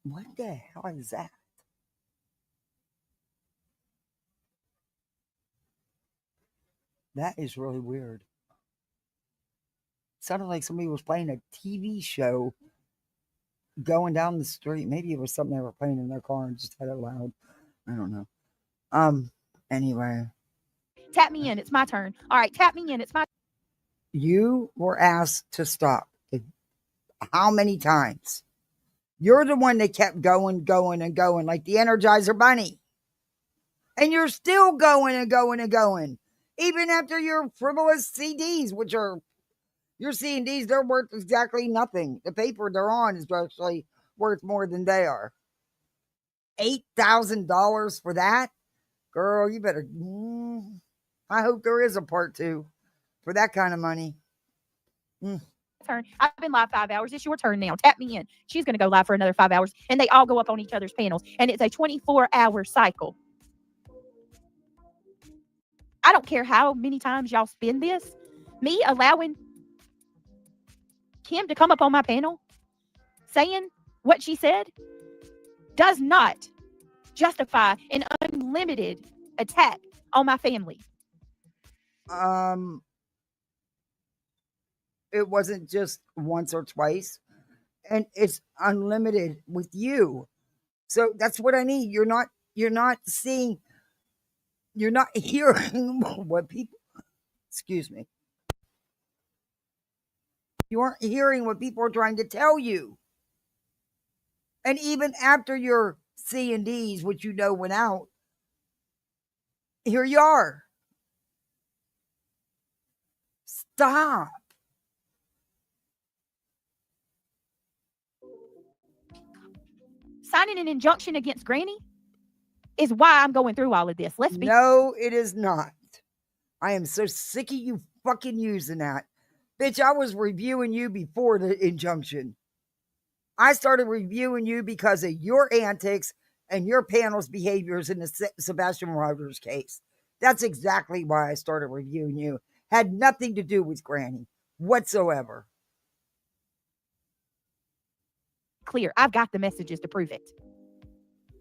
What the hell is that? That is really weird. Sounded like somebody was playing a TV show going down the street. Maybe it was something they were playing in their car and just had it loud. I don't know. Anyway. Tap me in. It's my turn. All right, tap me in. It's my. You were asked to stop. How many times? You're the one that kept going like the Energizer Bunny. And you're still going and going. Even after your frivolous CDs, which are your CDs, they're worth exactly nothing. The paper they're on is actually worth more than they are. $8,000 for that? Girl, you better. I hope there is a part 2 for that kind of money. Turn. I've been live 5 hours. It's your turn now. Tap me in. She's going to go live for another 5 hours, and they all go up on each other's panels, and it's a 24-hour cycle. I don't care how many times y'all spin this. Me allowing Kim to come up on my panel saying what she said does not justify an unlimited attack on my family. It wasn't just once or twice, and it's unlimited with you. So that's what I need. You're not hearing what people, excuse me. You aren't hearing what people are trying to tell you. And even after your C&Ds, which you know went out, here you are. Stop. Signing an injunction against Granny is why I'm going through all of this. No, it is not. I am so sick of you fucking using that. Bitch, I was reviewing you before the injunction. I started reviewing you because of your antics and your panel's behaviors in the Sebastian Rogers case. That's exactly why I started reviewing you. Had nothing to do with Granny whatsoever. Clear. I've got the messages to prove it.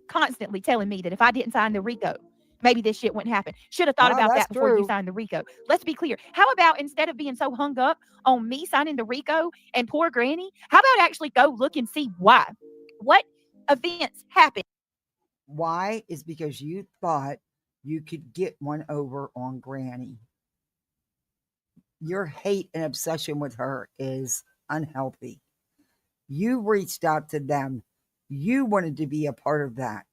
Constantly telling me that if I didn't sign the RICO, maybe this shit wouldn't happen. Should have thought Oh, about that's that before you true. signed the RICO. Let's be clear. How about instead of being so hung up on me signing the RICO and poor Granny, how about actually go look and see why? What events happened? Why is because you thought you could get one over on Granny. Your hate and obsession with her is unhealthy. You reached out to them. You wanted to be a part of that.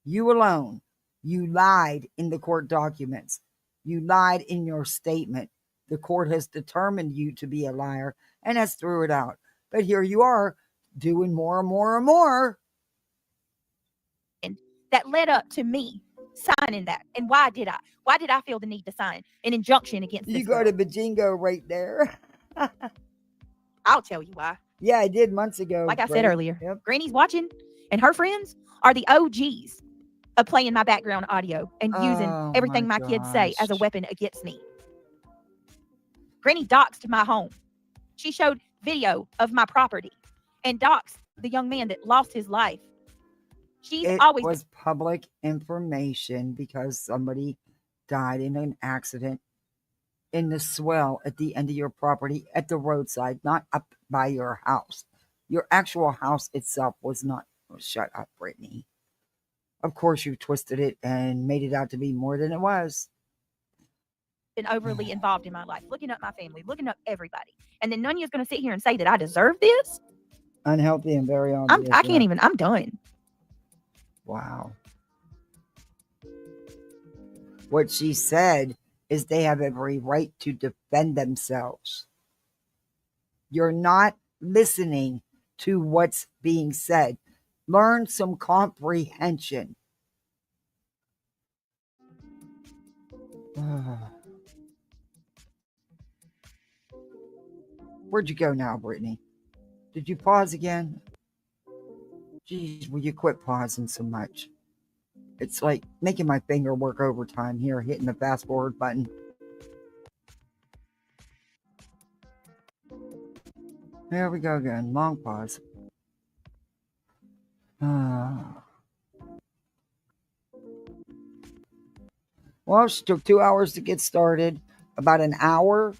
You alone. You lied in the court documents. You lied in your statement. The court has determined you to be a liar and has threw it out. But here you are doing more and more and more. That led up to me signing that. And why did I? Why did I feel the need to sign an injunction against this You got girl? a bajingo right there. I'll tell you why. Yeah, I did months ago. Like I said Brady. earlier, Yep. Granny's watching, and her friends are the OGs of playing my background audio and using Oh, everything my kids say as a gosh. weapon against me. Granny doxed my home. She showed video of my property and doxed the young man that lost his life. She's It always was public information because somebody died in an accident in the swell at the end of your property at the roadside, not up by your house. Your actual house itself was not. Oh, shut up, Brittany. Of course, you twisted it and made it out to be more than it was. been overly involved in my life, looking up my family, looking up everybody. And then none of you is going to sit here and say that I deserve this. Unhealthy and very I obvious. can't yeah. even, I'm done. Wow. What she said is they have every right to defend themselves. You're not listening to what's being said. Learn some comprehension. Where'd you go now, Brittany? Did you pause again? Geez, will you quit pausing so much? It's like making my finger work overtime here, hitting the fast forward button. There we go again. Long pause. Well, she took 2 hours to get started. About an hour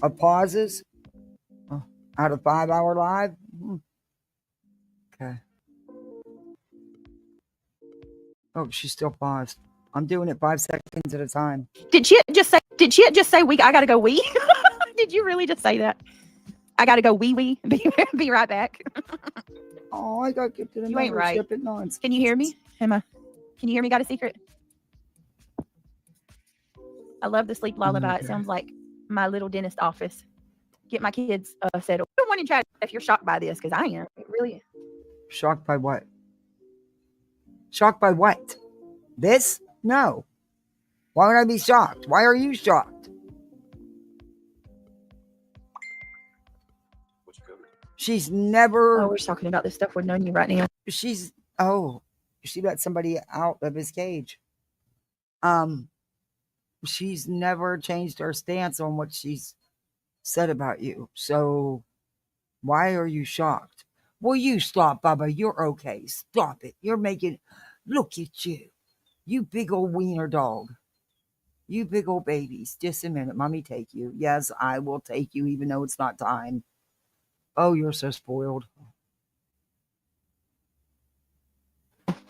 of pauses out of 5 hour live. Okay. Oh, she still paused. I'm doing it 5 seconds at a time. Did she just say I gotta go wee? Did you really just say that? I gotta go wee. Be right back. Oh, I got gifted a You ain't right. membership at Non's. Can you hear me? Can you hear me? Got a secret? I love the sleep lullaby. Okay. It sounds like my little dentist office. Get my kids settled. I don't want to chat if you're shocked by this, because I am. It really. Shocked by what? Shocked by what? This? No. Why would I be shocked? Why are you shocked? She's never. Oh, we're talking about this stuff with Noni right now. She let somebody out of his cage. She's never changed her stance on what she's said about you. So why are you shocked? Will you stop, Bubba? You're okay. Stop it. You're making. Look at you. You big old wiener dog. You big old babies. Just a minute. Mommy take you. Yes, I will take you even though it's not time. Oh, you're so spoiled.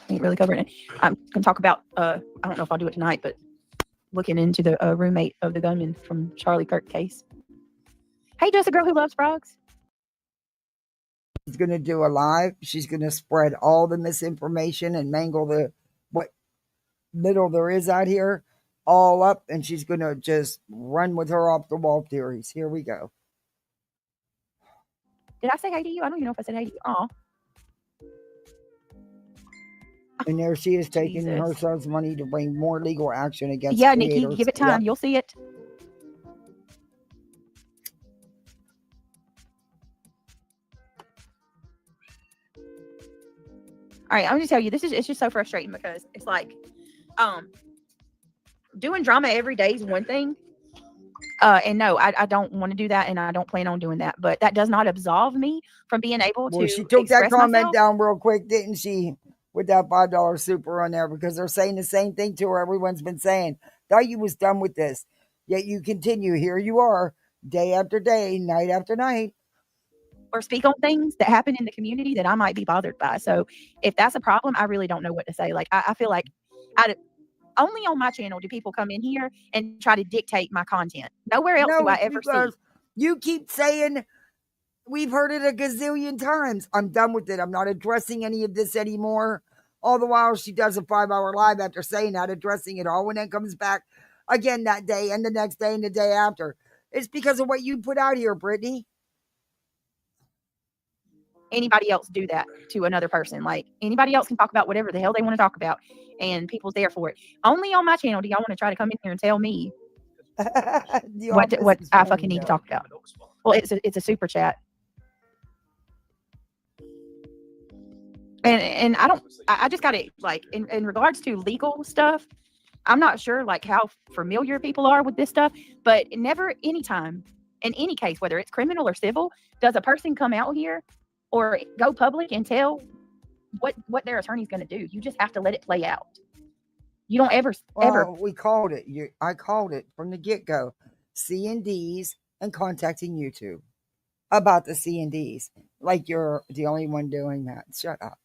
Ain't really covering it. I'm going to talk about, I don't know if I'll do it tonight, but looking into the roommate of the gunman from Charlie Kirk case. Hey, just a girl who loves frogs. She's going to do a live. She's going to spread all the misinformation and mangle the what little there is out here all up. And she's going to just run with her off the wall theories. Here we go. Did I say hey to you? I don't even know if I said hey to you. Aw. And there she is taking Jesus. her son's money to bring more legal action against Yeah, Nikki, creators. give it time. Yep. You'll see it. All right, I'm going to tell you, it's just so frustrating because it's like, doing drama every day is one thing. And no, I don't want to do that, and I don't plan on doing that. But that does not absolve me from being able Well, to she took that express comment myself. down real quick, didn't she? with that $5 super on there because they're saying the same thing to her. Everyone's been saying, thought you was done with this. Yet you continue. Here you are, day after day, night after night. Or speak on things that happen in the community that I might be bothered by. So if that's a problem, I really don't know what to say. Like, I feel like only on my channel do people come in here and try to dictate my content. Nowhere else do I it's ever see. because you keep saying, we've heard it a gazillion times. I'm done with it. I'm not addressing any of this anymore. All the while she does a 5-hour live after saying that, addressing it all when it comes back again that day and the next day and the day after. It's because of what you put out here, Brittany. Anybody else do that to another person? Like, anybody else can talk about whatever the hell they want to talk about, and people's there for it. Only on my channel do y'all want to try to come in here and tell me what I fucking need to talk about. Well, it's a super chat. And I just got it, like, in regards to legal stuff, I'm not sure like how familiar people are with this stuff, but never, anytime, in any case, whether it's criminal or civil, does a person come out here or go public and tell what their attorney's going to do. You just have to let it play out. You don't ever. We called it. I called it from the get-go. C&Ds and contacting YouTube about the C&Ds. Like you're the only one doing that. Shut up.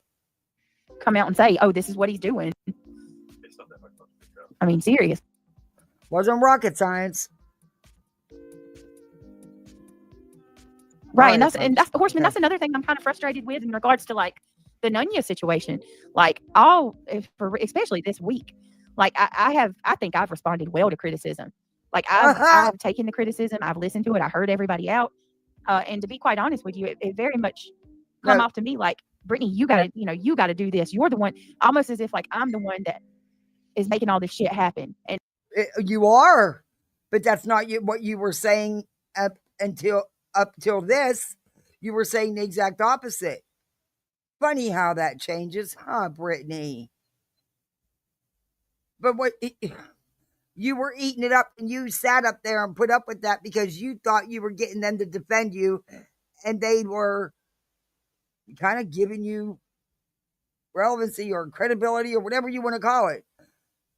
Come out and say, oh, this is what he's doing. I mean, serious. Wasn't rocket science. Right, and that's Horseman. That's another thing I'm kind of frustrated with in regards to like the Nunya situation. Like, especially this week, like I think I've responded well to criticism. Like I've taken the criticism, I've listened to it, I heard everybody out, and to be quite honest with you, it very much come off to me like, Brittany, you gotta do this. You're the one, almost as if like I'm the one that is making all this shit happen. And you are, but that's not what you were saying up till this. You were saying the exact opposite. Funny how that changes, huh, Brittany? But you were eating it up, and you sat up there and put up with that because you thought you were getting them to defend you, and they were kind of giving you relevancy or credibility or whatever you want to call it.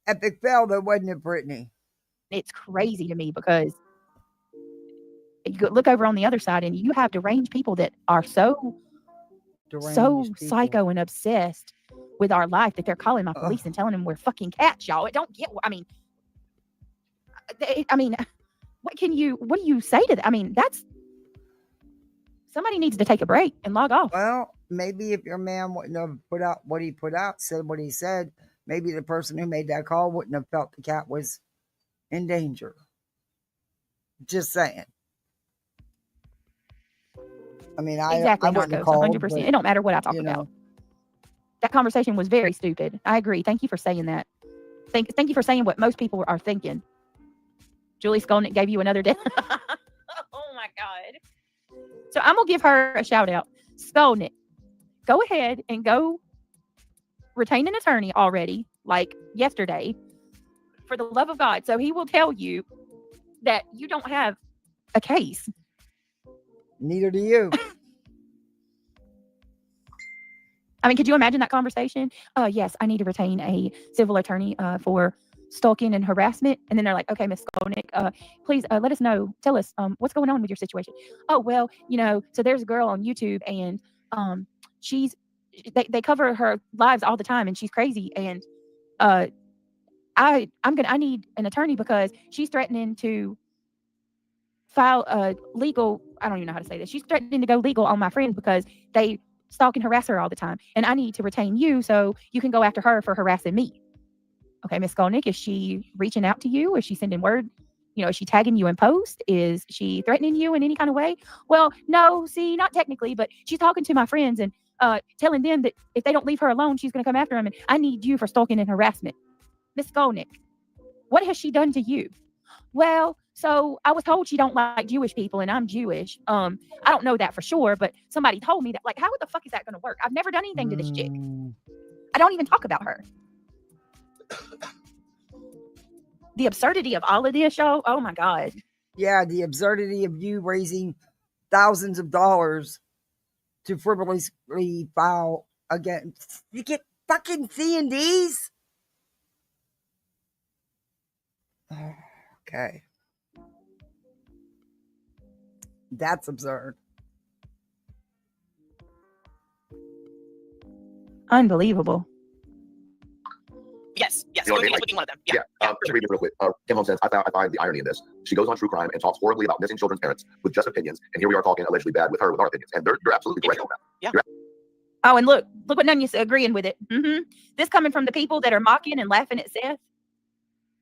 Epic fail, though, wasn't it, Brittany? It's crazy to me because you look over on the other side and you have deranged people that are so psycho and obsessed with our life that they're calling my police and telling them we're fucking cats, y'all. It don't get. I mean, what do you say to that? I mean, somebody needs to take a break and log off. Well, maybe if your man wouldn't have put out what he put out, said what he said, maybe the person who made that call wouldn't have felt the cat was in danger. Just saying. I mean, exactly, I wouldn't call 100%. It don't matter what I talk about. That conversation was very stupid. I agree. Thank you for saying that. Thank you for saying what most people are thinking. Julie Skolnick gave you another day. Oh my God. So I'm gonna give her a shout out. Skolnick, go ahead and go retain an attorney already, like yesterday, for the love of God. So he will tell you that you don't have a case. Neither do you. I mean, could you imagine that conversation? Yes, I need to retain a civil attorney for stalking and harassment. And then they're like, okay, Miss Skolnick, please let us know. Tell us what's going on with your situation. Oh, well, so there's a girl on YouTube and they cover her lives all the time and she's crazy. And I need an attorney because she's threatening to file a legal, I don't even know how to say this. She's threatening to go legal on my friends because they stalk and harass her all the time. And I need to retain you so you can go after her for harassing me. Okay, Miss Skolnick, is she reaching out to you? Is she sending word? Is she tagging you in post? Is she threatening you in any kind of way? Well, no, see, not technically, but she's talking to my friends and telling them that if they don't leave her alone, she's going to come after them. And I need you for stalking and harassment. Miss Skolnick, what has she done to you? Well, so I was told she don't like Jewish people and I'm Jewish. I don't know that for sure, but somebody told me that. Like, how the fuck is that going to work? I've never done anything to this chick. I don't even talk about her. The absurdity of all of this, y'all. Oh my God. Yeah, the absurdity of you raising thousands of dollars to frivolously file against. You get fucking C&Ds? Okay. That's absurd. Unbelievable. Yes. You know what I mean? Would be one of them. Yeah. Just read it real quick. Kim Home says, I find the irony in this. She goes on true crime and talks horribly about missing children's parents with just opinions, and here we are talking allegedly bad with her with our opinions. And you're absolutely correct on that. Yeah. Oh, and look what Nunya's agreeing with it. This coming from the people that are mocking and laughing at Seth,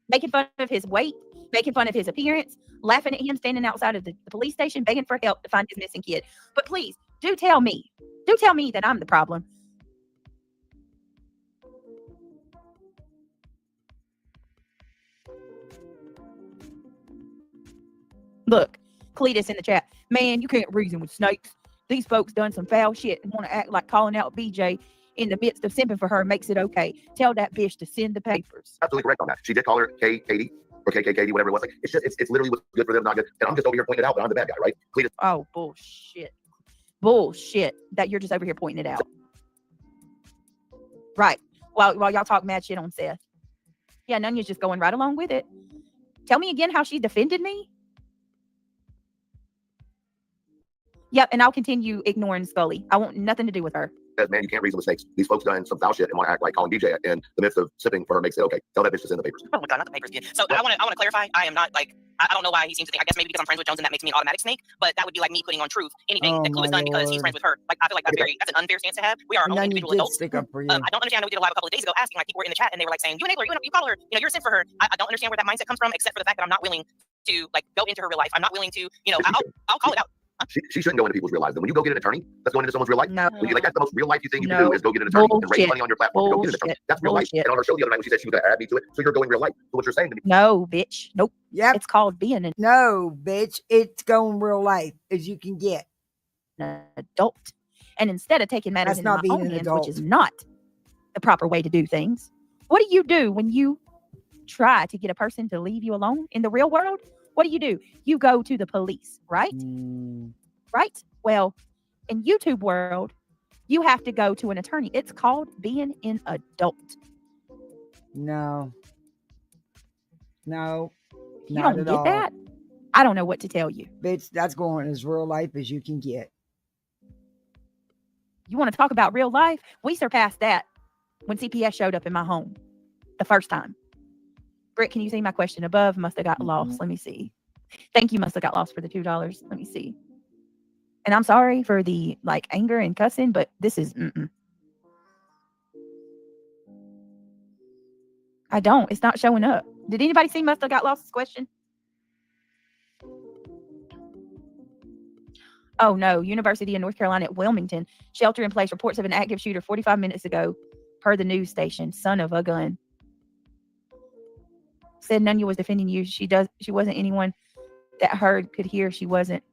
making fun of his weight, making fun of his appearance, laughing at him standing outside of the police station, begging for help to find his missing kid. But please, do tell me that I'm the problem. Look, Cletus in the chat. Man, you can't reason with snakes. These folks done some foul shit and want to act like calling out BJ in the midst of simping for her makes it okay. Tell that bitch to send the papers. Absolutely correct on that. She did call her Katie or KKKD, whatever it was. Like, it's literally what's good for them, not good. And I'm just over here pointing it out, but I'm the bad guy, right? Cletus. Oh, bullshit that you're just over here pointing it out. Right. While y'all talk mad shit on Seth. Yeah, Nunya's just going right along with it. Tell me again how she defended me. Yep, and I'll continue ignoring Scully. I want nothing to do with her. Says, man, you can't reason with snakes. These folks done some foul shit and want to act like calling DJ in the midst of sipping for her makes it okay. Tell that bitch to send the papers. Oh my God, not the papers again. So I want to clarify. I am not like, I don't know why he seems to think, I guess maybe because I'm friends with Jones and that makes me an automatic snake, but that would be like me putting on truth anything that Clue has done because he's friends with her. Like, I feel like that's an unfair stance to have. We are only individual adults. Stick up for you. I don't understand. I know we did a live a couple of days ago asking, like, people were in the chat and they were like saying, you enabler, you call her, you're a simp for her. I don't understand where that mindset comes from, except for the fact that I'm not willing to like go into her real life. I'm not willing to, I'll call it out. She shouldn't go into people's real lives. Then when you go get an attorney, that's going into someone's real life. No. That's the most real life thing you can do is go get an attorney and raise money on your platform to go get an attorney. That's real life. And on her show the other night when she said she was going to add me to it, so you're going real life. So what you're saying to me? No, bitch. Nope. Yep. It's called being an No, bitch. It's going real life as you can get. adult. And instead of taking matters into my own hands, which is not the proper way to do things, what do you do when you try to get a person to leave you alone in the real world? What do? You go to the police, right? Right? Well, in YouTube world, you have to go to an attorney. It's called being an adult. No. You don't get that? I don't know what to tell you. Bitch, that's going as real life as you can get. You want to talk about real life? We surpassed that when CPS showed up in my home the first time. Britt, can you see my question above? Must have got lost. Let me see. Thank you, must have got lost for the $2. Let me see. And I'm sorry for the anger and cussing, but this is I don't. It's not showing up. Did anybody see must have got lost's question? Oh no, University of North Carolina at Wilmington. Shelter in place. Reports of an active shooter 45 minutes ago, per the news station. Son of a gun. Said Nunya was defending you. She wasn't anyone that heard could hear. She wasn't.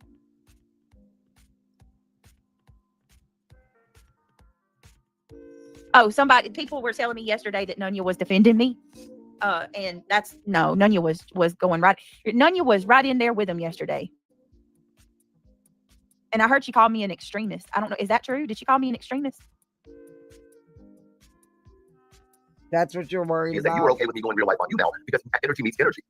Oh, people were telling me yesterday that Nunya was defending me. And Nunya was going right. Nunya was right in there with him yesterday. And I heard she called me an extremist. I don't know. Is that true? Did she call me an extremist? That's what you're worried Is about. that you were okay with me going real life on you now because energy meets energy.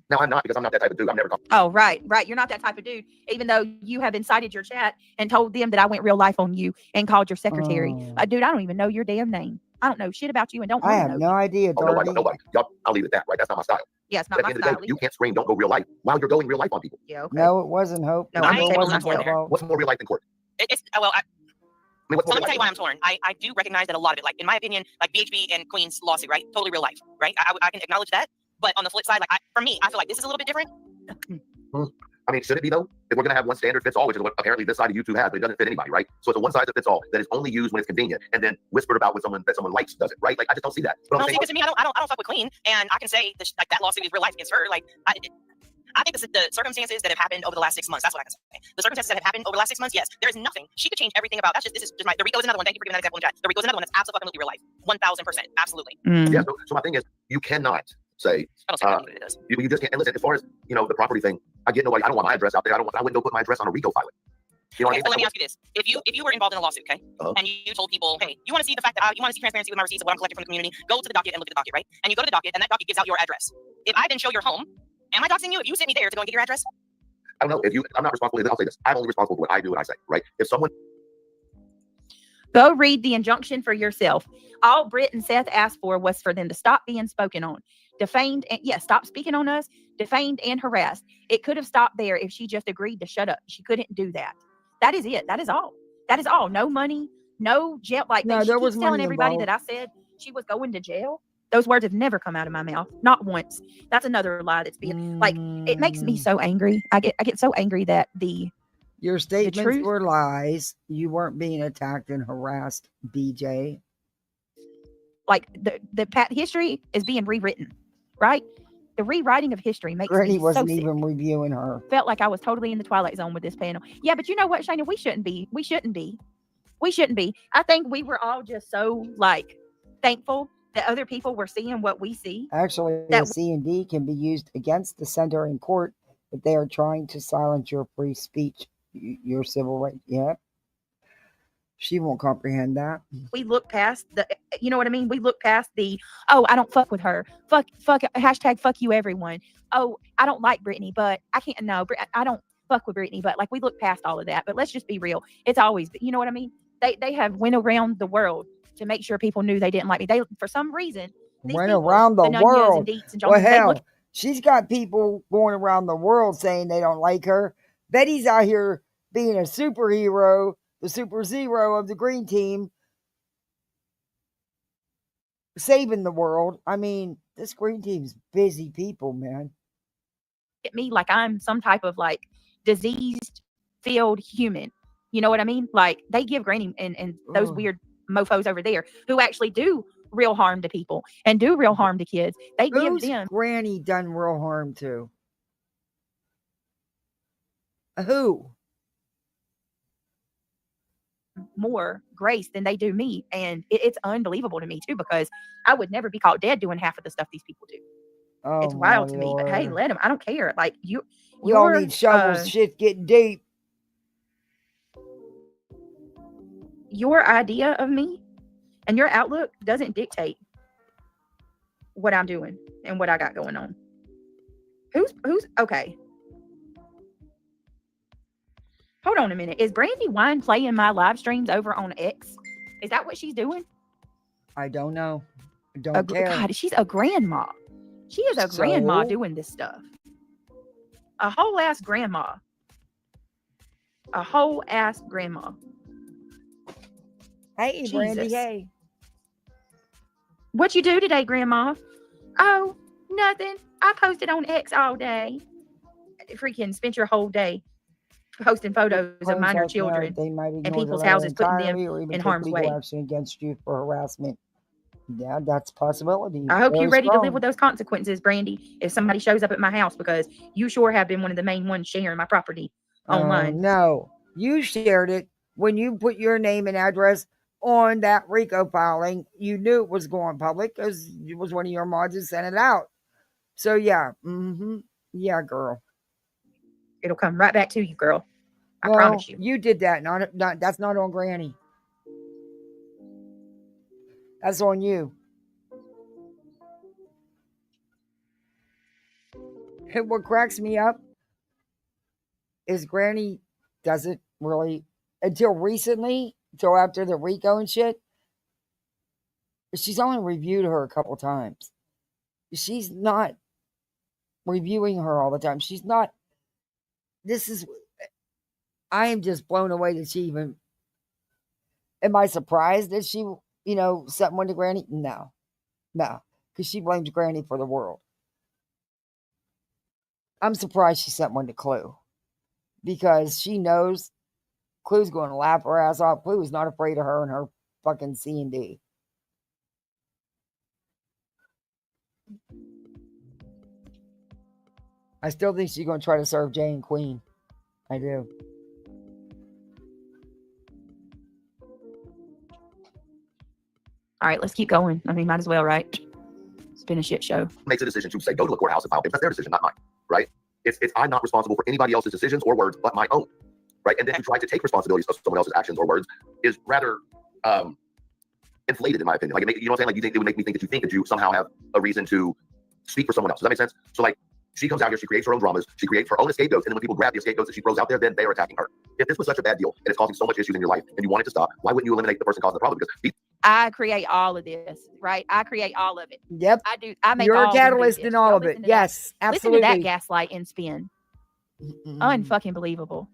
Now I'm not, because I'm not that type of dude. I'm never. Oh, right. You're not that type of dude, even though you have incited your chat and told them that I went real life on you and called your secretary. Dude, I don't even know your damn name. I don't know shit about you and don't. I have no idea, Darby. Nobody. I'll leave it at that. Right? That's not my style. Yeah, it's not my style. You can't scream, don't go real life while you're going real life on people. Yeah, okay. No, it wasn't Hope. No, what's more real life than court? So let me tell you why I'm torn. I do recognize that a lot of it, in my opinion, BHB and Queen's lawsuit, right? Totally real life, right? I can acknowledge that. But on the flip side, for me, I feel like this is a little bit different. I mean, should it be though? If we're going to have one standard fits all, which is what apparently this side of YouTube has, but it doesn't fit anybody, right? So it's a one size that fits all that is only used when it's convenient, and then whispered about when someone likes does it, right? I just don't see that. But because to me, I don't fuck with Queen, and I can say that lawsuit is real life against her. I think the circumstances that have happened over the last 6 months, that's what I can say. The circumstances that have happened over the last 6 months, yes, there is nothing. She could change everything about. This is just the RICO is another one. Thank you for giving that example in chat. The RICO is another one that's absolutely real life. 1000%. Absolutely. Yeah. So my thing is, you cannot say, it does. You just can't. And listen, as far as the property thing, I get nobody. I don't want my address out there. I wouldn't go put my address on a RICO filing. You know what Okay, I mean? so let me ask you this: if you were involved in a lawsuit, okay, and you told people, hey, you want to see the fact that you want to see transparency with my receipts of what I'm collecting from the community, go to the docket and look at the docket, right? And you go to the docket, and that docket gives out your address. If I then show your home, am I doxing you if you sent me there to go and get your address? I don't know if you. I'm not responsible. I'll say this: I'm only responsible for what I do and I say. Right? If someone Go read the injunction for yourself. All Britt and Seth asked for was for them to stop being spoken on, defamed, and stop speaking on us, defamed and harassed. It could have stopped there if she just agreed to shut up. She couldn't do that. That is it. That is all. That is all. No money, no jail. Like No, she there keeps was telling money everybody involved. that I said she was going to jail. Those words have never come out of my mouth, not once. That's another lie that's being like. It makes me so angry. I get so angry that Your statements truth- were lies. You weren't being attacked and harassed, BJ. like the history is being rewritten, right? The rewriting of history makes Granny me so wasn't sick. even reviewing her. Felt like I was totally in the twilight zone with this panel. Yeah, but you know what, Shayna? We shouldn't be. We shouldn't be. We shouldn't be. I think we were all just so like thankful that other people were seeing what we see. Actually, That- a C&D can be used against the sender in court if they are trying to silence your free speech, your civil right. Yeah. She won't comprehend that. We look past the, you know what I mean? We look past the, oh, I don't fuck with her. Fuck, hashtag fuck you everyone. Oh, I don't like Brittany, but I can't, no, I don't fuck with Brittany, but like we look past all of that. But let's just be real. It's always, you know what I mean? They have went around the world to make sure people knew they didn't like me. They, for some reason, these Went people, around the Nunyas world. and Deets and Well, Joneses, they look hell, she's got people going around the world saying they don't like her. Betty's out here being a superhero, the super zero of the green team, saving the world. I mean, this green team's busy people, man. at me like I'm some type of like diseased filled human. You know what I mean? Like they give Granny and those Ugh. weird mofos over there who actually do real harm to people and do real harm to kids. They give Who's them Granny done real harm to? Who? more grace than they do me. And it's unbelievable to me too, because I would never be caught dead doing half of the stuff these people do. Oh, It's wild my to me, but hey, Lord. let them. I don't care. Like We all need shovels. Shit getting deep. Your idea of me and your outlook doesn't dictate what I'm doing and what I got going on. Who's okay? Hold on a minute. Is Brandy Wine playing my live streams over on X? Is that what she's doing? I don't know. I don't care. God, she's a grandma. She is a grandma So? doing this stuff. A whole ass grandma. A whole ass grandma. Hey, Brandy. Jesus. Hey. What you do today, Grandma? Oh, nothing. I posted on X all day. Freaking spent your whole day posting photos of minor children They might ignore people's the letter houses, putting them entirely or even in take harm's legal way. action against you for harassment. Yeah, that's a possibility. I hope Very you're ready to strong. live with those consequences, Brandy, if somebody shows up at my house, because you sure have been one of the main ones sharing my property online. No, you shared it when you put your name and address on that RICO filing. You knew it was going public because it was one of your mods that sent it out. So yeah, yeah, girl. It'll come right back to you, girl. I Well, promise you. You did that. Not that's not on Granny. That's on you. And what cracks me up is Granny doesn't really, until recently, until after the RICO and shit, she's only reviewed her a couple times. She's not reviewing her all the time. She's not. I am just blown away that she even. Am I surprised that she, sent one to Granny? No, because she blames Granny for the world. I'm surprised she sent one to Clue, because she knows Clue's going to laugh her ass off. Clue is not afraid of her and her fucking C&D. I still think she's going to try to serve Jay and Queen. I do. All right, let's keep going. I mean, might as well, right? It's been a shit show. Makes a decision to say go to the courthouse and file papers. That's their decision, not mine. Right? I'm not responsible for anybody else's decisions or words but my own. right? And then to try to take responsibilities of someone else's actions or words is rather inflated, in my opinion. Like, you know what I'm saying? Like, you think it would make me think that you somehow have a reason to speak for someone else. Does that make sense? So, like, she comes out here, she creates her own dramas, she creates her own scapegoats, and then when people grab the scapegoats that she throws out there, then they are attacking her. If this was such a bad deal and it's causing so much issues in your life and you want it to stop, why wouldn't you eliminate the person causing the problem? Because I create all of this, right? I create all of it. Yep. I do. I make You're all a of them do catalyst this. in all Y'all of it. listen to Yes, that. absolutely. Listen to that gaslight and spin. Mm-mm. Unfucking believable.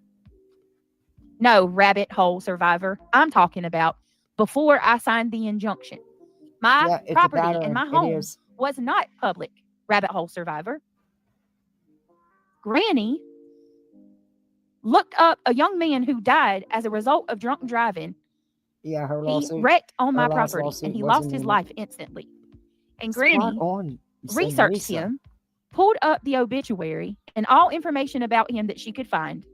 No, rabbit hole survivor. I'm talking about before I signed the injunction. My Yeah, it's a property pattern. and my It home is. was not public. Rabbit hole survivor. Granny looked up a young man who died as a result of drunk driving. Yeah, her He lawsuit. wrecked on her my last property lawsuit and he wasn't lost his in it. life instantly. And Spot Granny on. You said researched Lisa. him, pulled up the obituary and all information about him that she could find.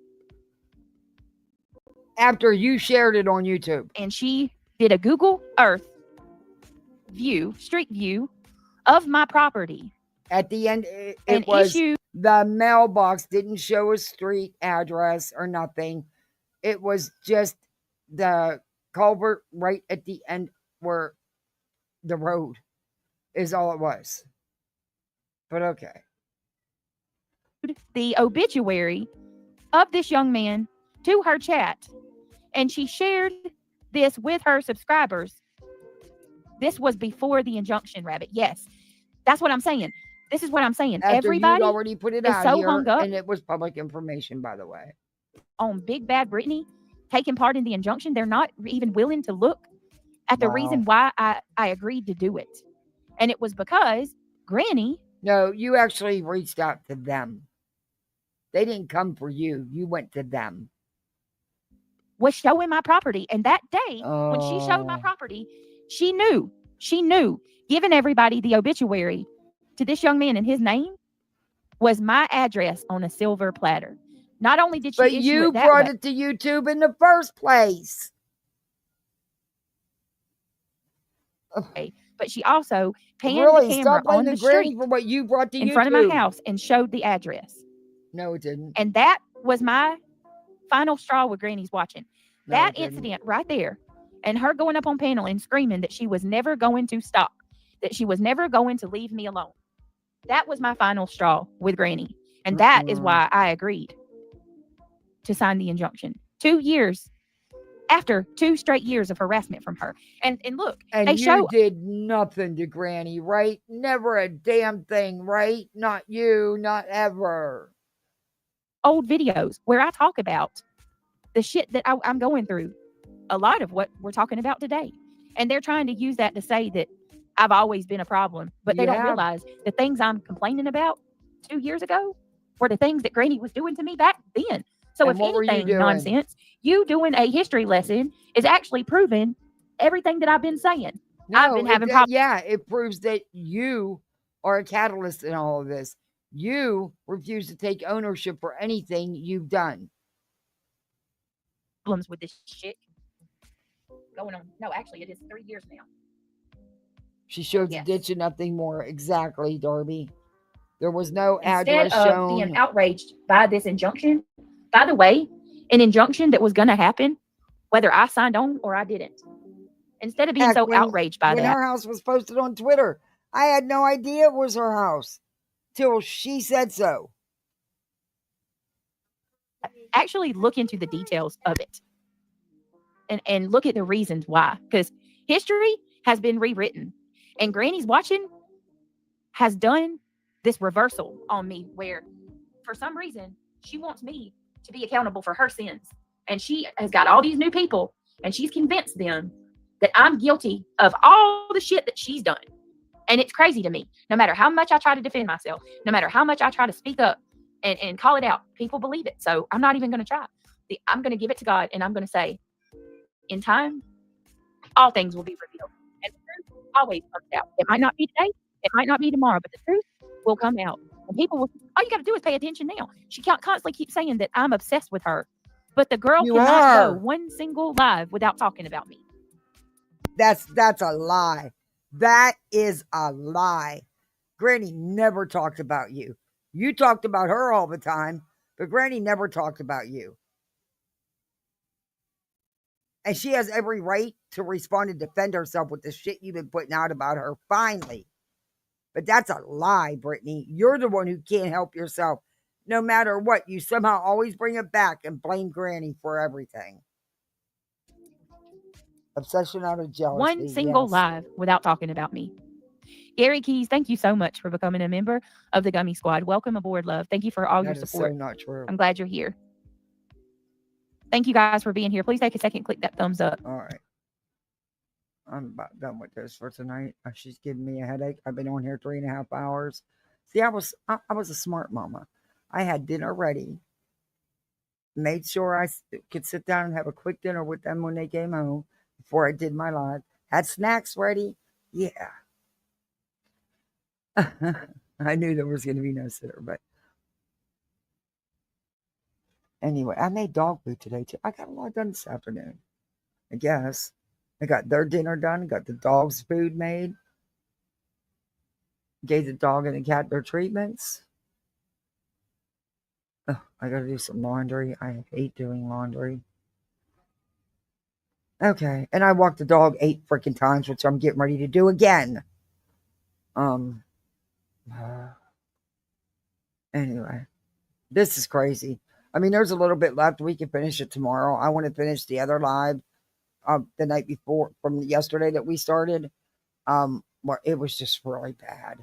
After you shared it on YouTube. And she did a Google Earth view, street view of my property. At the end, it And was issued the mailbox didn't show a street address or nothing. It was just the culvert right at the end where the road is all it was. But okay. the obituary of this young man to her chat. And she shared this with her subscribers. This was before the injunction, Rabbit. Yes, that's what I'm saying. This is what I'm saying. After Everybody you'd already put it is out so here, hung up and it was public information, by the way. on Big Bad Brittany taking part in the injunction. They're not even willing to look at the reason why I agreed to do it. And it was because Granny. No, you actually reached out to them. They didn't come for you. You went to them. Was showing my property. And that day, when she showed my property, she knew, giving everybody the obituary to this young man and his name was my address on a silver platter. Not only did she But issue you it that brought way, it to YouTube in the first place. but she also panned Really, the camera stop blaming on the Granny street for what you brought to in YouTube. front of my house and showed the address. No, it didn't. And that was my final straw with Granny's watching. No, That it didn't. incident right there, and her going up on panel and screaming that she was never going to stop, that she was never going to leave me alone. That was my final straw with Granny. And that is why I agreed to sign the injunction. 2 years after 2 straight years of harassment from her. And look, And they you show did nothing to Granny, right? Never a damn thing, right? Not you, not ever. old videos where I talk about the shit that I'm going through. A lot of what we're talking about today. And they're trying to use that to say that I've always been a problem. But they don't realize the things I'm complaining about 2 years ago were the things that Granny was doing to me back then. So And if what were you anything doing? nonsense, you doing a history lesson is actually proving everything that I've been saying. I've been having problems. Yeah, it proves that you are a catalyst in all of this. You refuse to take ownership for anything you've done. With this shit going on. No, actually, it is 3 years now. She showed Yes. the ditch and nothing more. Exactly, Darby. There was no Instead address of shown. being outraged by this injunction, by the way, an injunction that was going to happen, whether I signed on or I didn't. Instead of being Heck, so outraged by when that, her house was posted on Twitter, I had no idea it was her house till she said so. actually look into the details of it and look at the reasons why. Because history has been rewritten. And Granny's watching has done this reversal on me where, for some reason, she wants me to be accountable for her sins. And she has got all these new people, and she's convinced them that I'm guilty of all the shit that she's done. And it's crazy to me. No matter how much I try to defend myself, no matter how much I try to speak up and call it out, people believe it. So I'm not even going to try. I'm going to give it to God, and I'm going to say, in time, all things will be revealed. And the truth always comes out. It might not be today, it might not be tomorrow, but the truth will come out. And people will, all you got to do is pay attention now. She can't constantly keep saying that I'm obsessed with her. But the girl cannot go one single live without talking about me. That's a lie. That is a lie. Granny never talked about you. You talked about her all the time, but Granny never talked about you. And she has every right to respond and defend herself with the shit you've been putting out about her, finally. But that's a lie, Brittany. You're the one who can't help yourself. No matter what, you somehow always bring it back and blame Granny for everything. Obsession out of jealousy. One single yes. live without talking about me. Gary Keys, thank you so much for becoming a member of the Gummy Squad. Welcome aboard, love. Thank you for all your That is support. so not true. I'm glad you're here. Thank you guys for being here. Please take a second, click that thumbs up. All right. I'm about done with this for tonight. She's giving me a headache. I've been on here 3.5 hours. See, I was a smart mama. I had dinner ready. Made sure I could sit down and have a quick dinner with them when they came home before I did my live. Had snacks ready. Yeah. I knew there was going to be no sitter, but anyway, I made dog food today too. I got a lot done this afternoon, I guess. I got their dinner done, got the dog's food made, gave the dog and the cat their treatments. Oh, I got to do some laundry. I hate doing laundry. Okay, and I walked the dog 8 freaking times, which I'm getting ready to do again. Anyway, this is crazy. I mean, there's a little bit left. We can finish it tomorrow. I want to finish the other live the night before from yesterday that we started. Well, it was just really bad.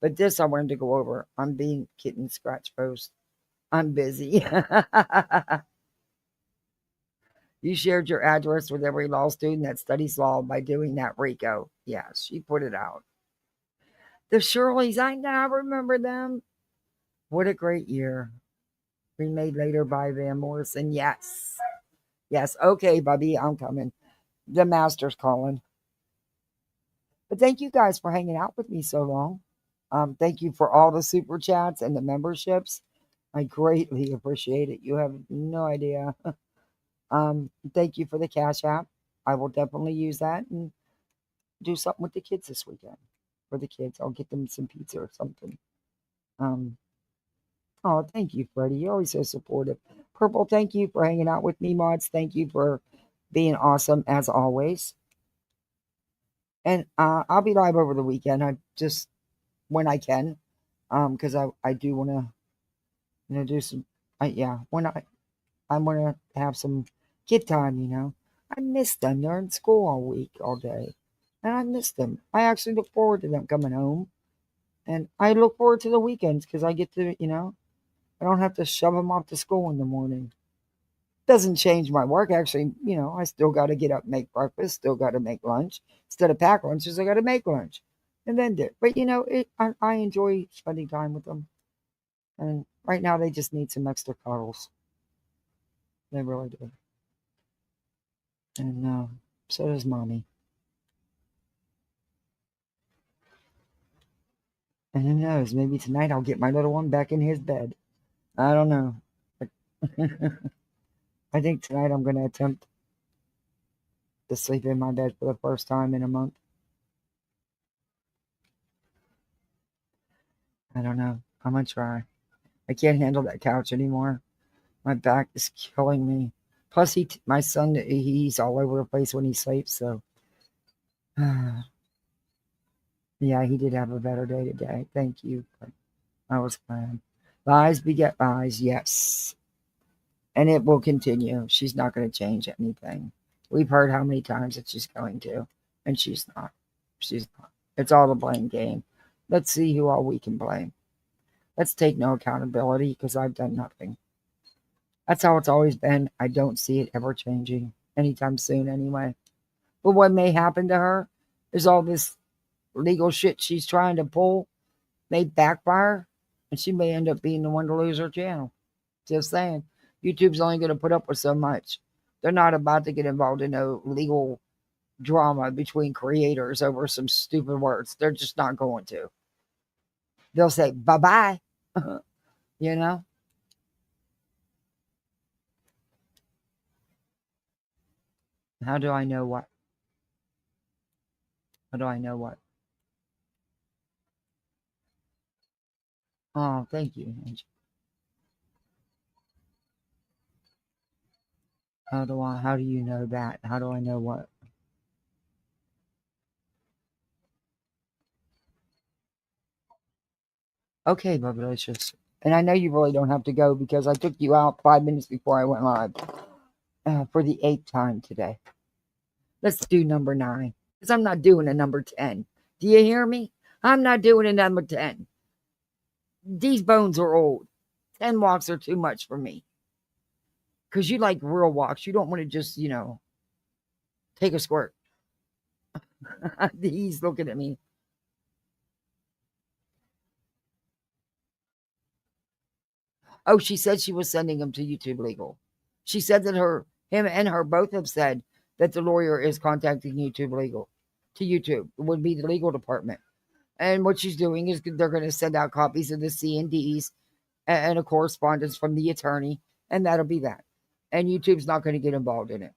But this I wanted to go over. I'm being kitten scratch post. I'm busy. You shared your address with every law student that studies law by doing that, Rico. Yes, she put it out. The Shirleys, I now remember them. What a great year. Remade later by Van Morrison. Yes. Yes. Okay, Bubby, I'm coming. The master's calling. But thank you guys for hanging out with me so long. Thank you for all the super chats and the memberships. I greatly appreciate it. You have no idea. Thank you for the Cash App. I will definitely use that and do something with the kids this weekend. For the kids, I'll get them some pizza or something. Oh, thank you, Freddie. You're always so supportive. Purple, thank you for hanging out with me, mods. Thank you for being awesome as always. And I'll be live over the weekend. I just when I can, because I do want to do some. When I want to have some kid time. I miss them. They're in school all week, all day, and I miss them. I actually look forward to them coming home, and I look forward to the weekends because I get to I don't have to shove them off to school in the morning. Doesn't change my work. Actually, I still got to get up, make breakfast, still got to make lunch. Instead of pack lunches, I got to make lunch and then do it. But, I enjoy spending time with them. And right now, they just need some extra cuddles. They really do. And so does Mommy. And who knows, maybe tonight I'll get my little one back in his bed. I don't know. I think tonight I'm going to attempt to sleep in my bed for the first time in a month. I don't know. I'm going to try. I can't handle that couch anymore. My back is killing me. Plus, my son, he's all over the place when he sleeps. So, yeah, he did have a better day today. Thank you. But I was glad. Lies beget lies, yes. And it will continue. She's not going to change anything. We've heard how many times that she's going to, and she's not. She's not. It's all a blame game. Let's see who all we can blame. Let's take no accountability because I've done nothing. That's how it's always been. I don't see it ever changing anytime soon anyway. But what may happen to her is all this legal shit she's trying to pull may backfire, and she may end up being the one to lose her channel. Just saying. YouTube's only going to put up with so much. They're not about to get involved in no legal drama between creators over some stupid words. They're just not going to. They'll say, bye-bye. You know? How do I know what? How do I know what? Oh, thank you, Angie. How do you know that? How do I know what? Okay, Bubblicious. And I know you really don't have to go because I took you out 5 minutes before I went live for the 8th time today. Let's do number 9 because I'm not doing a number 10. Do you hear me? I'm not doing a number 10. These bones are old. 10 walks are too much for me. Because you like real walks. You don't want to just, take a squirt. He's looking at me. Oh, she said she was sending him to YouTube Legal. She said that him and her both have said that the lawyer is contacting YouTube Legal. To YouTube. It would be the legal department. And what she's doing is they're going to send out copies of the C&Ds and a correspondence from the attorney. And that'll be that. And YouTube's not going to get involved in it.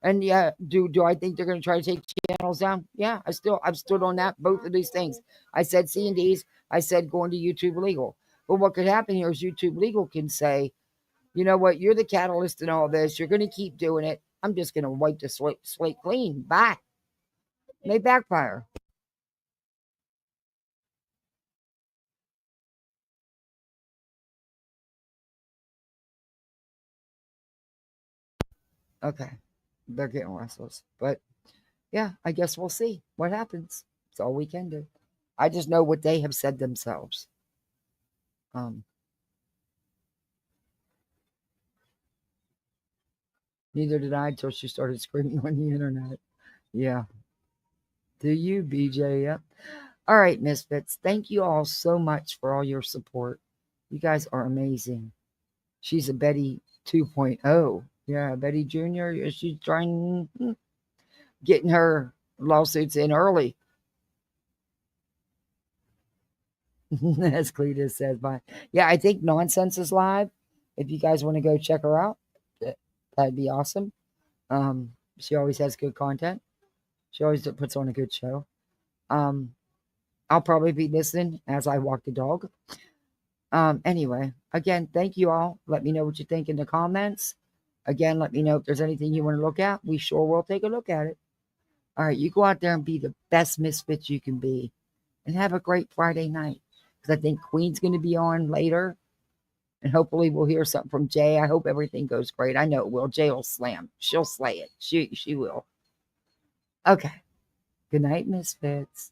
And yeah, do I think they're going to try to take channels down? Yeah, I've stood on that, both of these things. I said C&Ds, I said going to YouTube Legal. But what could happen here is YouTube Legal can say, you know what, you're the catalyst in all this. You're going to keep doing it. I'm just going to wipe the slate clean. Bye. May backfire. Okay. They're getting restless. But yeah, I guess we'll see what happens. It's all we can do. I just know what they have said themselves. Neither did I until she started screaming on the internet. Yeah. Do you, BJ? Yep. All right, Misfits. Thank you all so much for all your support. You guys are amazing. She's a Betty 2.0. Yeah, Betty Jr. She's trying getting her lawsuits in early. As Cletus says, bye. Yeah, I think Nonsense is live. If you guys want to go check her out, that'd be awesome. She always has good content. She always puts on a good show. I'll probably be listening as I walk the dog. Anyway, again, thank you all. Let me know what you think in the comments. Again, let me know if there's anything you want to look at. We sure will take a look at it. All right, you go out there and be the best misfit you can be. And have a great Friday night. Because I think Queen's going to be on later. And hopefully we'll hear something from Jay. I hope everything goes great. I know it will. Jay will slam. She'll slay it. She will. Okay. Good night, misfits.